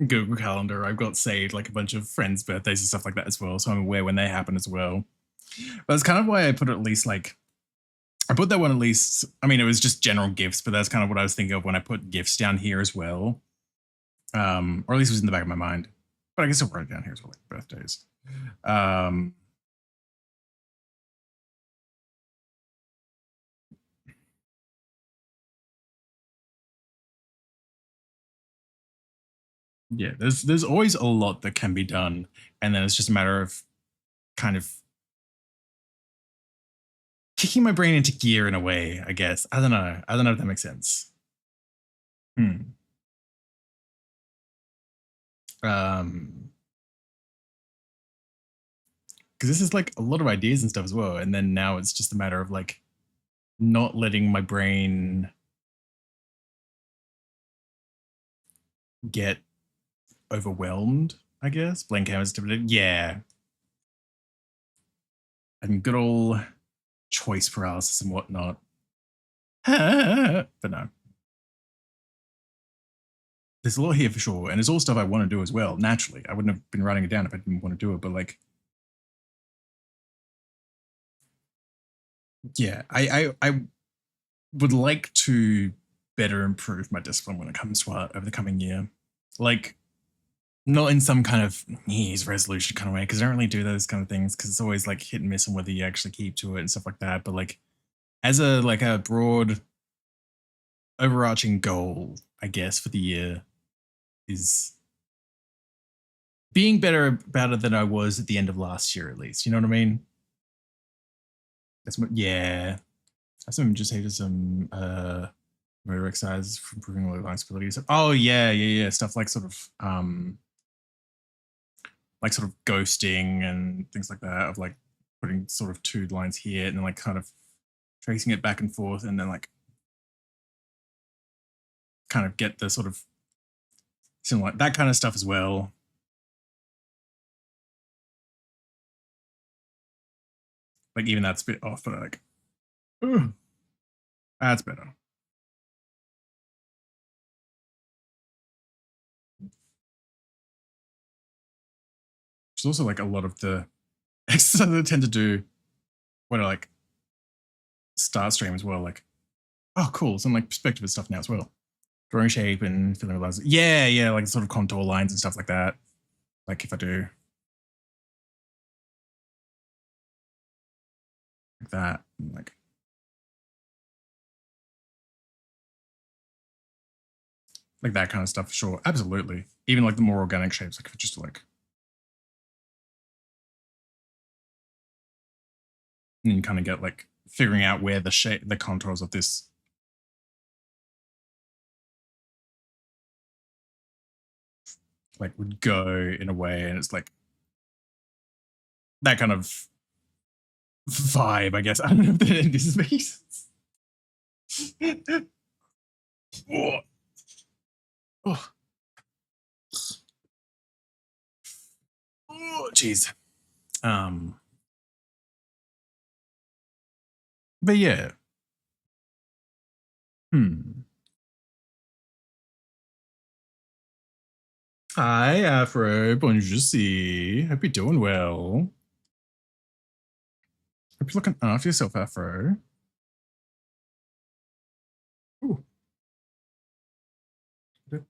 Speaker 2: Google Calendar, I've got saved like a bunch of friends' birthdays and stuff like that as well, so I'm aware when they happen as well. But that's kind of why I put at least like I put that one at least. I mean, it was just general gifts, but that's kind of what I was thinking of when I put gifts down here as well, or at least it was in the back of my mind. But I guess I'll write it down here as well, like birthdays. Yeah, there's always a lot that can be done, and then it's just a matter of kind of kicking my brain into gear in a way, I guess. I don't know if that makes sense. Because this is like a lot of ideas and stuff as well, and then now it's just a matter of like not letting my brain get overwhelmed, I guess. Blank canvas, yeah. And good old choice paralysis and whatnot. But no. There's a lot here for sure, and there's all stuff I want to do as well, naturally. I wouldn't have been writing it down if I didn't want to do it, but like, yeah, I would like to better improve my discipline when it comes to art over the coming year. Like, not in some kind of Year's resolution kind of way, because I don't really do those kind of things, because it's always like hit and miss on whether you actually keep to it and stuff like that. But like, as a like a broad overarching goal, I guess, for the year is being better about it than I was at the end of last year, at least. You know what I mean? That's what, yeah. I some just hated some motor exercises for improving learning abilities. Oh yeah. Stuff like sort of ghosting and things like that, of like putting sort of two lines here and then like kind of tracing it back and forth, and then like kind of get the sort of similar, like that kind of stuff as well. Like even that's a bit off, but like Ooh, that's better. There's also like a lot of the exercises I tend to do when I like start stream as well. Like, oh, cool. Some like perspective and stuff now as well. Drawing shape and filling lines. Yeah, like sort of contour lines and stuff like that. Like if I do like that, like that kind of stuff, sure, absolutely. Even like the more organic shapes, like if it's just like, and you kind of get like figuring out where the shape, the contours of this like would go in a way, and it's like that kind of vibe, I guess. I don't know if that this makes sense. Oh. Oh. Oh, jeez. But yeah. Hi, Afro. Bonjour. Hope you're doing well. Hope you're looking after yourself, Afro. Ooh. Big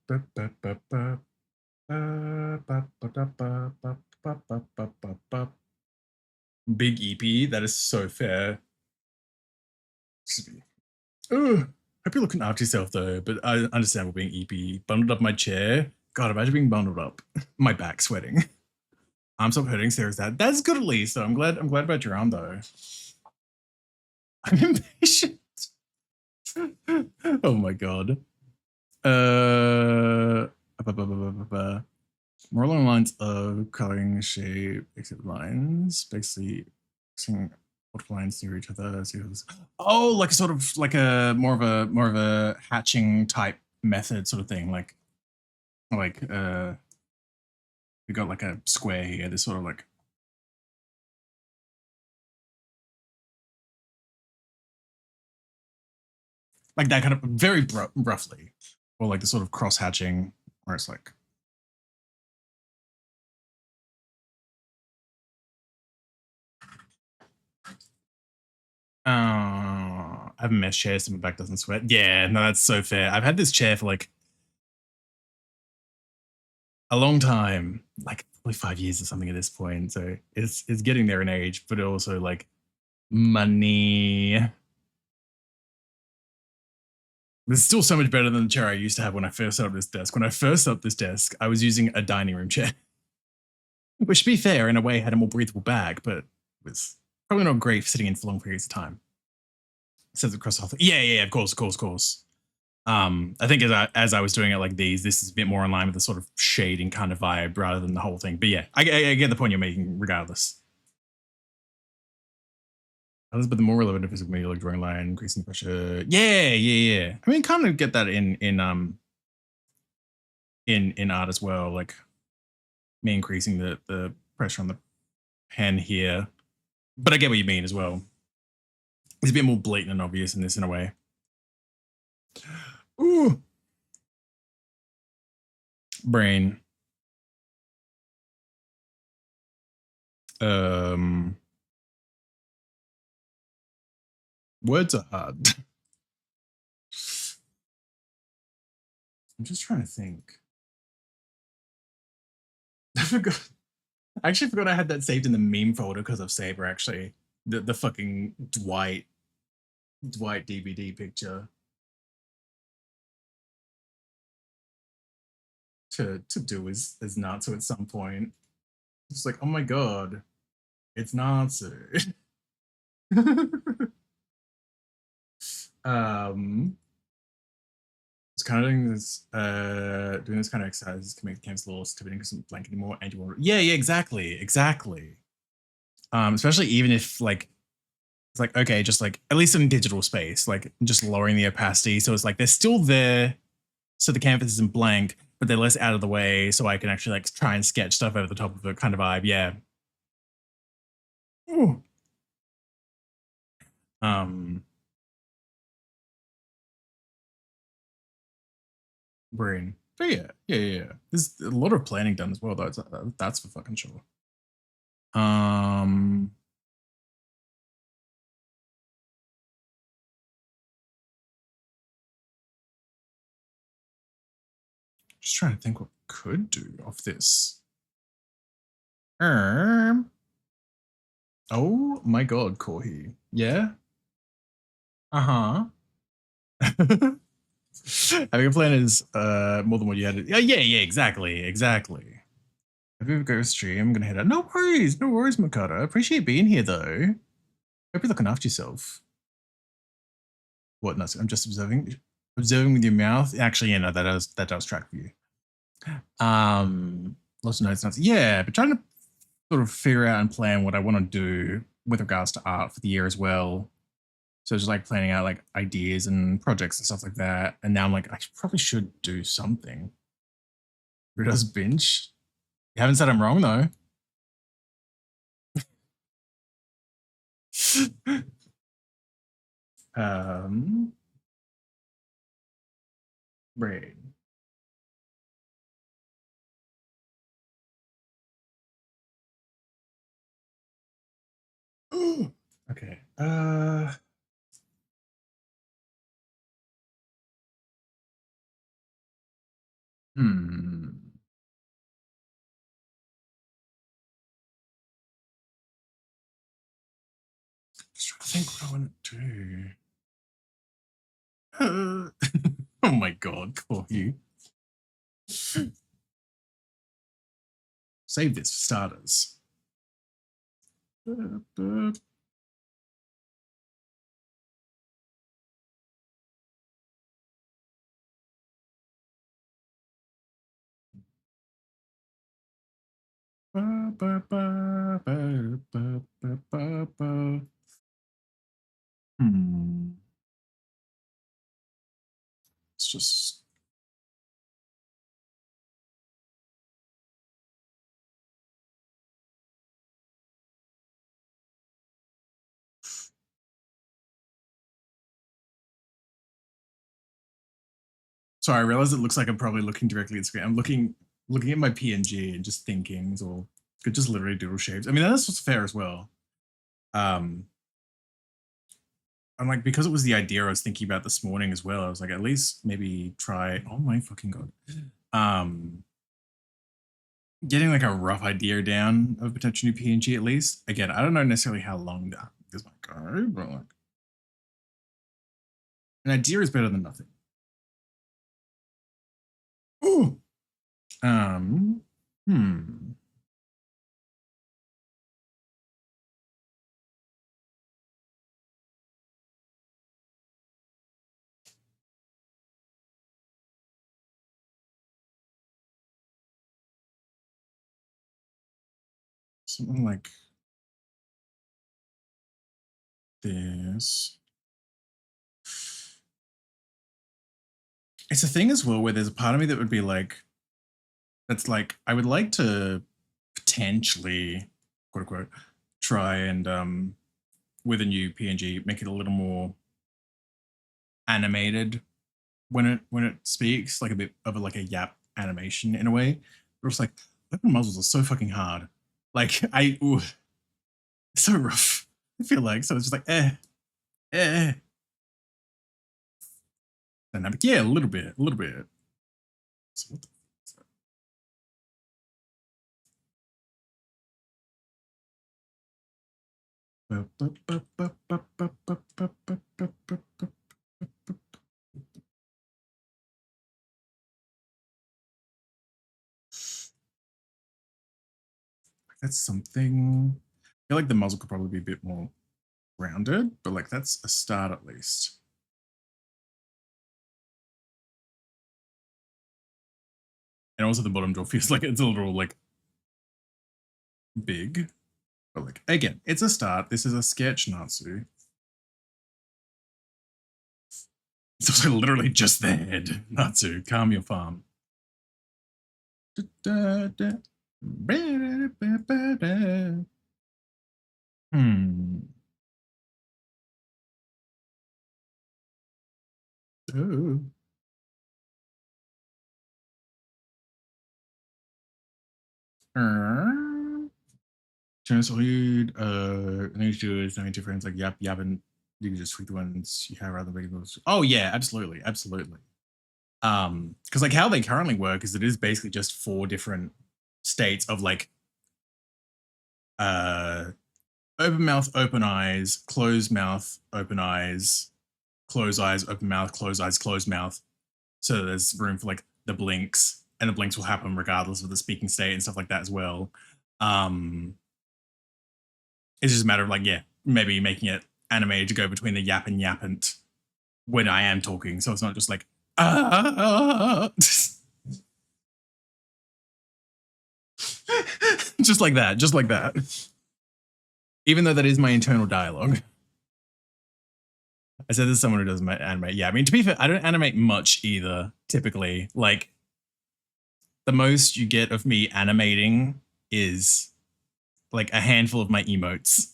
Speaker 2: EP. That is so fair. Hope you're looking after yourself though, but I understand being EP. Bundled up my chair. God, imagine being bundled up. My back sweating. I'm stop hurting Sarah's dad. That's good at least. So I'm glad about your arm though. I'm impatient. Oh my god. More along the lines of coloring shape, except lines, basically seeing multiple lines near each other. Oh, like a sort of like a more of a hatching type method sort of thing. Like we got like a square here. This sort of like that kind of very roughly, or like the sort of cross hatching where it's like. I have a mesh chair so my back doesn't sweat. Yeah, no, that's so fair. I've had this chair for like a long time, like probably 5 years or something at this point. So it's getting there in age, but also like money. It's still so much better than the chair I used to have when I first set up this desk. When I first set up this desk, I was using a dining room chair, which, to be fair, in a way had a more breathable back, but was probably not great for sitting in for long periods of time. It says across the whole thing. Yeah, of course. I think as I was doing it like this is a bit more in line with the sort of shading kind of vibe rather than the whole thing. But yeah, I get the point you're making regardless. But the more relevant physical media, like drawing line, increasing pressure. Yeah. I mean, kind of get that in art as well, like me increasing the pressure on the pen here. But I get what you mean as well. It's a bit more blatant and obvious in this in a way. Ooh. Brain. Words are hard. I'm just trying to think. I actually forgot I had that saved in the meme folder because of Saber, actually. The fucking Dwight DVD picture. To do as Natsu at some point. It's like, oh my god, it's Natsu. It's kind of doing this kind of exercises can make the canvas a little stiff because it's blank anymore. And you want yeah, exactly. Especially even if like it's like okay, just like at least in digital space, like just lowering the opacity, so it's like they're still there, so the canvas isn't blank, but they're less out of the way, so I can actually like try and sketch stuff over the top of it kind of vibe. Yeah. Ooh. brain. But yeah. There's a lot of planning done as well, though. That's for fucking sure. Just trying to think what we could do off this. Oh my god, Corhi. Yeah? Uh-huh. Having a plan is more than what you had. Yeah, exactly. Have you ever go stream? I'm gonna head out. No worries, Makata. Appreciate being here though. Hope you're looking after yourself. What? No, I'm just observing. Observing with your mouth. Actually, yeah, no, that does track view. Lots of notes. Yeah, but trying to sort of figure out and plan what I want to do with regards to art for the year as well. So just like planning out like ideas and projects and stuff like that. And now I'm like, I probably should do something. Who does binge? You haven't said I'm wrong though. Brain. Okay. Just trying to think what I want to do. Oh my god, Corey. Save this for starters. It's just sorry, I realize it looks like I'm probably looking directly at the screen. I'm looking at my PNG and just thinking it's all could just literally doodle shapes. I mean, that's what's fair as well. I'm like, because it was the idea I was thinking about this morning as well, I was like, at least maybe try, oh my fucking god. Getting like a rough idea down of potential new PNG at least. Again, I don't know necessarily how long that this might go, but like an idea is better than nothing. Ooh. Something like this. It's a thing as well where there's a part of me that would be like, that's like, I would like to potentially, quote unquote, try and with a new PNG, make it a little more animated when it speaks, like a bit of like a yap animation in a way. But it's like, open muzzles are so fucking hard. Like it's so rough. I feel like so it's just like dynamic. Yeah, a little bit. So what the that's something. I feel like the muzzle could probably be a bit more rounded, but like that's a start at least. And also the bottom jaw feels like it's a little like big. But like again, it's a start. This is a sketch, Natsu. It's also literally just the head. Natsu, calm your farm. Oh. Translate natures, no difference, like yap, and you can just tweak the ones you have rather than making those. Oh yeah, absolutely. Because like how they currently work is it is basically just 4 different states of like open mouth, open eyes, closed mouth, open eyes, closed eyes, open mouth, closed eyes, closed mouth. So there's room for like the blinks, and the blinks will happen regardless of the speaking state and stuff like that as well. It's just a matter of like, yeah, maybe making it animated to go between the yap and yappant when I am talking. So it's not just like, just like that. Even though that is my internal dialogue. I said this is someone who doesn't animate. Yeah, I mean, to be fair, I don't animate much either, typically. Like, the most you get of me animating is like a handful of my emotes.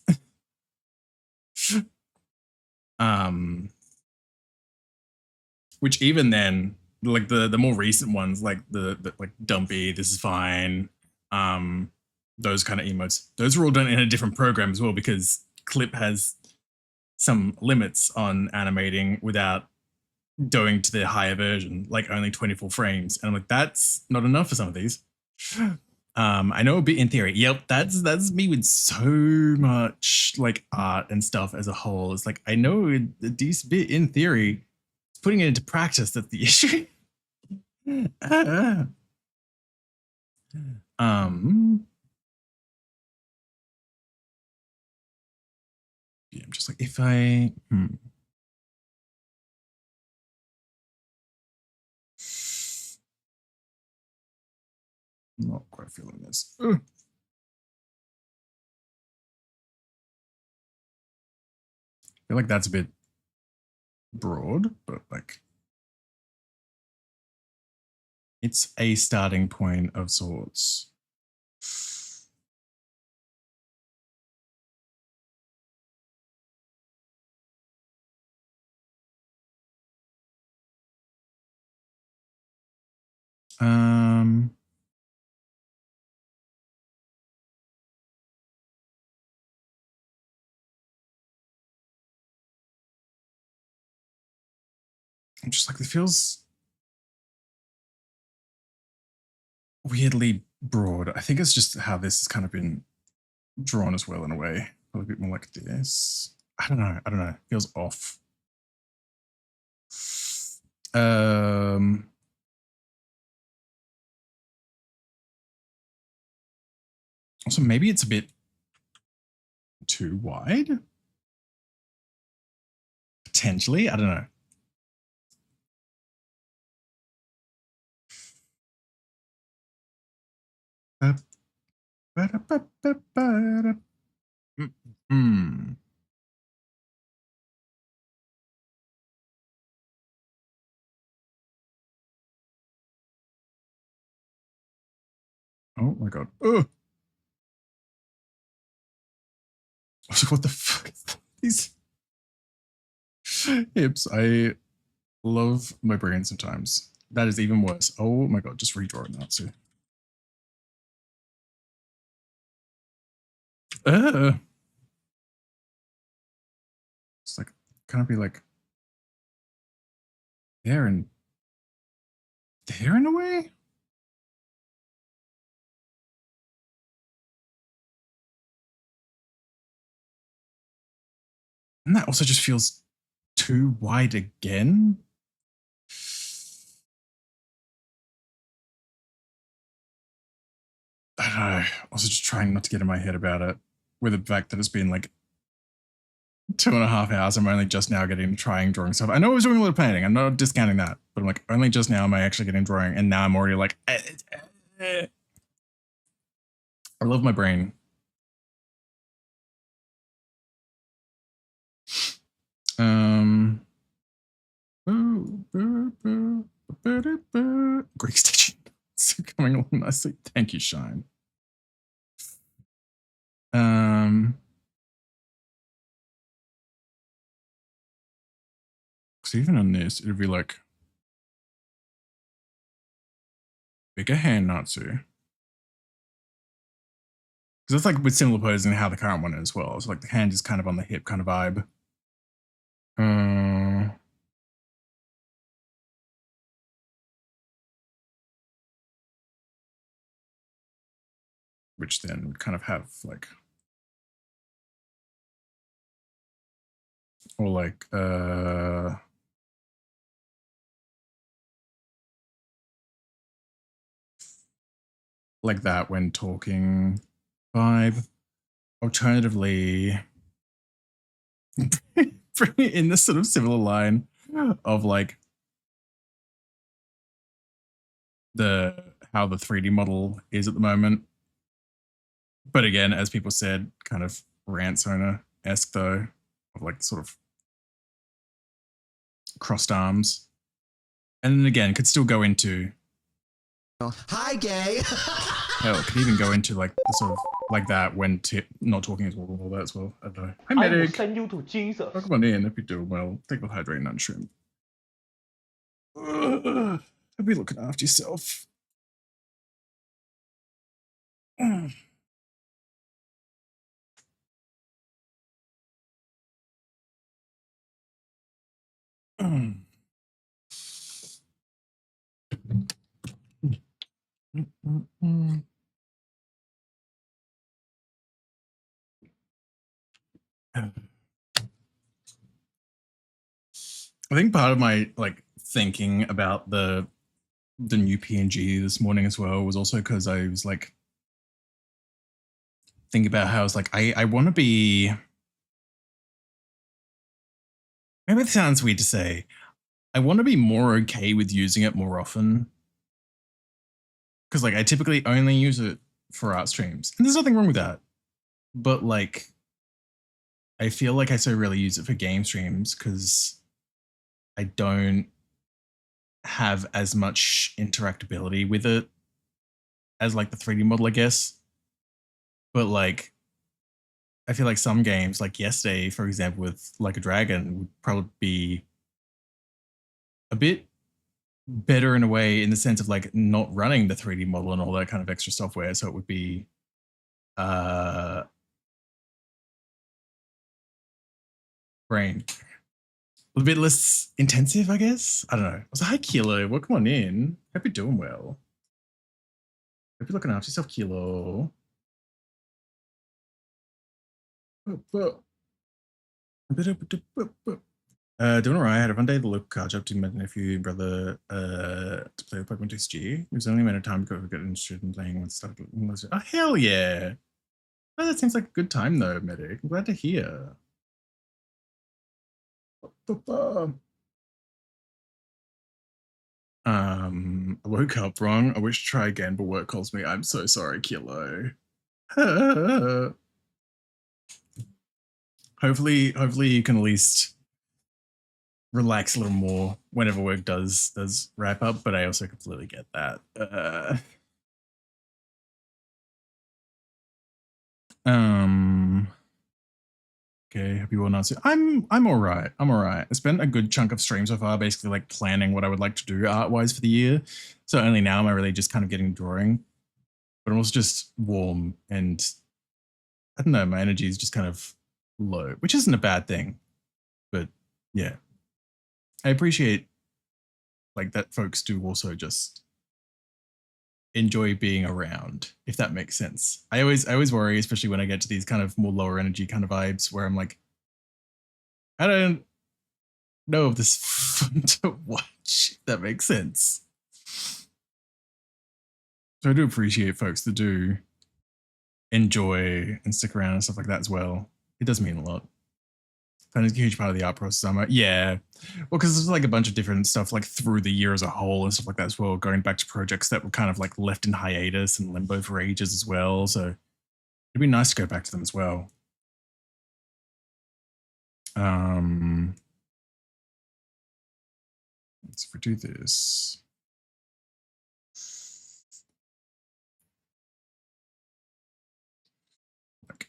Speaker 2: Which even then, like the more recent ones, like the like dumpy, this is fine, those kind of emotes, those are all done in a different program as well, because Clip has some limits on animating without going to the higher version, like only 24 frames. And I'm like, that's not enough for some of these. I know a bit in theory. Yep, that's me with so much like art and stuff as a whole. It's like I know a decent bit in theory. It's putting it into practice that's the issue. Yeah, I'm just like if I not quite feeling this. Ugh. I feel like that's a bit broad, but like it's a starting point of sorts. I'm just like, it feels weirdly broad. I think it's just how this has kind of been drawn as well in a way. A little bit more like this. I don't know. It feels off. Also, maybe it's a bit too wide. Potentially, I don't know. Oh my god. Oh. What the fuck is that? These hips. I love my brain sometimes. That is even worse. Oh my god, just redraw it now too. It's like, kind of be like there and there in a way. And that also just feels too wide again. I don't know. Also just trying not to get in my head about it with the fact that it's been like 2.5 hours. I'm only just now getting to trying drawing stuff. I know I was doing a lot of painting. I'm not discounting that, but I'm like, only just now am I actually getting drawing. And now I'm already like, I love my brain. Greek stitching. It's coming along nicely. Thank you, Shine. Because even on this, it'd be like bigger hand Natsu. Because it's like with similar poses and how the current one is as well. So like the hand is kind of on the hip kind of vibe. Which then would kind of have like, or like that when talking vibe. Alternatively, bring it in this sort of similar line of like how the 3D model is at the moment. But again, as people said, kind of rants owner-esque though, of like sort of crossed arms. And then again, could still go into
Speaker 1: Hi, gay.
Speaker 2: hell, could even go into like the sort of like that when not talking as well, all that as well. I don't know. Hi, medic.
Speaker 8: I will send you to Jesus.
Speaker 2: Welcome on in. Hope you're doing well. Take the hydrating and shrimp. Hope you're looking after yourself. I think part of my like thinking about the new PNG this morning as well was also because I was like thinking about how I was like I want to be. Maybe it sounds weird to say. I want to be more okay with using it more often. Because like I typically only use it for art streams. And there's nothing wrong with that. But like I feel like I so rarely use it for game streams because I don't have as much interactability with it as like the 3D model, I guess. But like I feel like some games, like yesterday, for example, with Like a Dragon, would probably be a bit better in a way in the sense of like not running the 3D model and all that kind of extra software. So it would be brain. A little bit less intensive, I guess. I don't know. I was like, hi, Kilo. Welcome on in. Hope you're doing well. Hope you're looking after yourself, Kilo. Doing alright. I had a fun day at the local car shop to meet my nephew and brother to play with Pokemon TCG. It was only a matter of time to get interested in playing when stuff. Oh, hell yeah. Oh, that seems like a good time though, Medic. I'm glad to hear. I woke up wrong. I wish to try again, but work calls me. I'm so sorry, Kilo. Hopefully you can at least relax a little more whenever work does wrap up, but I also completely get that. Okay, hope you all not. I'm all right. I'm all right. I spent a good chunk of stream so far, basically like planning what I would like to do art-wise for the year. So only now am I really just kind of getting drawing. But I'm also just warm and I don't know, my energy is just kind of low, which isn't a bad thing. But yeah. I appreciate like that folks do also just enjoy being around, if that makes sense. I always worry, especially when I get to these kind of more lower energy kind of vibes where I'm like, I don't know if this is fun to watch, if that makes sense. So I do appreciate folks that do enjoy and stick around and stuff like that as well. It does mean a lot. That is a huge part of the art process. Yeah. Well, because there's like a bunch of different stuff like through the year as a whole and stuff like that as well, going back to projects that were kind of like left in hiatus and limbo for ages as well. So it'd be nice to go back to them as well. Let's do this. Like,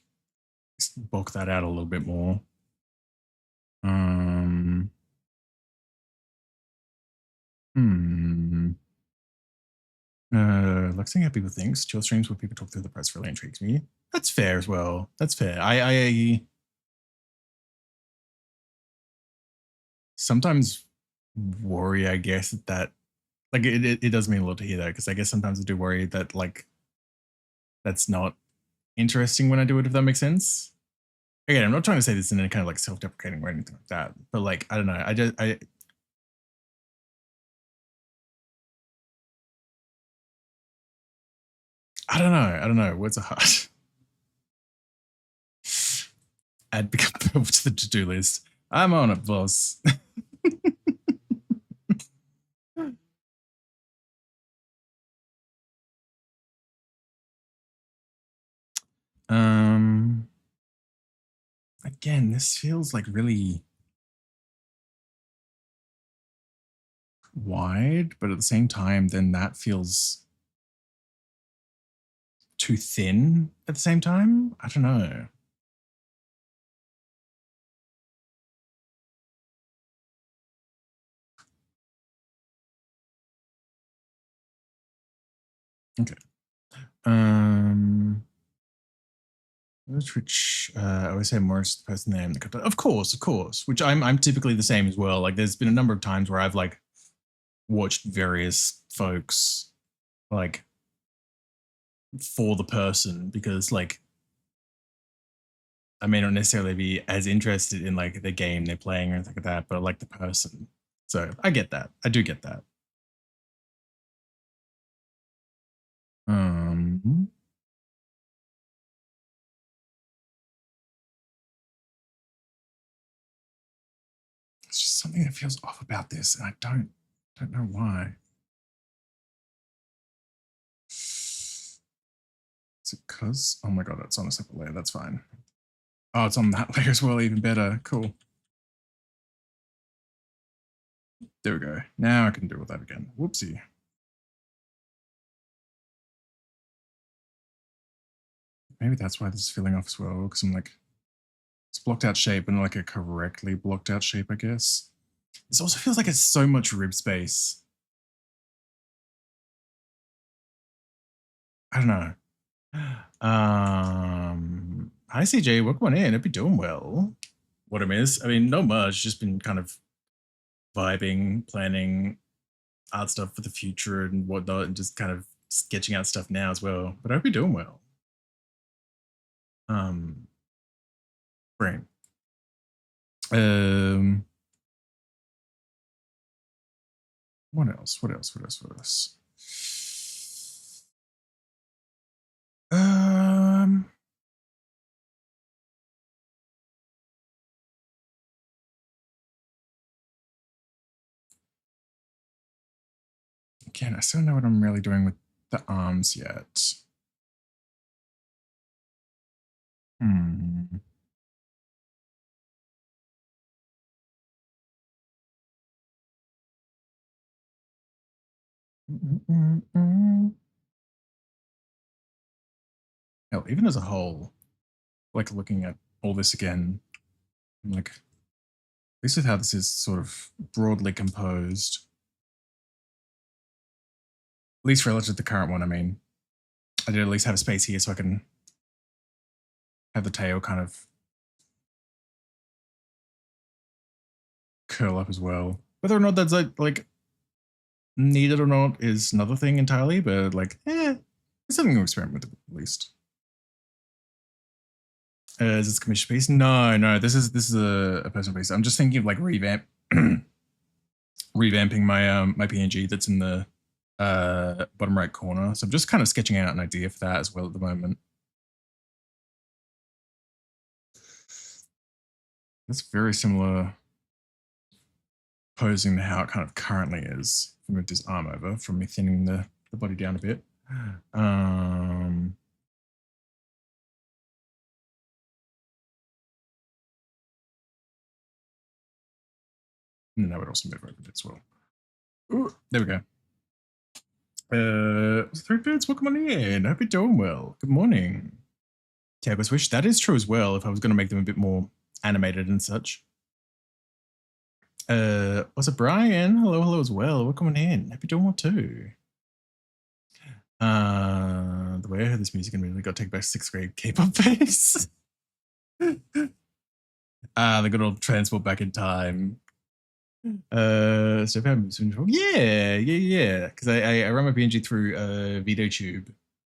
Speaker 2: bulk that out a little bit more. Like seeing how people think. Chill streams where people talk through the press really intrigues me. That's fair as well. That's fair. I sometimes worry, I guess, that like it does mean a lot to hear that, because I guess sometimes I do worry that like that's not interesting when I do it, if that makes sense. Again, I'm not trying to say this in any kind of like self-deprecating or anything like that, but like I don't know. I don't know. Words are hard. Add become purple to the to-do list. I'm on it, boss. Again, this feels like really wide, but at the same time, then that feels too thin at the same time. I don't know. Okay. Which I always say Morris, the person name. Of course. Which I'm typically the same as well. Like, there's been a number of times where I've like watched various folks like for the person, because like I may not necessarily be as interested in like the game they're playing or anything like that, but I like the person. So I get that. I do get that. It's just something that feels off about this, and I don't know why. Is it because? Oh my god, it's on a separate layer. That's fine. Oh, it's on that layer as well. Even better. Cool. There we go. Now I can deal with that again. Whoopsie. Maybe that's why this is feeling off as well, because I'm like, it's blocked out shape and like a correctly blocked out shape, I guess. This also feels like it's so much rib space. I don't know. Hi CJ, welcome on in. Hope you're doing well. What I miss? I mean, not much. Just been kind of vibing, planning art stuff for the future and whatnot, and just kind of sketching out stuff now as well. But I hope you're doing well. Brain. What else? Again, I still don't know what I'm really doing with the arms yet. Hell, even as a whole, like looking at all this again, I'm like, at least with how this is sort of broadly composed, at least relative to the current one, I mean, I did at least have a space here so I can have the tail kind of curl up as well. Whether or not that's like needed or not is another thing entirely, but like, it's something to experiment with at least. Is this a commission piece? No, this is a personal piece. I'm just thinking of like revamping my my PNG that's in the bottom right corner. So I'm just kind of sketching out an idea for that as well at the moment. That's very similar posing to how it kind of currently is. If I move this arm over from me thinning the body down a bit. And that would also move over a bit as well. Ooh, there we go. Three Birds, welcome on in. I hope you're doing well. Good morning. Tiago Swish, that is true as well if I was going to make them a bit more animated and such. What's up, Brian? Hello as well. Welcome on in. Hope you're doing well too. The way I heard this music immediately got taken back to 6th grade K-pop phase. The good old transport back in time. So if I have moves control, yeah. Because I run my PNG through VideoTube,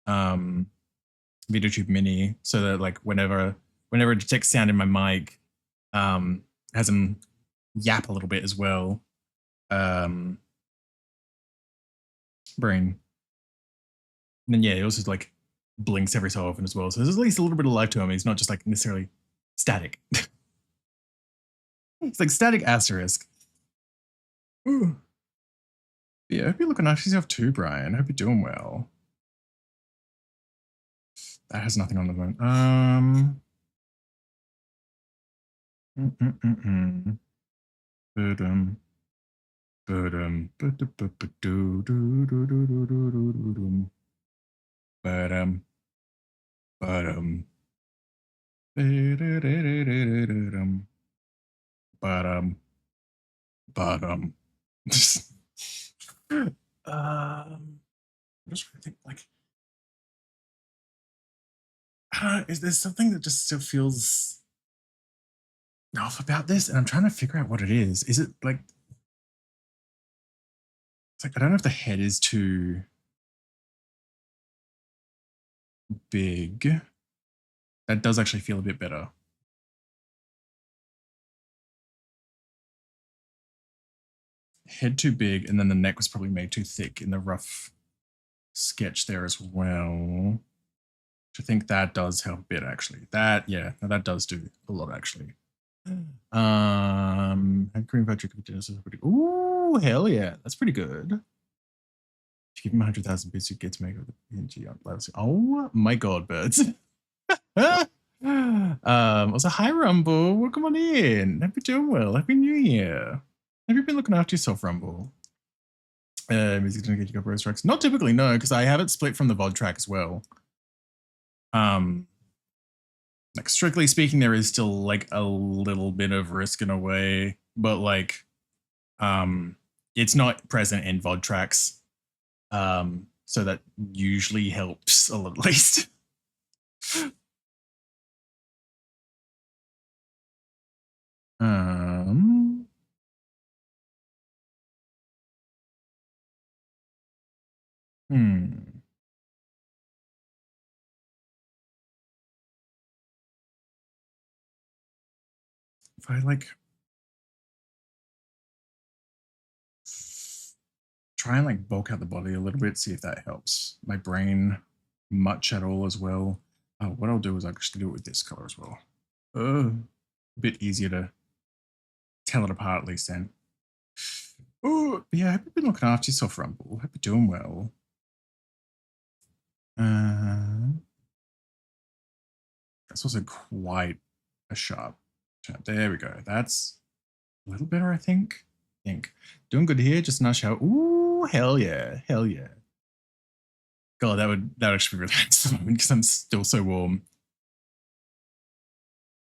Speaker 2: VideoTube Mini, so that like whenever it detects sound in my mic, has them yap a little bit as well. Brain. And then yeah, it also like blinks every so often as well. So there's at least a little bit of life to him. He's not just like necessarily static. It's like static asterisk. Ooh. Yeah, I hope you're looking after yourself too, Brian. I hope you're doing well. That has nothing on the moment. I'm just trying to think, like, is there something that just still feels off about this? And I'm trying to figure out what it is. Is it like, it's like, I don't know if the head is too big. That does actually feel a bit better. Head too big, and then the neck was probably made too thick in the rough sketch there as well. I think that does help a bit actually. That, yeah, that does do a lot actually. And cream fried chicken dinners is pretty. Ooh, hell yeah, that's pretty good. If you give him 100,000 bits, you get to make it with the PNG on. Oh my god, birds. Also, hi Rumble, welcome on in. Hope you're doing well. Happy New Year. Have you been looking after yourself, Rumble? Music gonna get you copyright strikes? Not typically, no, because I have it split from the VOD track as well. Like strictly speaking, there is still like a little bit of risk in a way, but like, it's not present in VOD tracks. So that usually helps a little, at least. If I like try and like bulk out the body a little bit, see if that helps my brain much at all as well. Oh, what I'll do is I'll actually do it with this color as well. A bit easier to tell it apart at least then. Oh, yeah, I hope you've been looking after yourself, Rumble. Hope you're doing well. That's also quite a sharp turn. There we go. That's a little better, I think. Doing good here, just a nice shower. Ooh, hell yeah. Hell yeah. God, that would actually be really nice at the moment because I'm still so warm.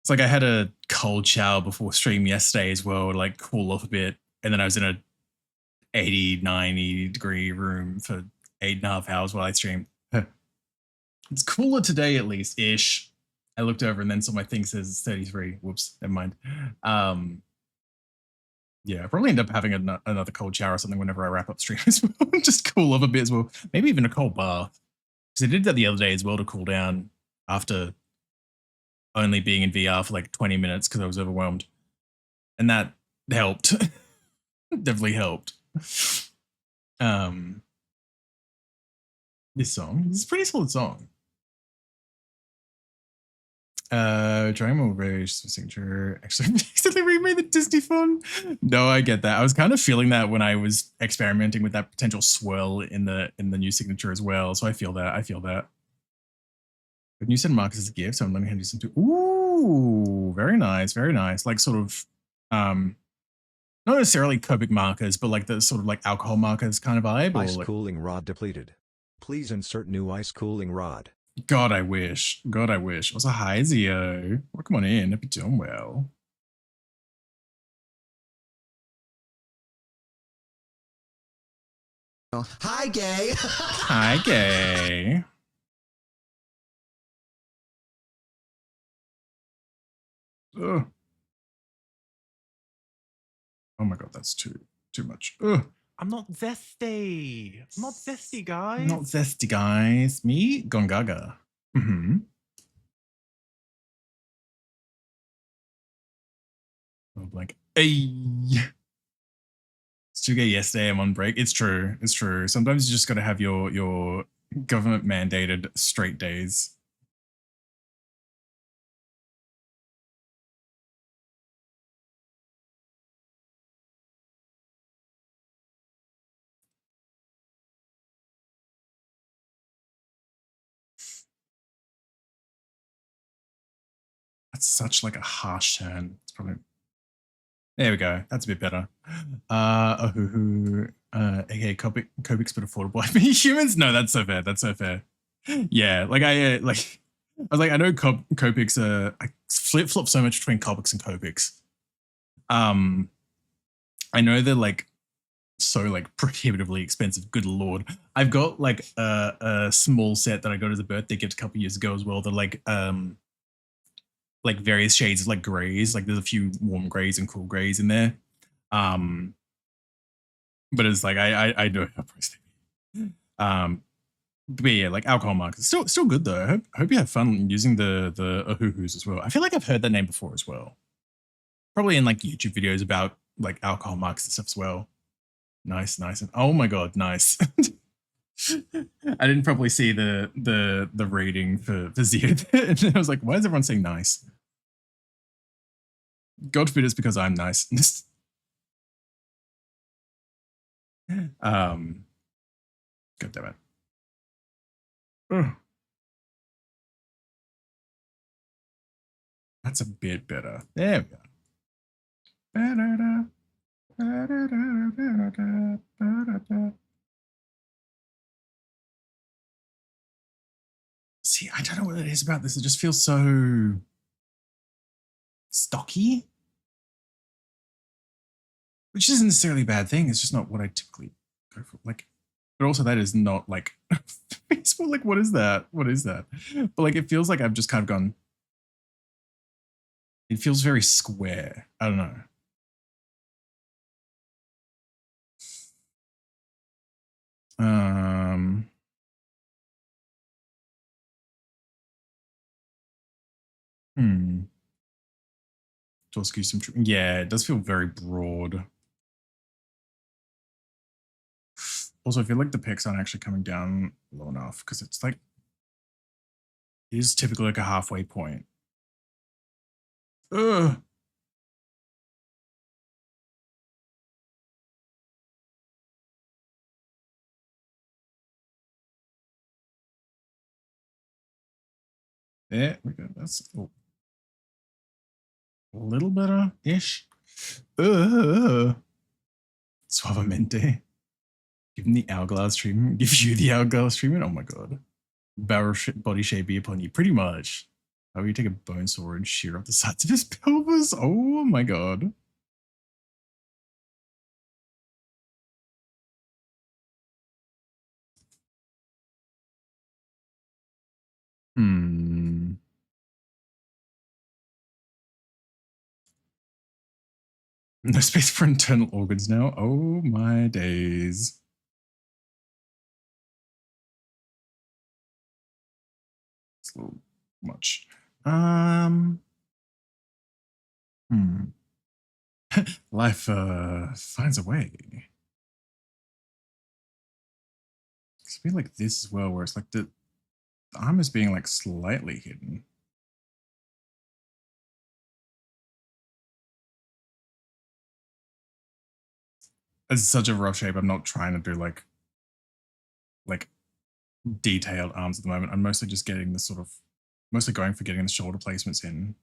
Speaker 2: It's like I had a cold shower before stream yesterday as well to like cool off a bit. And then I was in a 80, 90 degree room for 8.5 hours while I streamed. It's cooler today at least, ish. I looked over and then saw my thing says 33. Whoops, never mind. Yeah, I'll probably end up having another cold shower or something whenever I wrap up stream as well. Just cool off a bit as well. Maybe even a cold bath. Because I did that the other day as well to cool down after only being in VR for like 20 minutes because I was overwhelmed. And that helped. Definitely helped. This song. This is a pretty solid song. Trying more various signature. Actually, accidentally remade the Disney font. No, I get that. I was kind of feeling that when I was experimenting with that potential swirl in the new signature as well. So I feel that. But you send Marcus as a gift, so I'm letting him do some too. Ooh, very nice, very nice. Like sort of, not necessarily Copic markers, but like the sort of like alcohol markers kind of vibe.
Speaker 8: Ice
Speaker 2: like,
Speaker 8: cooling rod depleted. Please insert new ice cooling rod.
Speaker 2: God, I wish. God, I wish. Also, hi, Zio. Welcome on in. Hope you're doing well.
Speaker 1: Hi, gay.
Speaker 2: Hi, gay. Ugh. Oh my god, that's too much. Ugh.
Speaker 9: I'm not zesty. I'm not zesty, guys.
Speaker 2: Not zesty, guys. Me, 𝓬𝓱𝓲𝓵. Mm-hmm. Oh, like, hey. It's too gay yesterday. I'm on break. It's true. It's true. Sometimes you just got to have your government mandated straight days. That's such like a harsh turn. It's probably. There we go. That's a bit better. Okay, Kobik's but affordable. I mean, humans? No, that's so fair. That's so fair. Yeah, like I was like, I know Copics I flip-flop so much between Copics and Copics. I know they're like so like prohibitively expensive. Good lord. I've got like a small set that I got as a birthday gift a couple years ago as well. They're like various shades of like grays. Like there's a few warm grays and cool grays in there. But it's like I know how priced they be. But yeah, like alcohol markers. Still good though. I hope you have fun using the 𝓬𝓱𝓲𝓵𝓵s as well. I feel like I've heard that name before as well. Probably in like YouTube videos about like alcohol marks and stuff as well. Nice. And oh my god, nice. I didn't probably see the rating for Zia. And I was like, why is everyone saying nice? God forbid it's because I'm nice. God damn it. Ugh. That's a bit better. There we go. See, I don't know what it is about this. It just feels so stocky, which isn't necessarily a bad thing. It's just not what I typically go for. Like, but also that is not like Facebook. Like, what is that? What is that? But like, it feels like I've just kind of gone. It feels very square. I don't know. Yeah, it does feel very broad. Also, I feel like the pics aren't actually coming down low enough because it's like, it is typically like a halfway point. Ugh. There we go. That's a little better-ish. Suavemente. Give him the hourglass treatment. Give you the hourglass treatment. Oh my god. Body shape be upon you. Pretty much. How you take a bone saw and shear off the sides of his pelvis? Oh my god. No space for internal organs now. Oh my days. It's a little much. Life finds a way. It's been like this as well, where it's like the arm is being like slightly hidden. It's such a rough shape. I'm not trying to do like detailed arms at the moment. I'm mostly just getting the sort of, mostly going for getting the shoulder placements in.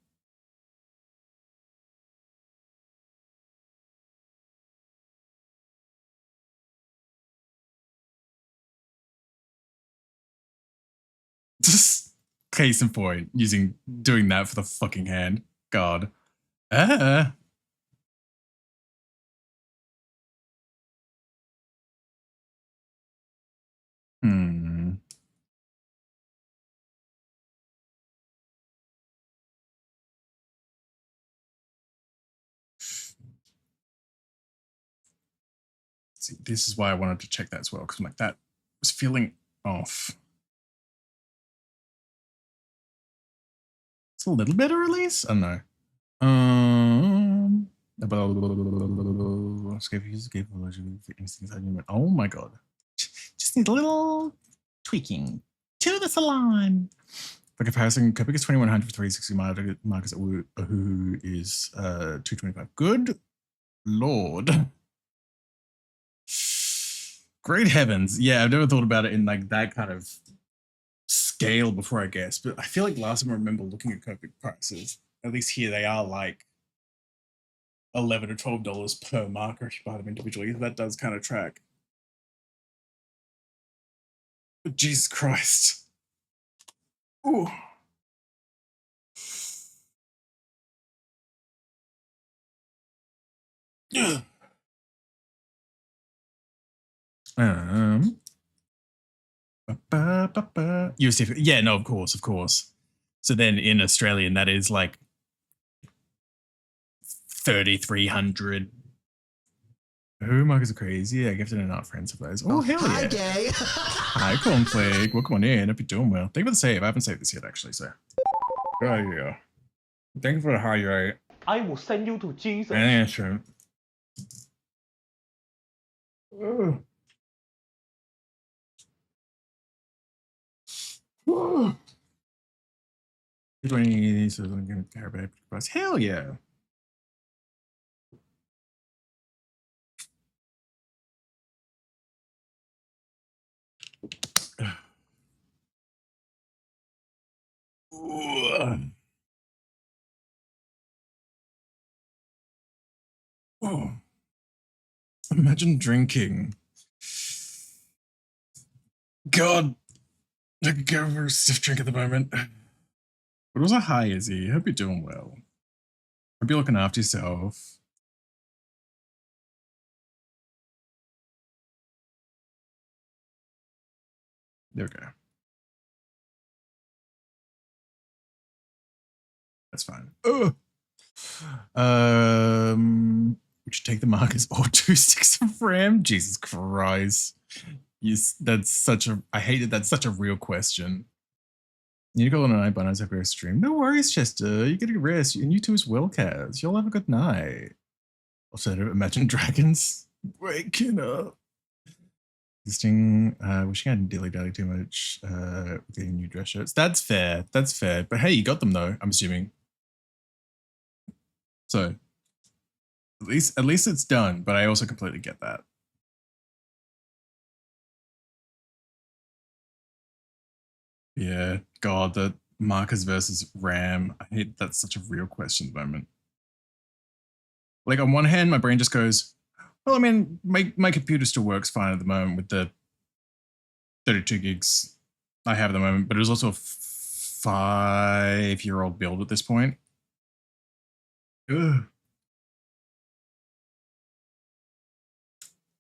Speaker 2: Just case in point, doing that for the fucking hand. God. See, this is why I wanted to check that as well, because I'm like, that was feeling off. It's a little better, at least? I don't know. Oh my god. Just need a little tweaking to the salon. For comparison, Copic is 2100 for 360 Marcus who is 225. Good lord. Great heavens. Yeah, I've never thought about it in like that kind of scale before, I guess. But I feel like last time I remember looking at Copic prices, at least here they are like $11 or $12 per marker if you buy them individually. That does kind of track. But Jesus Christ. Ooh. Yeah. USD, yeah, no, of course. So then in Australian, that is like 3,300. Who markets are crazy? Yeah, gifted and not friends of those. Oh, hell yeah.
Speaker 1: Hi, gay.
Speaker 2: Hi, Cornflake. Welcome on in. Hope you're doing well. Thank you for the save. I haven't saved this yet, actually, so. Oh, yeah. Thank you for the highlight.
Speaker 9: I will send you to Jesus.
Speaker 2: Yeah, sure. 20, so I'm going to care about it. Hell yeah. Oh. Imagine drinking. God, I could go for a stiff drink at the moment. But also, hi, Izzy. Hope you're doing well. Hope you're looking after yourself. There we go. That's fine. We should take the markers or 2 sticks of RAM. Jesus Christ. Yes, that's such a. I hate it. That's such a real question. You need to go on a night, but I have a stream. No worries, Chester. You get a rest, and you too as well, Kaz. You'll have a good night. Also, Imagine Dragons waking up. Wishing I didn't dilly-dally too much getting new dress shirts. That's fair. That's fair. But hey, you got them though, I'm assuming. So at least it's done, but I also completely get that. Yeah, God, the markers versus RAM. I hate that's such a real question at the moment. Like on one hand, my brain just goes, well, I mean, my computer still works fine at the moment with the 32 gigs I have at the moment, but it was also a 5-year-old build at this point. Ugh.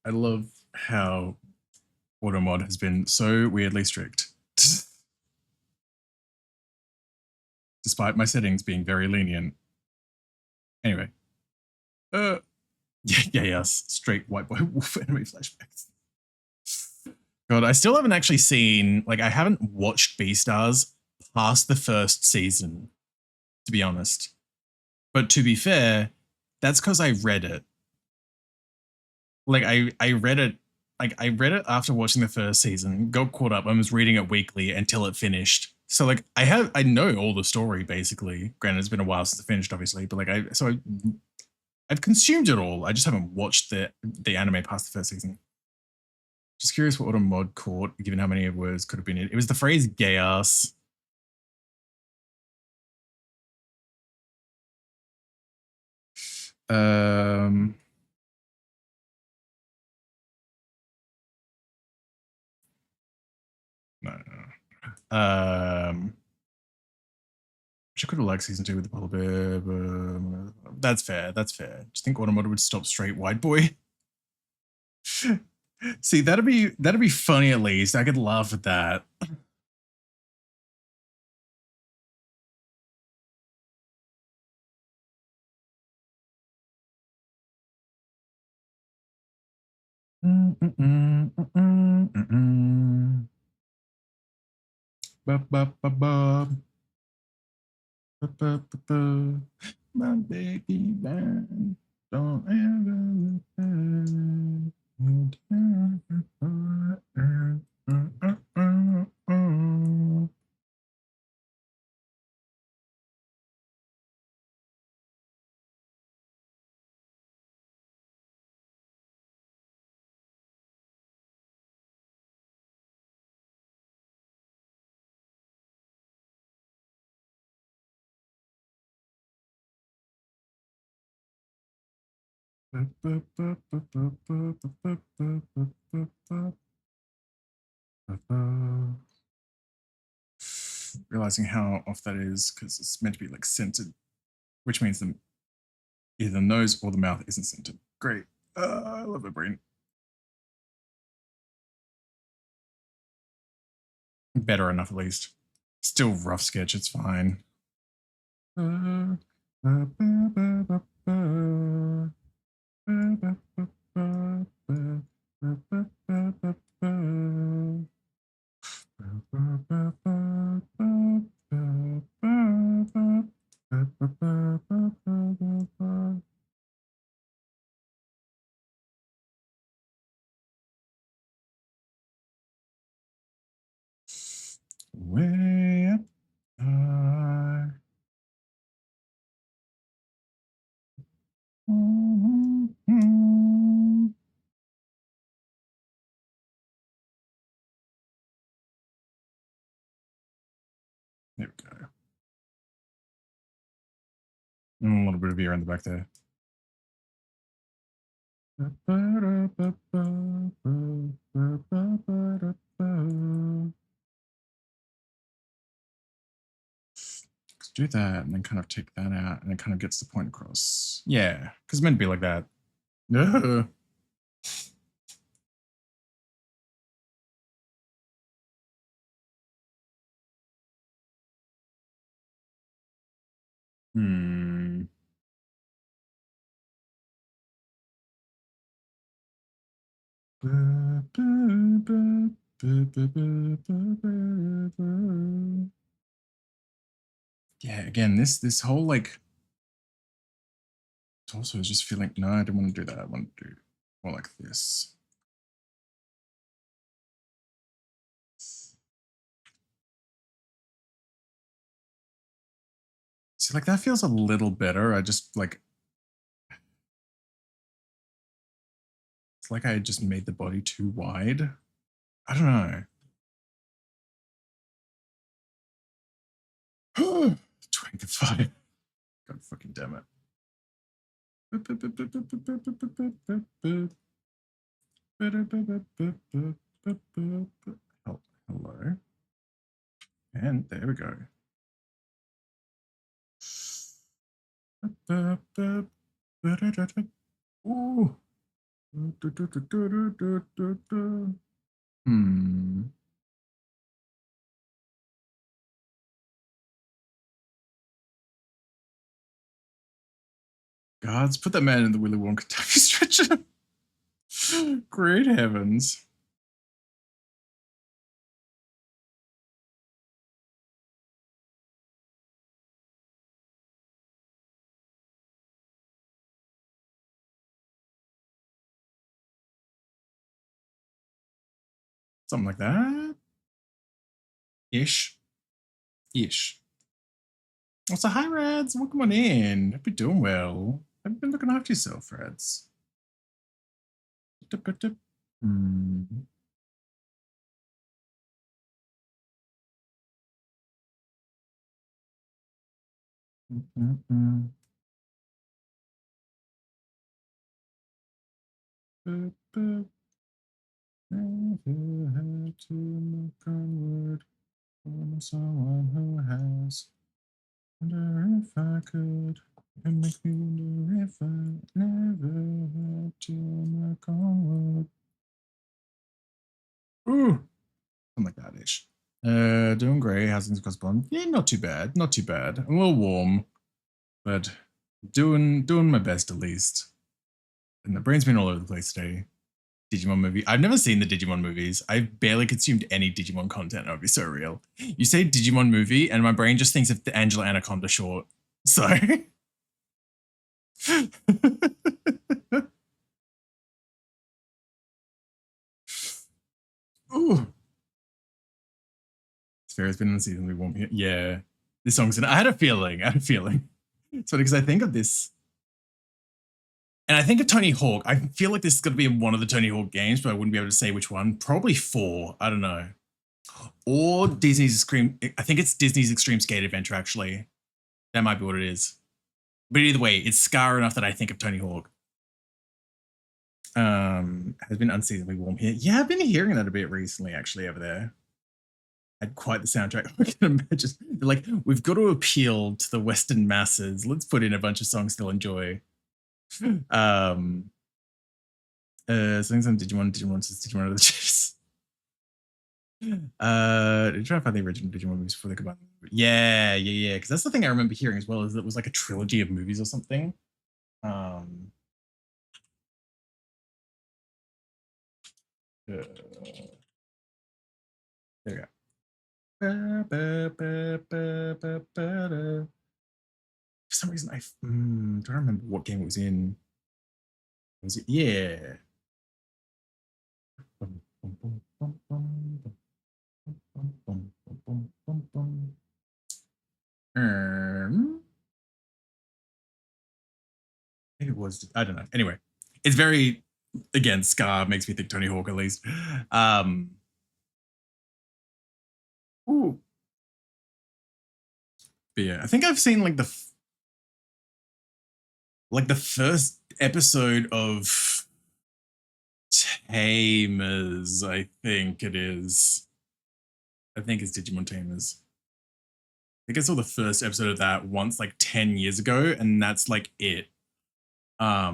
Speaker 2: I love how AutoMod has been so weirdly strict. Despite my settings being very lenient. Anyway. Yes. Straight white boy wolf enemy flashbacks. God, I still haven't actually seen, like, I haven't watched Beastars past the first season, to be honest. But to be fair, that's because I read it. Like, I read it, like, I read it after watching the first season, got caught up, and was reading it weekly until it finished. So, like, I know all the story, basically. Granted, it's been a while since it finished, obviously, but, like, I've consumed it all. I just haven't watched the anime past the first season. Just curious what AutoMod caught, given how many words could have been in it. It was the phrase gay ass. No. Which I could have liked season 2 with the polar bear, but that's fair. That's fair. Do you think AutoMod would stop straight white boy? See, that'd be funny at least. I could laugh at that. My baby man, don't ever look back. Realizing how off that is because it's meant to be like centered, which means either the nose or the mouth isn't centered. Great. I love my brain. Better enough, at least. Still rough sketch, it's fine. Way up high. There we go. And a little bit of ear in the back there. Let's do that and then kind of take that out and it kind of gets the point across. Yeah, because it's meant to be like that. Hmm. Yeah, again, this whole like torso is just feeling, no, I don't want to do that. I want to do more like this. See, like that feels a little better. I just like, it's like I just made the body too wide. I don't know. 25. God fucking damn it. Hello. And there we go. Ooh. Gods, put that man in the Willy Wonka taffy stretcher. Great heavens. Something like that. Ish. Oh, so hi, Rads. Welcome on in. Hope you're doing well. Have you been looking after yourself, Rads? Never had to look onward from someone who has. Wonder if I could. It makes me wonder if I never had to look onward. Ooh, something like that ish. Doing great. How's things going? Yeah, not too bad. Not too bad. I'm a little warm, but doing my best at least. And the brain's been all over the place today. Digimon movie. I've never seen the Digimon movies. I've barely consumed any Digimon content. That would be so real. You say Digimon movie, and my brain just thinks of the Angela Anaconda short. So. Ooh. It's been unseasonably warm here. Yeah. This song's I had a feeling. It's funny because I think of this. And I think of Tony Hawk. I feel like this is going to be in one of the Tony Hawk games, but I wouldn't be able to say which one. Probably 4. I don't know. Or Disney's Extreme. I think it's Disney's Extreme Skate Adventure, actually. That might be what it is. But either way, it's scar enough that I think of Tony Hawk. Has been unseasonably warm here. Yeah, I've been hearing that a bit recently, actually, over there. Had quite the soundtrack. I can imagine. They're like, we've got to appeal to the Western masses. Let's put in a bunch of songs they'll enjoy. Something on Digimon says Digimon of the Chiefs. Did you try to find the original Digimon movies before they combined? Yeah. Because that's the thing I remember hearing as well, is that it was like a trilogy of movies or something. There we go. For some reason, I don't remember what game it was in. Was it? Yeah. Maybe it was. I don't know. Anyway, it's very, again, Scar makes me think Tony Hawk at least. Ooh. But yeah, I think I've seen like the first episode of Tamers, I think it is. I think it's Digimon Tamers. I think I saw the first episode of that once like 10 years ago, and that's like it. I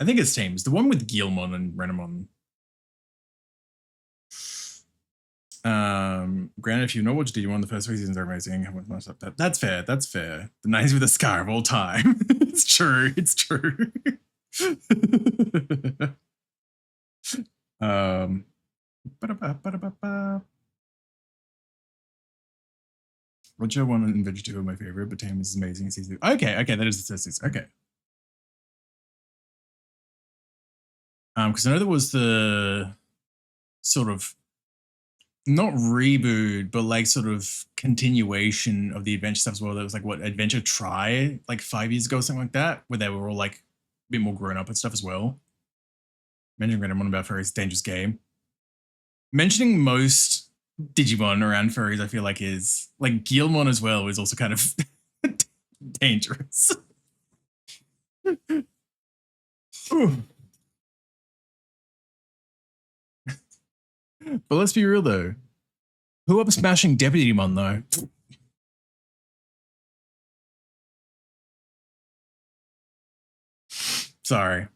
Speaker 2: think it's Tamers, the one with Guilmon and Renamon. Granted, if you know what Digimon, the first 3 seasons are amazing. That's fair. That's fair. The 90s with a scar of all time. It's true. It's true. Roger 1 and Veggie 2 are my favorite, but Tam is amazing. Season 2. Okay, that is the first season. Okay. Because I know there was the sort of not reboot, but like sort of continuation of the adventure stuff as well. That was like what Adventure Try like 5 years ago, or something like that, where they were all like a bit more grown up and stuff as well. Mentioning random one about furries, dangerous game. Mentioning most Digimon around furries, I feel like is like Guilmon as well is also kind of dangerous. But let's be real though. Who up smashing Deputymon though? Sorry.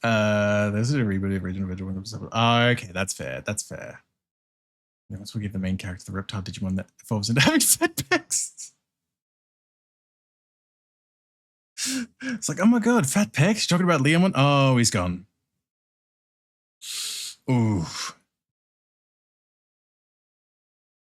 Speaker 2: There's a reboot of original Vigil. Oh, okay, that's fair. That's fair. Yeah, once we give the main character the reptile Digimon that evolves into having fat pecs. It's like, oh my god, fat pecs? You're talking about Leomon? Oh, he's gone. Ooh.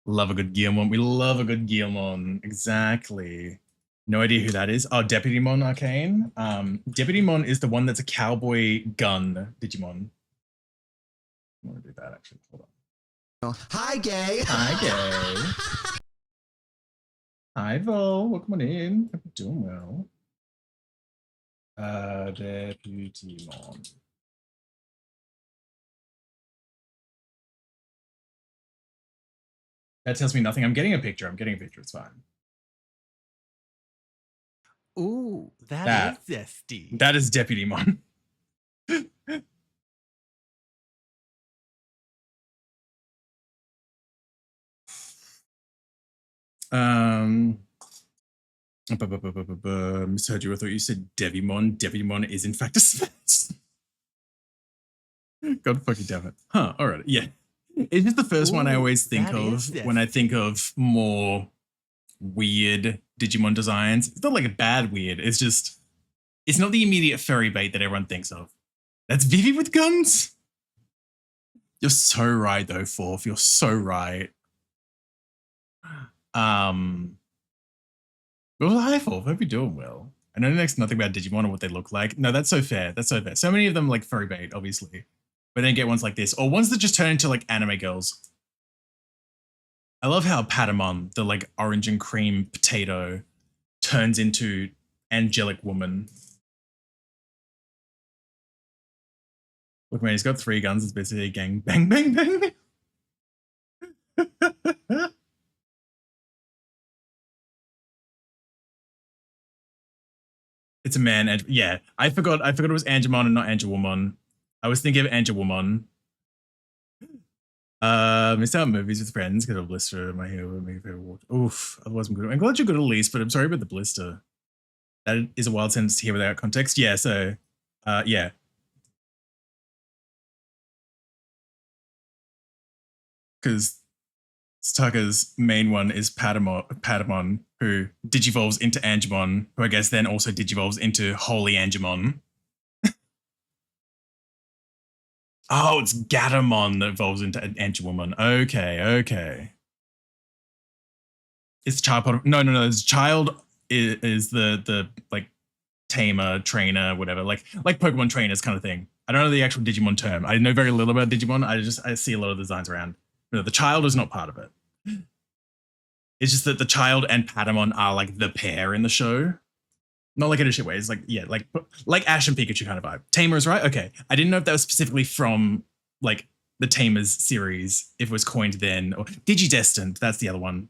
Speaker 2: Love a good Guilmon. We love a good Guilmon. Exactly. No idea who that is. Oh, Deputymon Arcane. Deputymon is the one that's a cowboy gun Digimon. I want to do that actually. Hold on.
Speaker 1: Hi, gay.
Speaker 2: Hi, gay. Hi, Vol. Welcome on in. Hope you're doing well. Deputymon. That tells me nothing. I'm getting a picture. It's fine.
Speaker 9: Ooh, that is zesty.
Speaker 2: That is Deputymon. Misheard you. I thought you said Devimon. Devimon is in fact a space. God fucking damn it. Huh, alright, yeah. It's just the first one I always think of when I think of more weird Digimon designs. It's not like a bad weird, it's just It's not the immediate furry bait that everyone thinks of. That's Vivi with guns? You're so right though, Forth. You're so right. Well, hi, Forth. Hope you're doing well. I know next nothing about Digimon or what they look like. No, that's so fair. That's so fair. So many of them like furry bait, obviously. But then get ones like this. Or ones that just turn into like anime girls. I love how Patamon, the like orange and cream potato, turns into angelic woman. Look, man, he's got 3 guns. It's basically a gang. Bang, bang, bang, bang. It's a man. And yeah, I forgot it was Angemon and not Angelwoman. I was thinking of Angelwoman. Missed out on movies with friends because of blister. My hero would make a favorite watch. Oof. Otherwise, I'm good. I'm glad you're good at least, but I'm sorry about the blister. That is a wild sentence to hear without context. Yeah. So, yeah. Because Staka's main one is Patamon, who digivolves into Angemon, who I guess then also digivolves into Holy Angemon. Oh, it's Gatamon that evolves into Angelwoman. Okay. It's child part of, no. It's child is the like tamer, trainer, whatever, like Pokemon trainers kind of thing. I don't know the actual Digimon term. I know very little about Digimon. I see a lot of designs around. No, the child is not part of it. It's just that the child and Patamon are like the pair in the show. Not like in a shit way. It's like, yeah, like Ash and Pikachu kind of vibe. Tamers, right? Okay. I didn't know if that was specifically from like the Tamers series, if it was coined then, or Digidestined. That's the other one.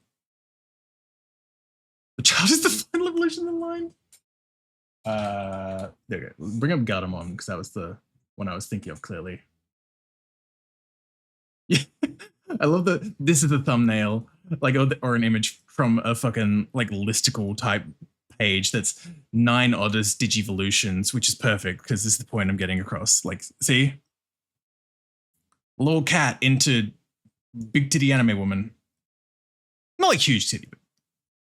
Speaker 2: The child is the final evolution of the line. There we go. Bring up Gatamon, because that was the one I was thinking of clearly. Yeah. I love that this is the thumbnail, like, or an image from a fucking like listicle type page that's 9 oddest Digivolutions, which is perfect because this is the point I'm getting across. Like, see? Little cat into big titty anime woman. Not like huge titty, but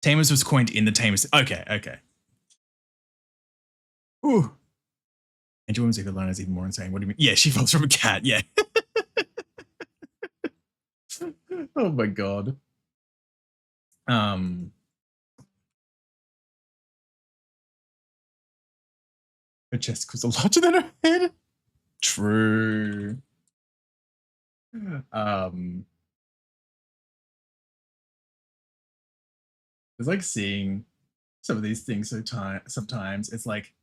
Speaker 2: Tamers was coined in the Tamers. Okay. Ooh. Angel Woman's eco line is even more insane. What do you mean? Yeah, she evolves from a cat, yeah. Oh my god. Her chest was larger than her head. True. It's like seeing some of these things sometimes. It's like,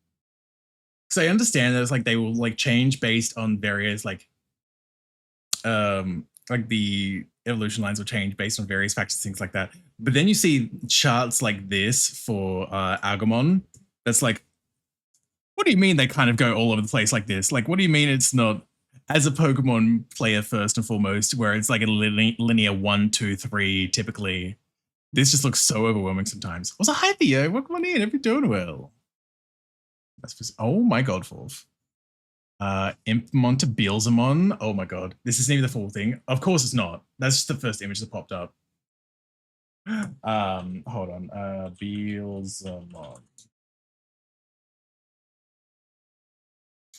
Speaker 2: because I understand that it's like they will like change based on various like the evolution lines will change based on various factors, things like that. But then you see charts like this for Agumon. That's like, what do you mean they kind of go all over the place like this? Like, what do you mean it's not, as a Pokemon player first and foremost, where it's like a linear 1, 2, 3 typically? This just looks so overwhelming sometimes. Also, hi Theo, welcome on in. Hope you're doing well. Oh my god, Forth. Impmon to Beelzemon. Oh my god. This isn't even the full thing. Of course it's not. That's just the first image that popped up. Hold on. Beelzemon.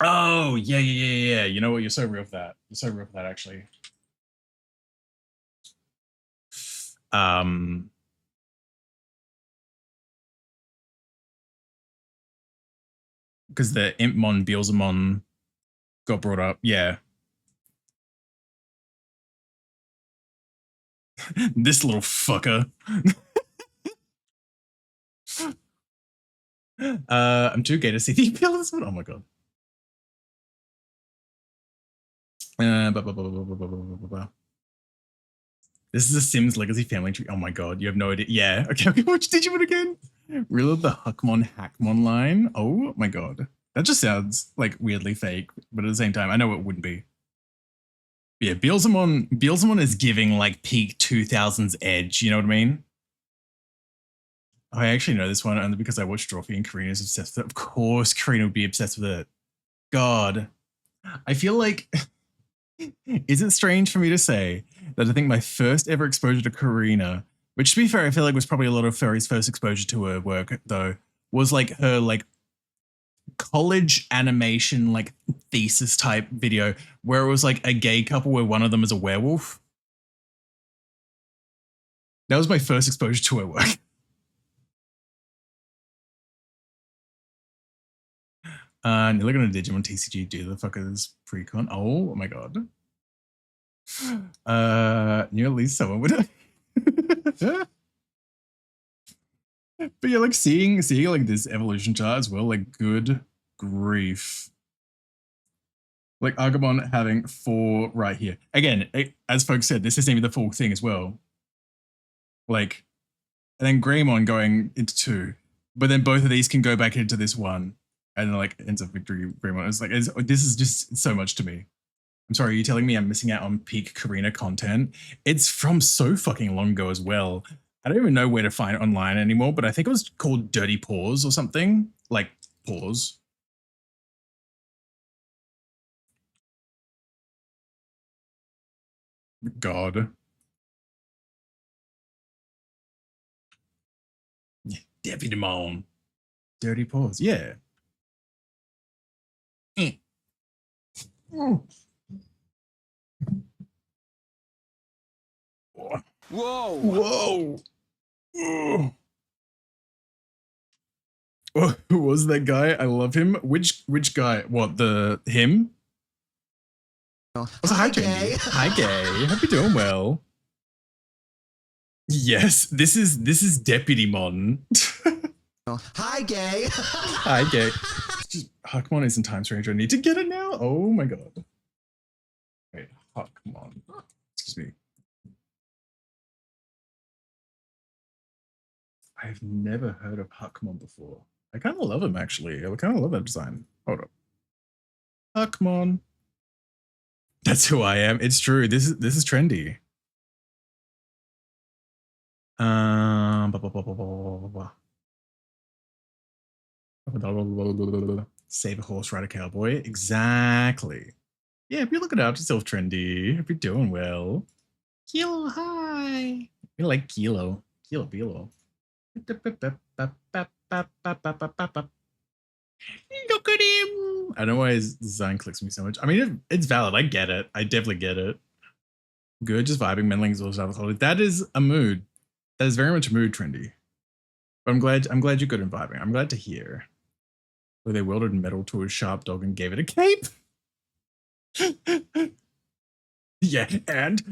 Speaker 2: Oh, yeah. You know what? You're so real for that. You're so real for that, actually. Because the Impmon Beelzemon got brought up, yeah. This little fucker. I'm too gay to see the appeal of this one. Oh my god. This is a Sims Legacy family tree. Oh my god, you have no idea. Yeah, okay, watch Digimon again. Really, the Hackmon line. Oh my god, that just sounds like weirdly fake, but at the same time, I know it wouldn't be. But yeah, Beelzemon is giving like peak 2000s edge. You know what I mean? I actually know this one only because I watched Drawfee and Karina's obsessed with it. Of course, Karina would be obsessed with it. God, I feel like. Is it strange for me to say that I think my first ever exposure to Karina, which to be fair, I feel like was probably a lot of furries' first exposure to her work, though, was like her like college animation like thesis type video where it was like a gay couple where one of them is a werewolf. That was my first exposure to her work. You're looking at Digimon TCG, do the fuckers pre-con. Oh my god. Knew at least someone would have. But yeah, like seeing like this evolution chart as well, like good grief. Like Agumon having 4 right here. Again, as folks said, this isn't even the full thing as well. Like, and then Greymon going into 2. But then both of these can go back into this one. And then like ends up victory Greymon. It's like, this is just so much to me. I'm sorry, are you telling me I'm missing out on peak Karina content? It's from so fucking long ago as well. I don't even know where to find it online anymore, but I think it was called Dirty Paws or something. Like, paws. God. Yeah, Deputy Mon. Dirty Paws, yeah. Whoa. Whoa. Oh, who was that guy? I love him. Which guy? What, him?
Speaker 1: Oh,
Speaker 2: hi, Gay. Hi, Gay. Hope you're doing well. Yes, this is Deputy Mon.
Speaker 1: Oh, hi, Gay.
Speaker 2: Hi, Gay. Just Huckmon is in Time Stranger. I need to get it now. Oh my god. Wait, Huckmon. Excuse me. I've never heard of Huckmon before. I kind of love him actually. I kind of love that design. Hold up. Huckmon. That's who I am. It's true. This is trendy. Save a horse, ride a cowboy. Exactly. Yeah, if you look it up, yourself trendy. If you're doing well. Kilo, hi. We like Kilo. Kilo Bilo. Look at him. I don't know why his design clicks me so much. I mean, it's valid. I get it. I definitely get it. Good, just vibing. Meddling is also alcoholic. That is a mood. That is very much a mood, trendy. But I'm glad you're good in vibing. I'm glad to hear. Where they welded metal to a sharp dog and gave it a cape. Yeah, and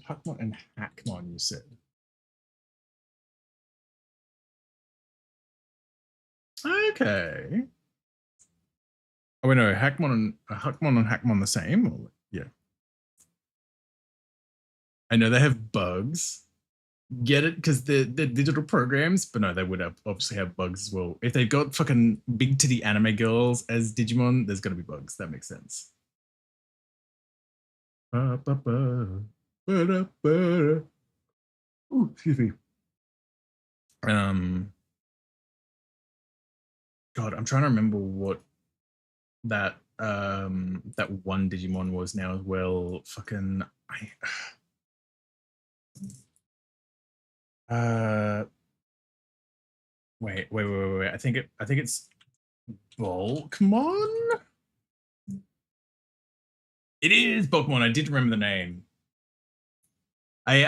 Speaker 2: Huckmon and Hackmon, you said. Okay. Oh, wait, no, Huckmon and Hackmon the same? Or, yeah. I know they have bugs. Get it? Because they're digital programs, but no, they would obviously have bugs as well. If they've got fucking big titty anime girls as Digimon, there's gonna be bugs. That makes sense. Ooh, excuse me. God, I'm trying to remember what that that one Digimon was now as well. Fucking wait. I think it's Bulkmon? It is Bulkmon. I did remember the name. I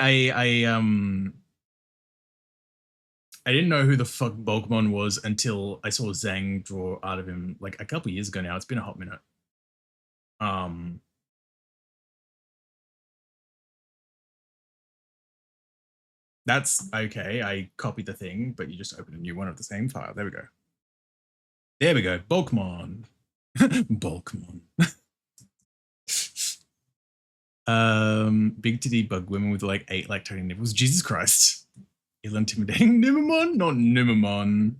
Speaker 2: didn't know who the fuck Bulkmon was until I saw Zhang draw art of him like a couple years ago now. It's been a hot minute. That's okay. I copied the thing, but you just opened a new one of the same file. There we go. There we go. Bulkmon. Bulkmon. Big titty bug women with like 8 lactating nipples. Jesus Christ. Ill intimidating Numemon? Not Numemon.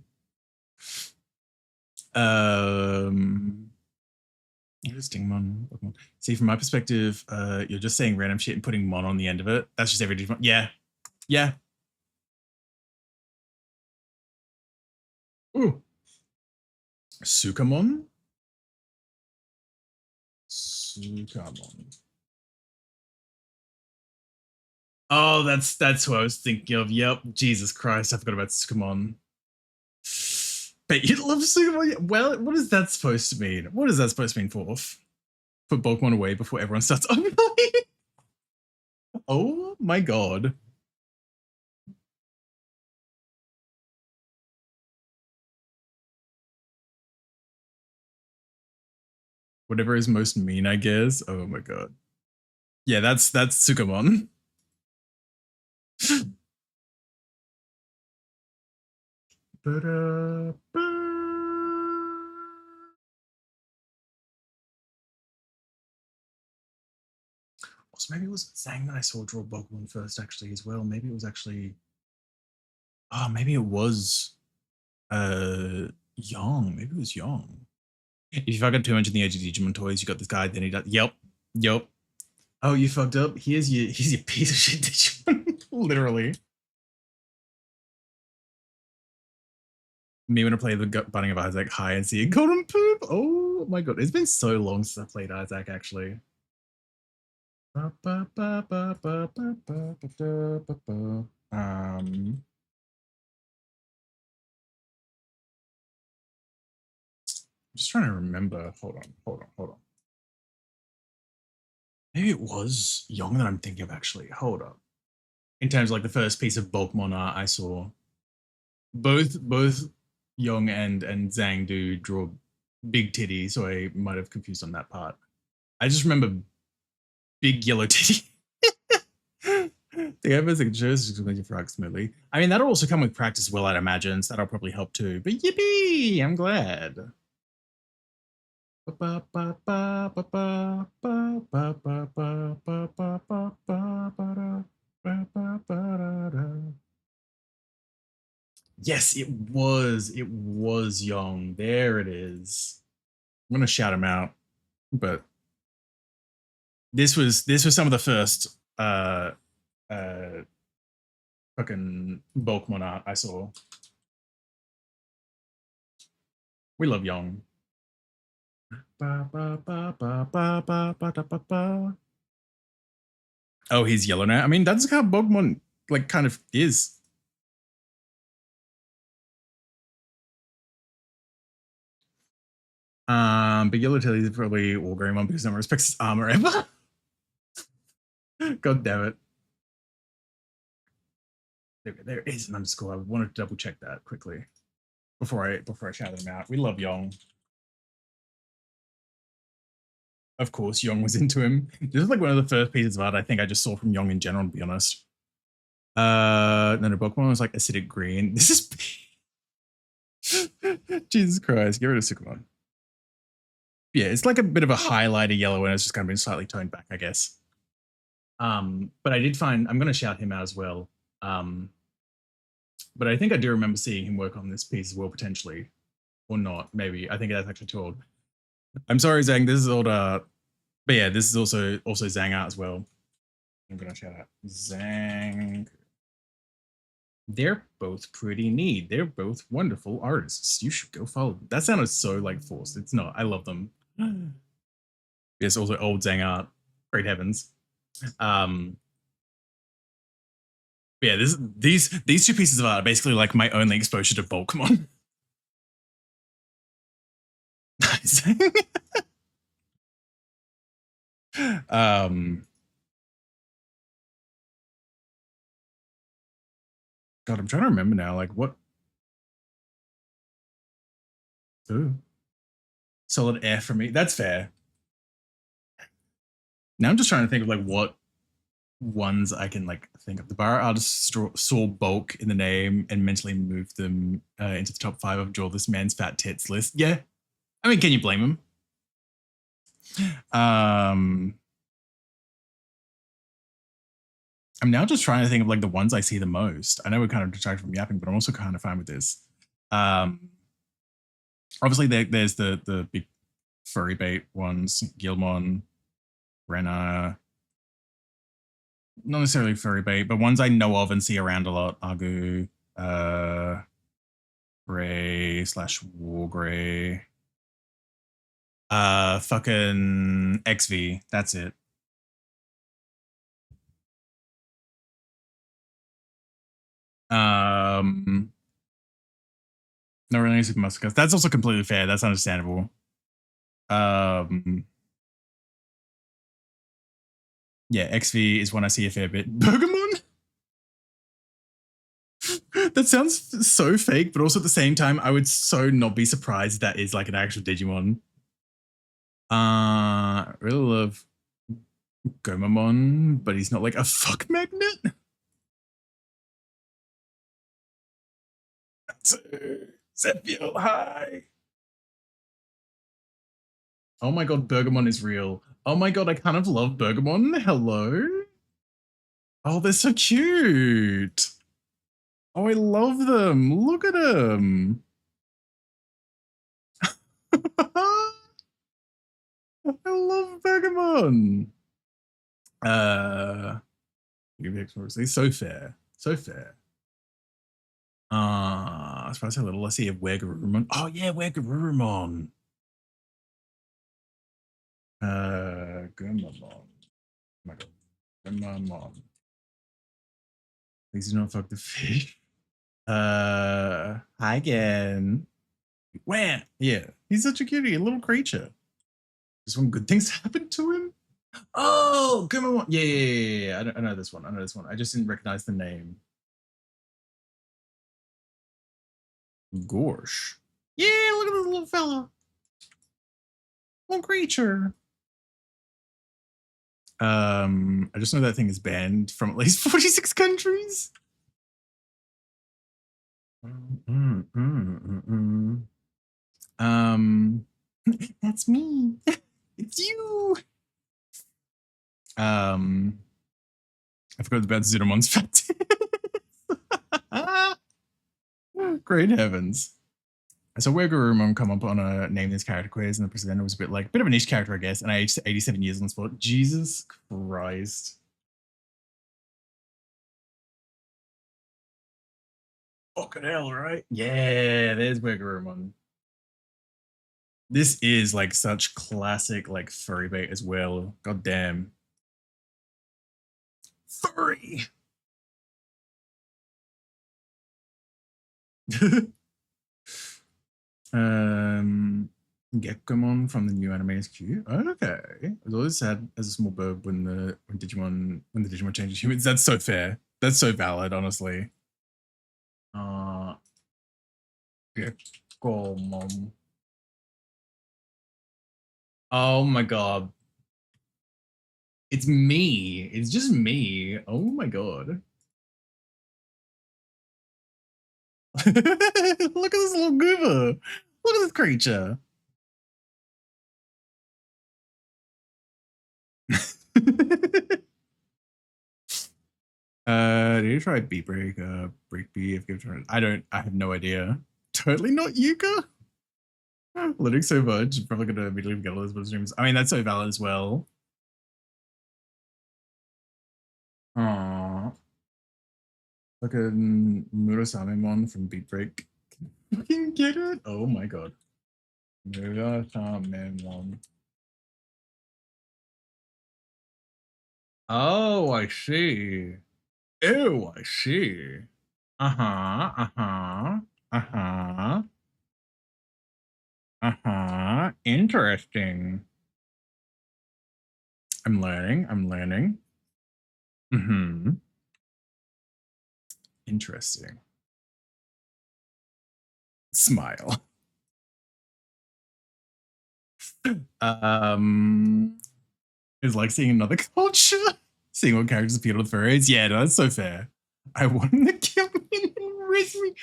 Speaker 2: Interesting Mon. See, from my perspective, you're just saying random shit and putting Mon on the end of it. That's just every Digimon. Yeah. Yeah. Ooh. Sukamon? Sukamon. Oh, that's who I was thinking of. Yep. Jesus Christ, I forgot about Sukamon. Bet you love Sugimon. Well, what is that supposed to mean? What is that supposed to mean for? Put Pokemon away before everyone starts overplaying? Oh my god. Whatever is most mean, I guess. Oh my god. Yeah, that's Sugimon. Also, maybe it was Zang that I saw draw Pokemon first, actually, as well. Maybe it was actually. Oh, maybe it was Young. Maybe it was Young. If you fuck up too much in the age of Digimon toys, you got this guy, then he does. Yep. Oh, you fucked up. Here's your piece of shit Digimon. Literally. Me when I play the Binding of Isaac high and see a golden poop. Oh my god, it's been so long since I played Isaac, actually. I'm just trying to remember. Hold on. Maybe it was Young that I'm thinking of, actually. Hold up. In terms of like the first piece of Pokemon art I saw, both Young and Zhang do draw big titty, so I might have confused on that part. I just remember big yellow titty. The evidence that shows is going to frog smoothly. I mean, that'll also come with practice, well, I'd imagine, so that'll probably help too. But yippee! I'm glad. Yes, it was Young. There it is. I'm gonna shout him out, but this was some of the first fucking Pokemon art I saw. We love Young. Oh, he's yellow now. I mean, that's how Pokemon like kind of is. But Yellow Tilly is probably Wargreymon because no one respects his armor ever. God damn it. There is an underscore. I wanted to double check that quickly before I shouted him out. We love Yong. Of course, Yong was into him. This is like one of the first pieces of art I think I just saw from Yong in general, to be honest. No, Pokemon was like acidic green. This is Jesus Christ, get rid of Sukimon. Yeah, it's like a bit of a highlighter yellow and it's just kind of been slightly toned back, I guess. But I did find, I'm going to shout him out as well. But I think I do remember seeing him work on this piece as well, potentially. Or not, maybe. I think that's actually too old. I'm sorry, Zhang, this is old art. But yeah, this is also Zhang art as well. I'm going to shout out Zhang. They're both pretty neat. They're both wonderful artists. You should go follow them. That sounded so like forced. It's not. I love them. Yes, also old Zhang art. Great heavens. Yeah, these two pieces of art are basically like my only exposure to Pokemon. Nice. God, I'm trying to remember now. Like what? Ooh. Solid F for me. That's fair. Now I'm just trying to think of like what ones I can like think of. The bar artist saw bulk in the name and mentally moved them into the top 5 of Draw This Man's Fat Tits list. Yeah. I mean, can you blame him? I'm now just trying to think of like the ones I see the most. I know we're kind of distracted from yapping, but I'm also kind of fine with this. Obviously there's the big furry bait ones, Gilmon, Renna, not necessarily furry bait, but ones I know of and see around a lot. Argu, Gray / Wargray, fucking XV. That's it. Not really super muscle cars. That's also completely fair. That's understandable. Yeah, XV is one I see a fair bit. 𝓬𝓱𝓲? That sounds so fake, but also at the same time, I would so not be surprised that is like an actual Digimon. Really love Gomamon, but he's not like a fuck magnet. Zephyr, hi. Oh my god, 𝓬𝓱𝓲 is real. Oh my god, I kind of love 𝓬𝓱𝓲. Hello. Oh, they're so cute. Oh, I love them. Look at them. I love 𝓬𝓲. He's so fair. So fair. As far as how little I see of 𝓬𝓱𝓲. Oh yeah, 𝓬𝓱𝓲. Gomamon. Oh my god. Gomamon. Please do not fuck the fish. Hi again. Wham! Yeah, he's such a cutie, a little creature. Just when good things happen to him. Oh, Gomamon. Yeah. I know this one. I just didn't recognize the name. Gorsh. Yeah, look at this little fella. Little creature. I just know that thing is banned from at least 46 countries. That's me. It's you. I forgot about Zudomon's fat. Great heavens. I saw 𝓬𝓱𝓲 come up on a name this character quiz, and the presenter was a bit of a niche character, I guess, and I aged 87 years on the spot. Jesus Christ. Fucking hell, right? Yeah, there's 𝓬𝓲𝓲. This is like such classic like furry bait as well. God damn. Furry. Gekkomon from the new anime is cute. Okay. I was always sad as a small bird when the Digimon changes humans. That's so fair. That's so valid, honestly. Gekkomon. Oh my god. It's me. It's just me. Oh my god. Look at this little goober. Look at this creature. Did you try 𝓵𝓵, 𝓵𝓵? I have no idea. Totally not Yuka. Learning so much. Probably gonna immediately get all those streams. I mean, that's so valid as well. Aww. Fucking Murasamemon from 𝓵𝓵. Fucking get it? Oh my god. Murasamemon. Oh, I see. Oh, I see. Interesting. I'm learning. Interesting. Smile. It's like seeing another culture. Seeing what characters appeal to the furries. Yeah, no, that's so fair. I want him to kill me and raise me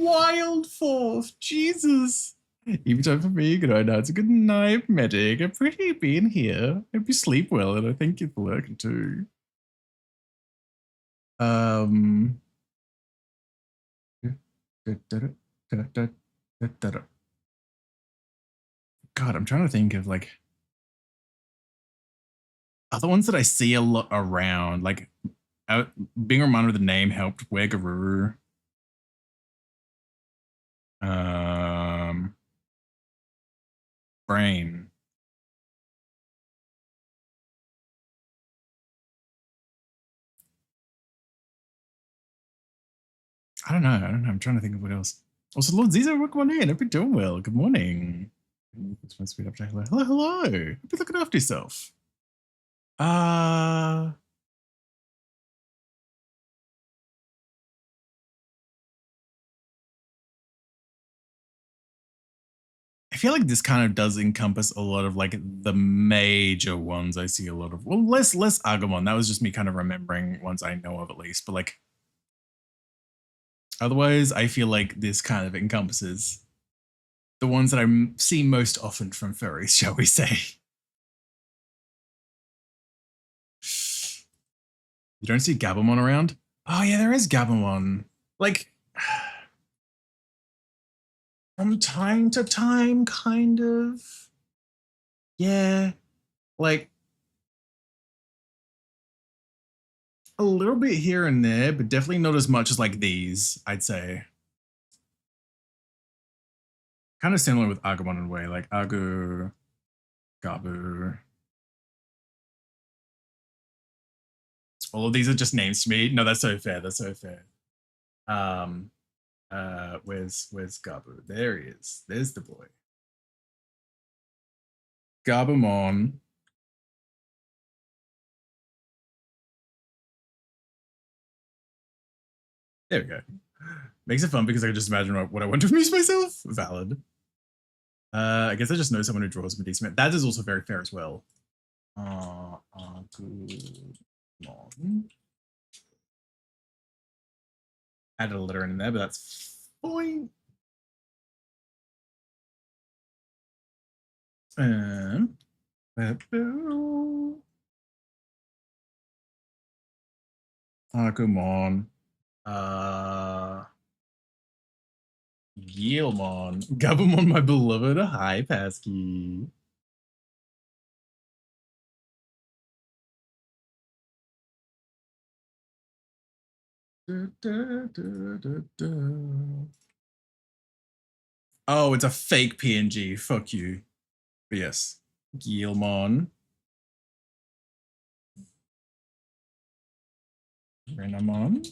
Speaker 2: wild forth. Jesus. Even time for me. Good night now. It's a good night, medic. I appreciate you being here. Hope you sleep well, and I thank you for lurking too. God, I'm trying to think of like other ones that I see a lot around. Like being reminded of the name helped. 𝓬𝓱𝓲. Brain. I don't know. I'm trying to think of what else. Also, Lord Zizo, welcome on in. Hope you're doing well. Good morning. Let's speed up to hello. Hello, hello. Hope you're looking after yourself. I feel like this kind of does encompass a lot of like the major ones I see a lot of. Well, less Agumon. That was just me kind of remembering ones I know of at least. But like, otherwise, I feel like this kind of encompasses the ones that I see most often from furries, shall we say. You don't see Gabumon around? Oh yeah, there is Gabumon. Like, from time to time, kind of. Yeah, like a little bit here and there, but definitely not as much as like these, I'd say. Kind of similar with Agumon in a way, like Agu, Gabu. All of these are just names to me. No, that's so fair. That's so fair. Where's Gabu? There he is. There's the boy. Gabumon. There we go. Makes it fun because I can just imagine what I want to amuse myself. Valid. I guess I just know someone who draws Medicament. That is also very fair as well. Good. Added a letter in there, but that's fine. Agumon. Yeelmon. Gabumon, my beloved. Hi, Pasky. Oh, it's a fake PNG. Fuck you. But yes. Yeelmon. Renamon.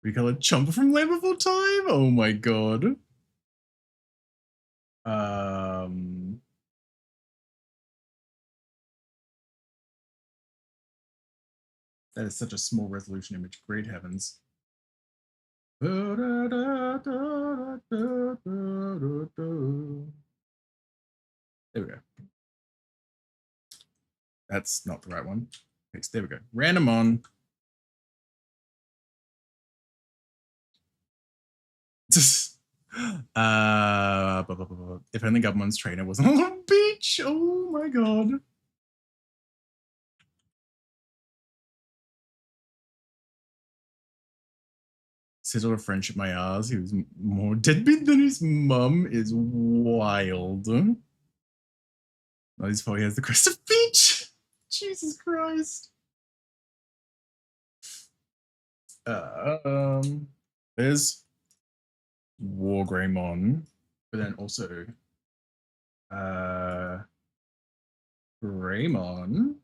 Speaker 2: Recolored Chomper from Land Before Time? Oh my god. That is such a small resolution image. Great heavens. There we go. That's not the right one. Okay, so there we go. Randomon. If only Gubbmon's trainer wasn't on the beach. Oh my god. Settled a friendship my ass. He was more deadbeat than his mum is wild. Not his fault he has the crest of beach. Jesus Christ. There's Wargreymon, but then also Greymon.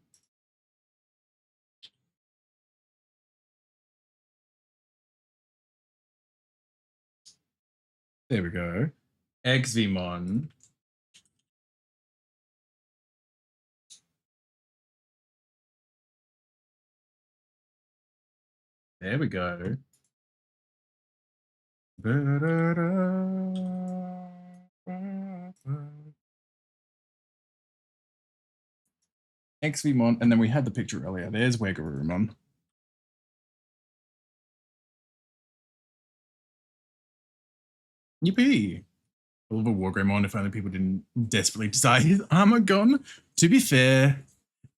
Speaker 2: There we go. Exvimon. There we go. Exvimon, and then we had the picture earlier. There's Wegarumon. Yippee! I love a Wargreymon if only people didn't desperately desire his armor gone. To be fair,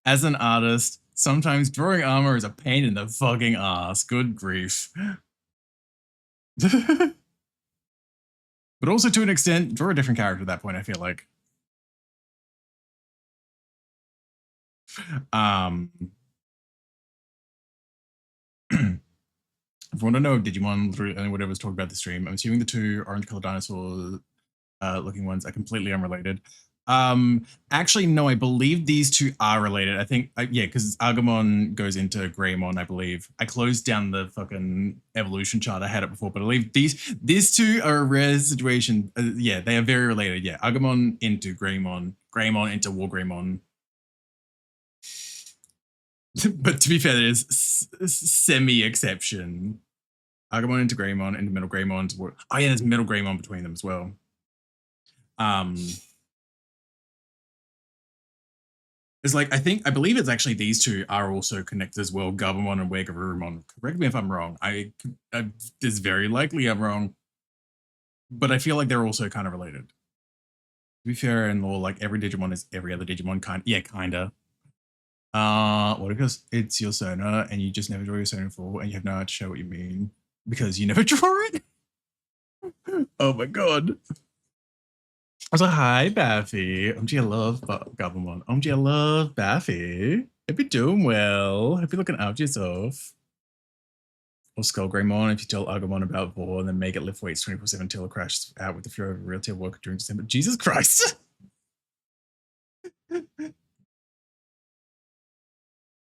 Speaker 2: as an artist, sometimes drawing armor is a pain in the fucking ass. Good grief. But also to an extent, draw a different character at that point, I feel like. If you want to know Digimon, literally whatever was talking about the stream, I'm assuming the two orange colored dinosaur looking ones are completely unrelated. Actually, no, I believe these two are related. I think, yeah, because Agumon goes into 𝓬𝓱𝓲𝓵, I believe. I closed down the fucking evolution chart. I had it before, but I believe these two are a rare situation. Yeah, they are very related. Yeah, Agumon into 𝓬𝓲𝓵, 𝓬𝓲𝓵 into 𝓬𝓬𝓵. But to be fair, there's semi-exception. Agumon into 𝓬𝓲𝓵, into middle 𝓬𝓲𝓵. Oh yeah, there's middle 𝓬𝓲𝓵 between them as well. It's like, I believe it's actually these two are also connected as well, 𝓬𝓼mon and 𝓬𝓬𝓼mon. Correct me if I'm wrong. It's very likely I'm wrong, but I feel like they're also kind of related. To be fair, in lore, like every Digimon is every other Digimon kind. Yeah, kinda. What if it's your Sona and you just never draw your Sona full and you have no idea to show what you mean because you never draw it? Oh my god. I was like, hi, Baffy. I love 𝓬𝓼mon. I love Baffy. Hope you're doing well. Hope you're looking after yourself. Or 𝓱𝓸𝓾𝓻𝓼 if you tell Agumon about Vor and then make it lift weights 24/7 till it crashes out with the fear of a real tail worker during December. Jesus Christ.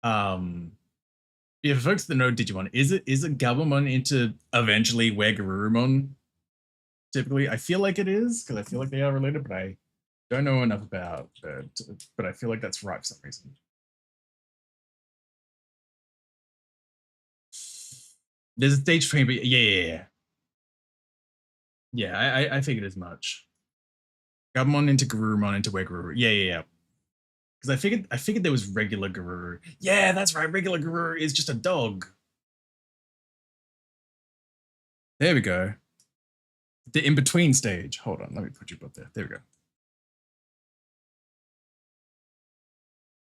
Speaker 2: Yeah, for folks that know Digimon, is it 𝓬𝓼mon into eventually 𝓬𝓬𝓼mon? Typically, I feel like it is, because I feel like they are related, but I don't know enough about it. But I feel like that's right for some reason. There's a stage between, but yeah. Yeah, I figured as much. 𝓬𝓼mon into 𝓬𝓼mon into 𝓬𝓬𝓼. Yeah. Because I figured there was regular 𝓬𝓬𝓼. Yeah, that's right. Regular 𝓬𝓬𝓼 is just a dog. There we go. The in-between stage. Hold on, let me put you both there. There we go.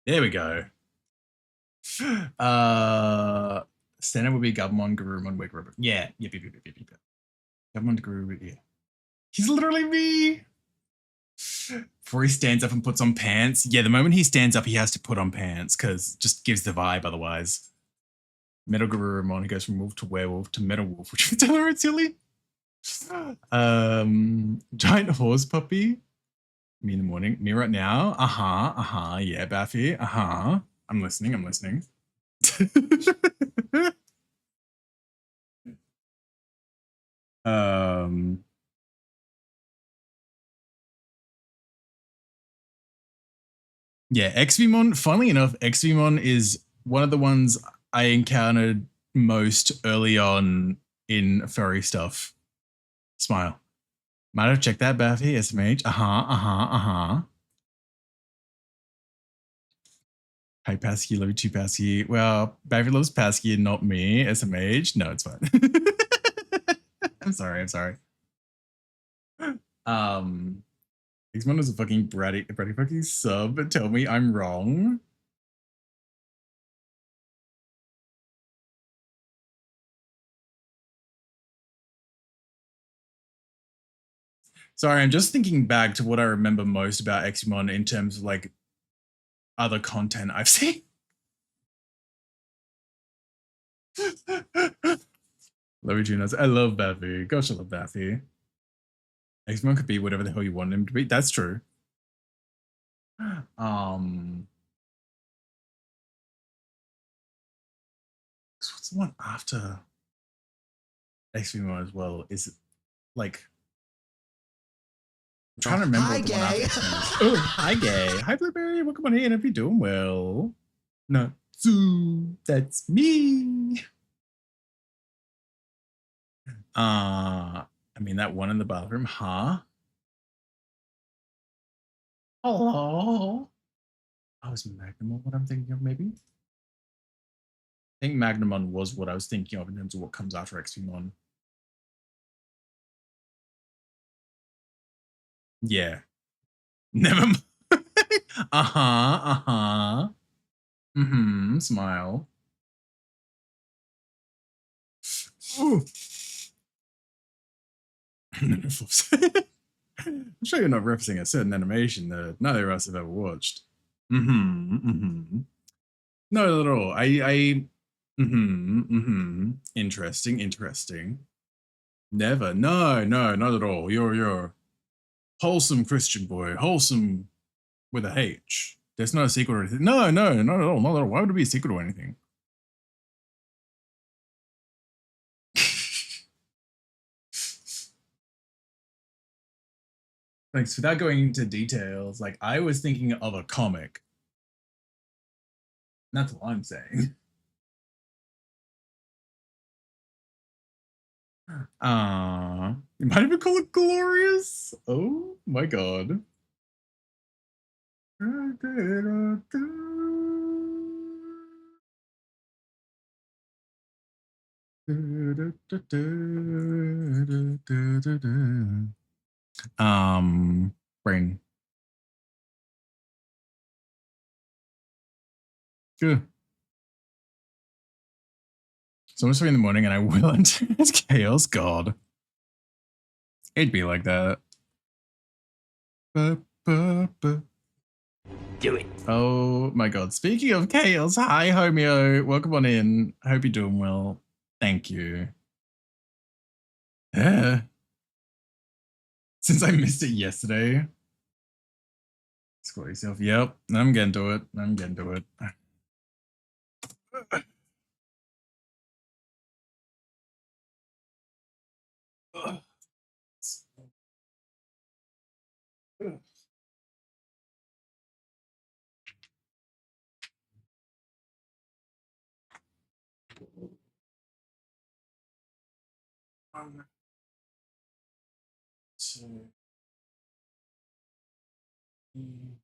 Speaker 2: There we go. Standard would be 𝓬𝓼mon, 𝓬𝓼mon, 𝓬𝓬𝓼. Yeah. Yep. 𝓬𝓼mon, 𝓬𝓬𝓼, yeah. He's literally me. Before he stands up and puts on pants. Yeah, the moment he stands up, he has to put on pants because just gives the vibe otherwise. Metal 𝓬𝓼mon, he goes from wolf to werewolf to metal wolf, which is downright silly. Giant horse puppy. Me in the morning. Me right now. Yeah, Baffy. I'm listening. Yeah, 𝓬𝓼mon, funnily enough, 𝓬𝓼mon is one of the ones I encountered most early on in furry stuff. Smile. Might have checked that, Baffy, SMH. Hi, Pasky, love you too, Pasky. Well, Baffy loves Pasky and not me, SMH. No, it's fine. I'm sorry. 𝓬𝓼mon is a fucking bratty fucking sub. Tell me I'm wrong. Sorry, I'm just thinking back to what I remember most about 𝓬𝓼mon in terms of like other content I've seen. Love you, Junas. I love Baffy. Gosh, I love Baffy. 𝓬𝓼mon could be whatever the hell you want him to be. That's true. What's the one after 𝓬𝓼mon as well? Is it like I'm trying to remember
Speaker 1: Hi,
Speaker 2: what the one after
Speaker 1: gay.
Speaker 2: 𝓬𝓼mon is. Oh, hi, gay. Hi, Blueberry. Welcome on in. Hope you're doing well. No, so that's me. I mean that one in the bathroom, huh? Oh, was 𝓬𝓼mon what I'm thinking of, maybe? I think 𝓬𝓼mon was what I was thinking of in terms of what comes after 𝓬𝓼mon. Yeah. Never mind. Smile. Ooh. I'm sure you're not referencing a certain animation that neither of us have ever watched. Not at all. Interesting. Never. No, not at all. You're Wholesome Christian boy. Wholesome with a H. There's not a secret or anything. No, not at all. Not at all. Why would it be a secret or anything? Thanks. Without going into details, like I was thinking of a comic. That's what I'm saying. You might even call it glorious. Oh my god. Brain. Good. So almost 3 in the morning and I will enter as chaos. God. It'd be like that.
Speaker 10: Do it.
Speaker 2: Oh my god. Speaking of chaos, hi Homeo. Welcome on in. Hope you're doing well. Thank you. Yeah. Since I missed it yesterday. Squat yourself. Yep. I'm getting to it. I'm getting to it. One, two, three,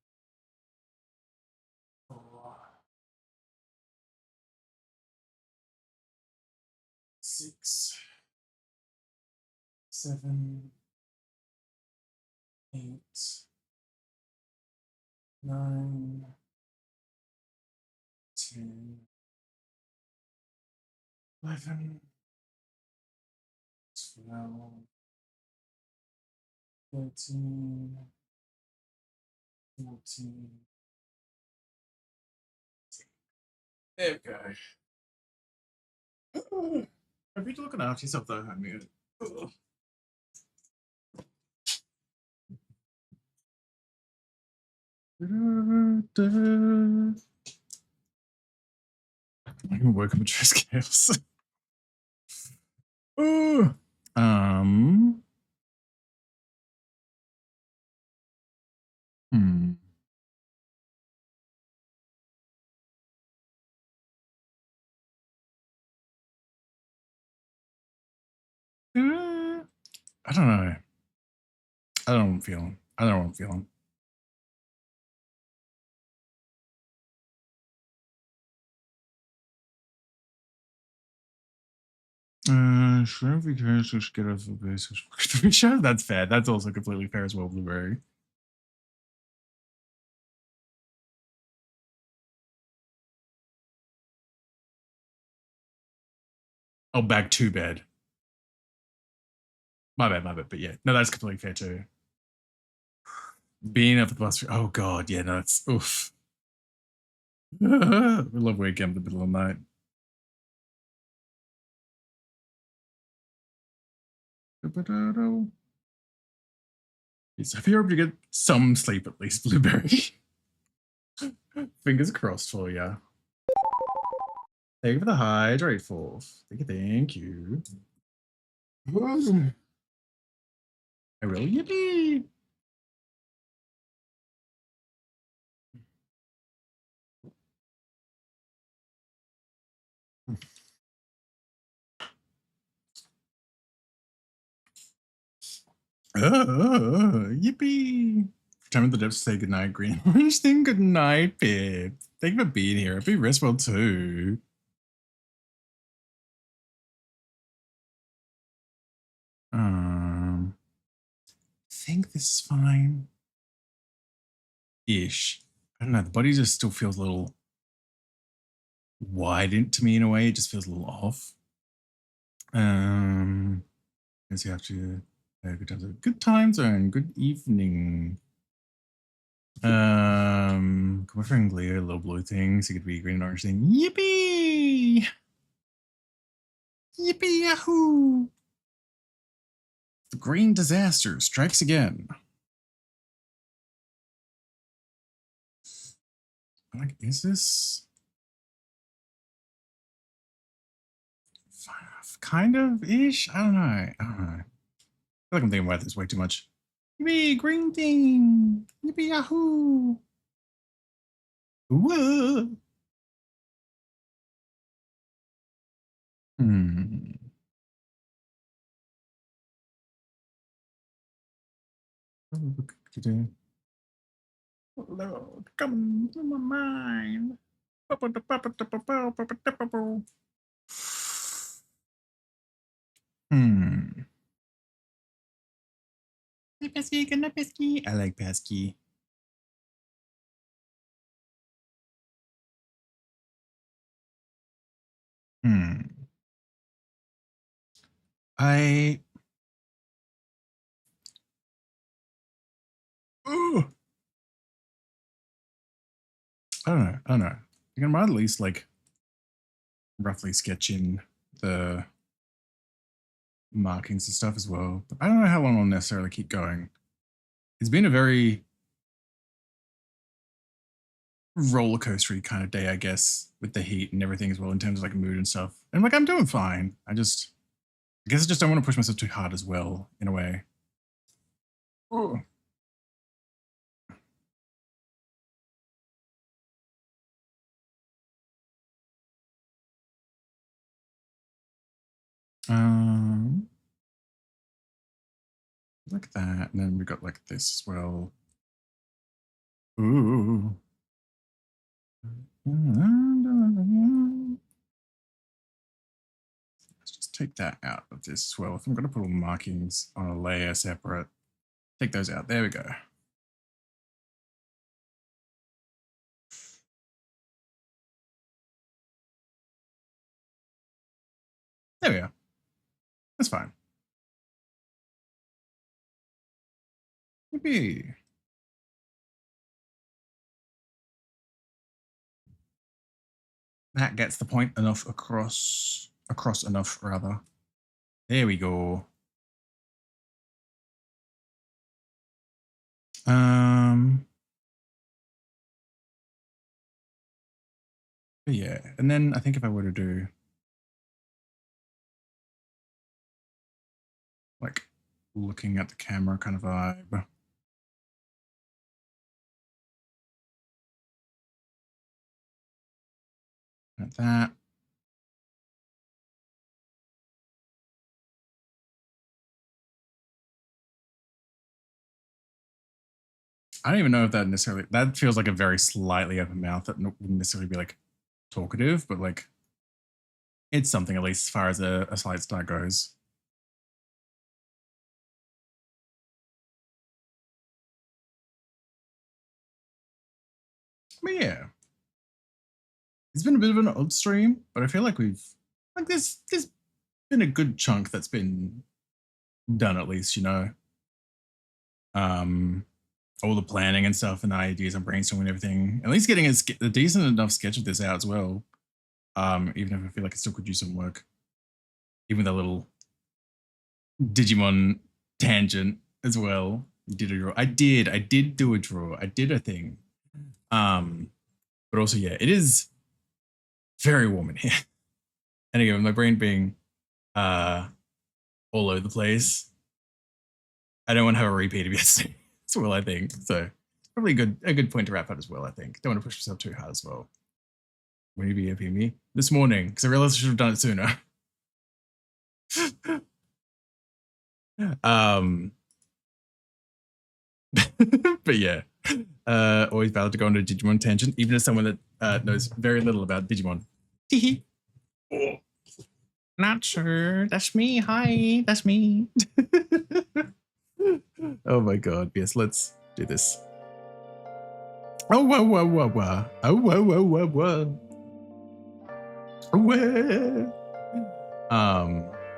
Speaker 2: 4, 6, 7, 8, 9, 10, 11, 12, 13, 14. There we go. Have you looking after yourself though, Homeo? I can work on the chess chaos. Ooh. I don't know. I don't know what I'm feeling. I don't know what I'm feeling. Sure, if we can just get off the basis. Sure, that's fair. That's also completely fair as well, Blueberry. Oh, back to bed. My bad. But yeah, no, that's completely fair too. Being up at the bus. Oh god, yeah, no, it's oof. We love waking up in the middle of the night. Yes, have you ever to get some sleep at least, Blueberry? Fingers crossed for you. Thank you for the hydrate forth. Thank you. I will. Yippee! Yippee! Time of the depths to say goodnight, Green Orange thing. Good night, babe. Thank you for being here. Be rest well too. I think this is fine. Ish. I don't know. The body just still feels a little wide to me in a way. It just feels a little off. Guess you have to good time zone. Good evening. Come on, friend Leo, little blue things. It could be a green and orange thing. Yippee! Yippee yahoo! The green disaster strikes again. Like, is this kind of ish? I don't know. I feel like I'm thinking about this way too much. Yippee, green thing. Yippee yahoo. Whoa. Lord, come to my mind. Hey, pesky, good night, pesky. I like pesky. Ooh. I don't know. You can at least like roughly sketch in the markings and stuff as well. But I don't know how long I'll necessarily keep going. It's been a very roller coastery kind of day, I guess, with the heat and everything as well in terms of like mood and stuff. And like I'm doing fine. I guess I just don't want to push myself too hard as well, in a way. Ooh. Like that, and then we got like this as well. Ooh. Let's just take that out of this as well. If I'm going to put all markings on a layer separate, take those out. There we go. There we go. That's fine. Yippee. That gets the point enough across enough rather. There we go. Yeah, and then I think if I were to do like looking at the camera kind of vibe. Like that. I don't even know if that necessarily, that feels like a very slightly open mouth that wouldn't necessarily be like talkative, but like it's something at least as far as a slight start goes. But yeah, it's been a bit of an odd stream, but I feel like we've like there's been a good chunk that's been done at least, you know. All the planning and stuff and the ideas and brainstorming and everything. At least getting a decent enough sketch of this out as well. Even if I feel like I still could use some work. Even with a little Digimon tangent as well. You did a draw. I did do a draw. I did a thing. But also, yeah, it is very warm in here. And again, my brain being all over the place, I don't want to have a repeat of yesterday as well, I think. So probably a good point to wrap up as well, I think. Don't want to push myself too hard as well. When you be happy me? This morning, because I realized I should have done it sooner. But yeah, always valid to go on a Digimon tangent, even as someone that knows very little about Digimon. Oh. Not sure. That's me. Hi, that's me. Oh my god. Yes, let's do this. Oh, whoa, whoa, whoa, whoa. Oh, whoa, whoa, whoa, whoa. Whoa.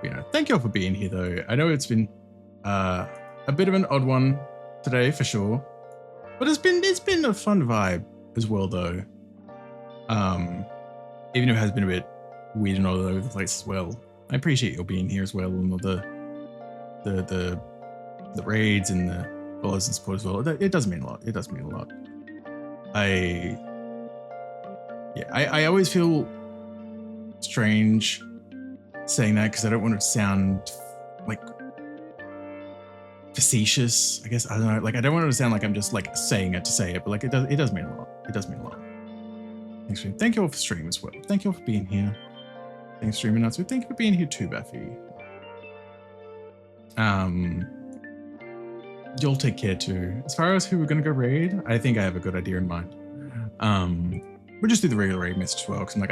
Speaker 2: You know, thank you all for being here though. I know it's been a bit of an odd one today for sure, but it's been a fun vibe as well though. Even if it has been a bit weird and all over the place as well. I appreciate you being here as well, and all the raids and the follows and support as well. It does mean a lot. It does mean a lot. Yeah, I always feel strange saying that because I don't want it to sound like facetious. I guess I don't know. Like I don't want it to sound like I'm just like saying it to say it, but like it does mean a lot. It does mean a lot. Thanks for thank you all for streaming as well. Thank you all for being here. Thanks for streaming us. Thank you for being here too, Buffy. You'll take care too. As far as who we're gonna go raid, I think I have a good idea in mind. We'll just do the regular raid message as well, because I'm like,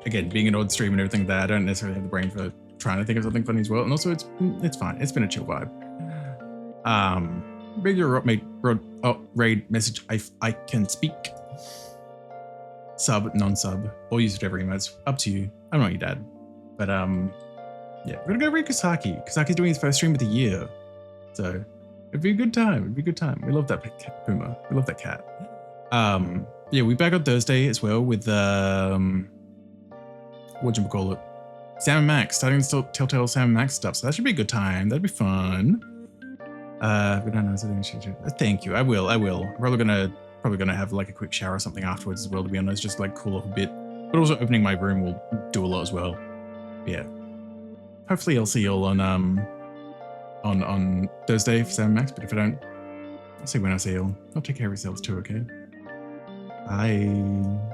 Speaker 2: again, being an odd stream and everything like that, I don't necessarily have the brain for trying to think of something funny as well. And also it's fine. It's been a chill vibe. Regular raid message, I can speak. Sub, non-sub, or use whatever emotes. Up to you. I'm not your dad. But yeah, we're gonna go raid 𝓱𝓲𝓾𝓻𝓼. 𝓱𝓲𝓾𝓻𝓼's doing his first stream of the year. So it'd be a good time. It'd be a good time. We love that cat, Puma. We love that cat. Yeah, we're back on Thursday as well with whatchamacallit, Sam and Max, starting to Telltale Sam and Max stuff. So that should be a good time. That'd be fun. Thank you. I will. I'm probably gonna have like a quick shower or something afterwards as well, to be honest, just like cool off a bit. But also opening my room will do a lot as well. Yeah. Hopefully I'll see you all on Thursday for Sam and Max, but if I don't, I'll see when I see you all. I'll take care of yourselves too, okay? Bye.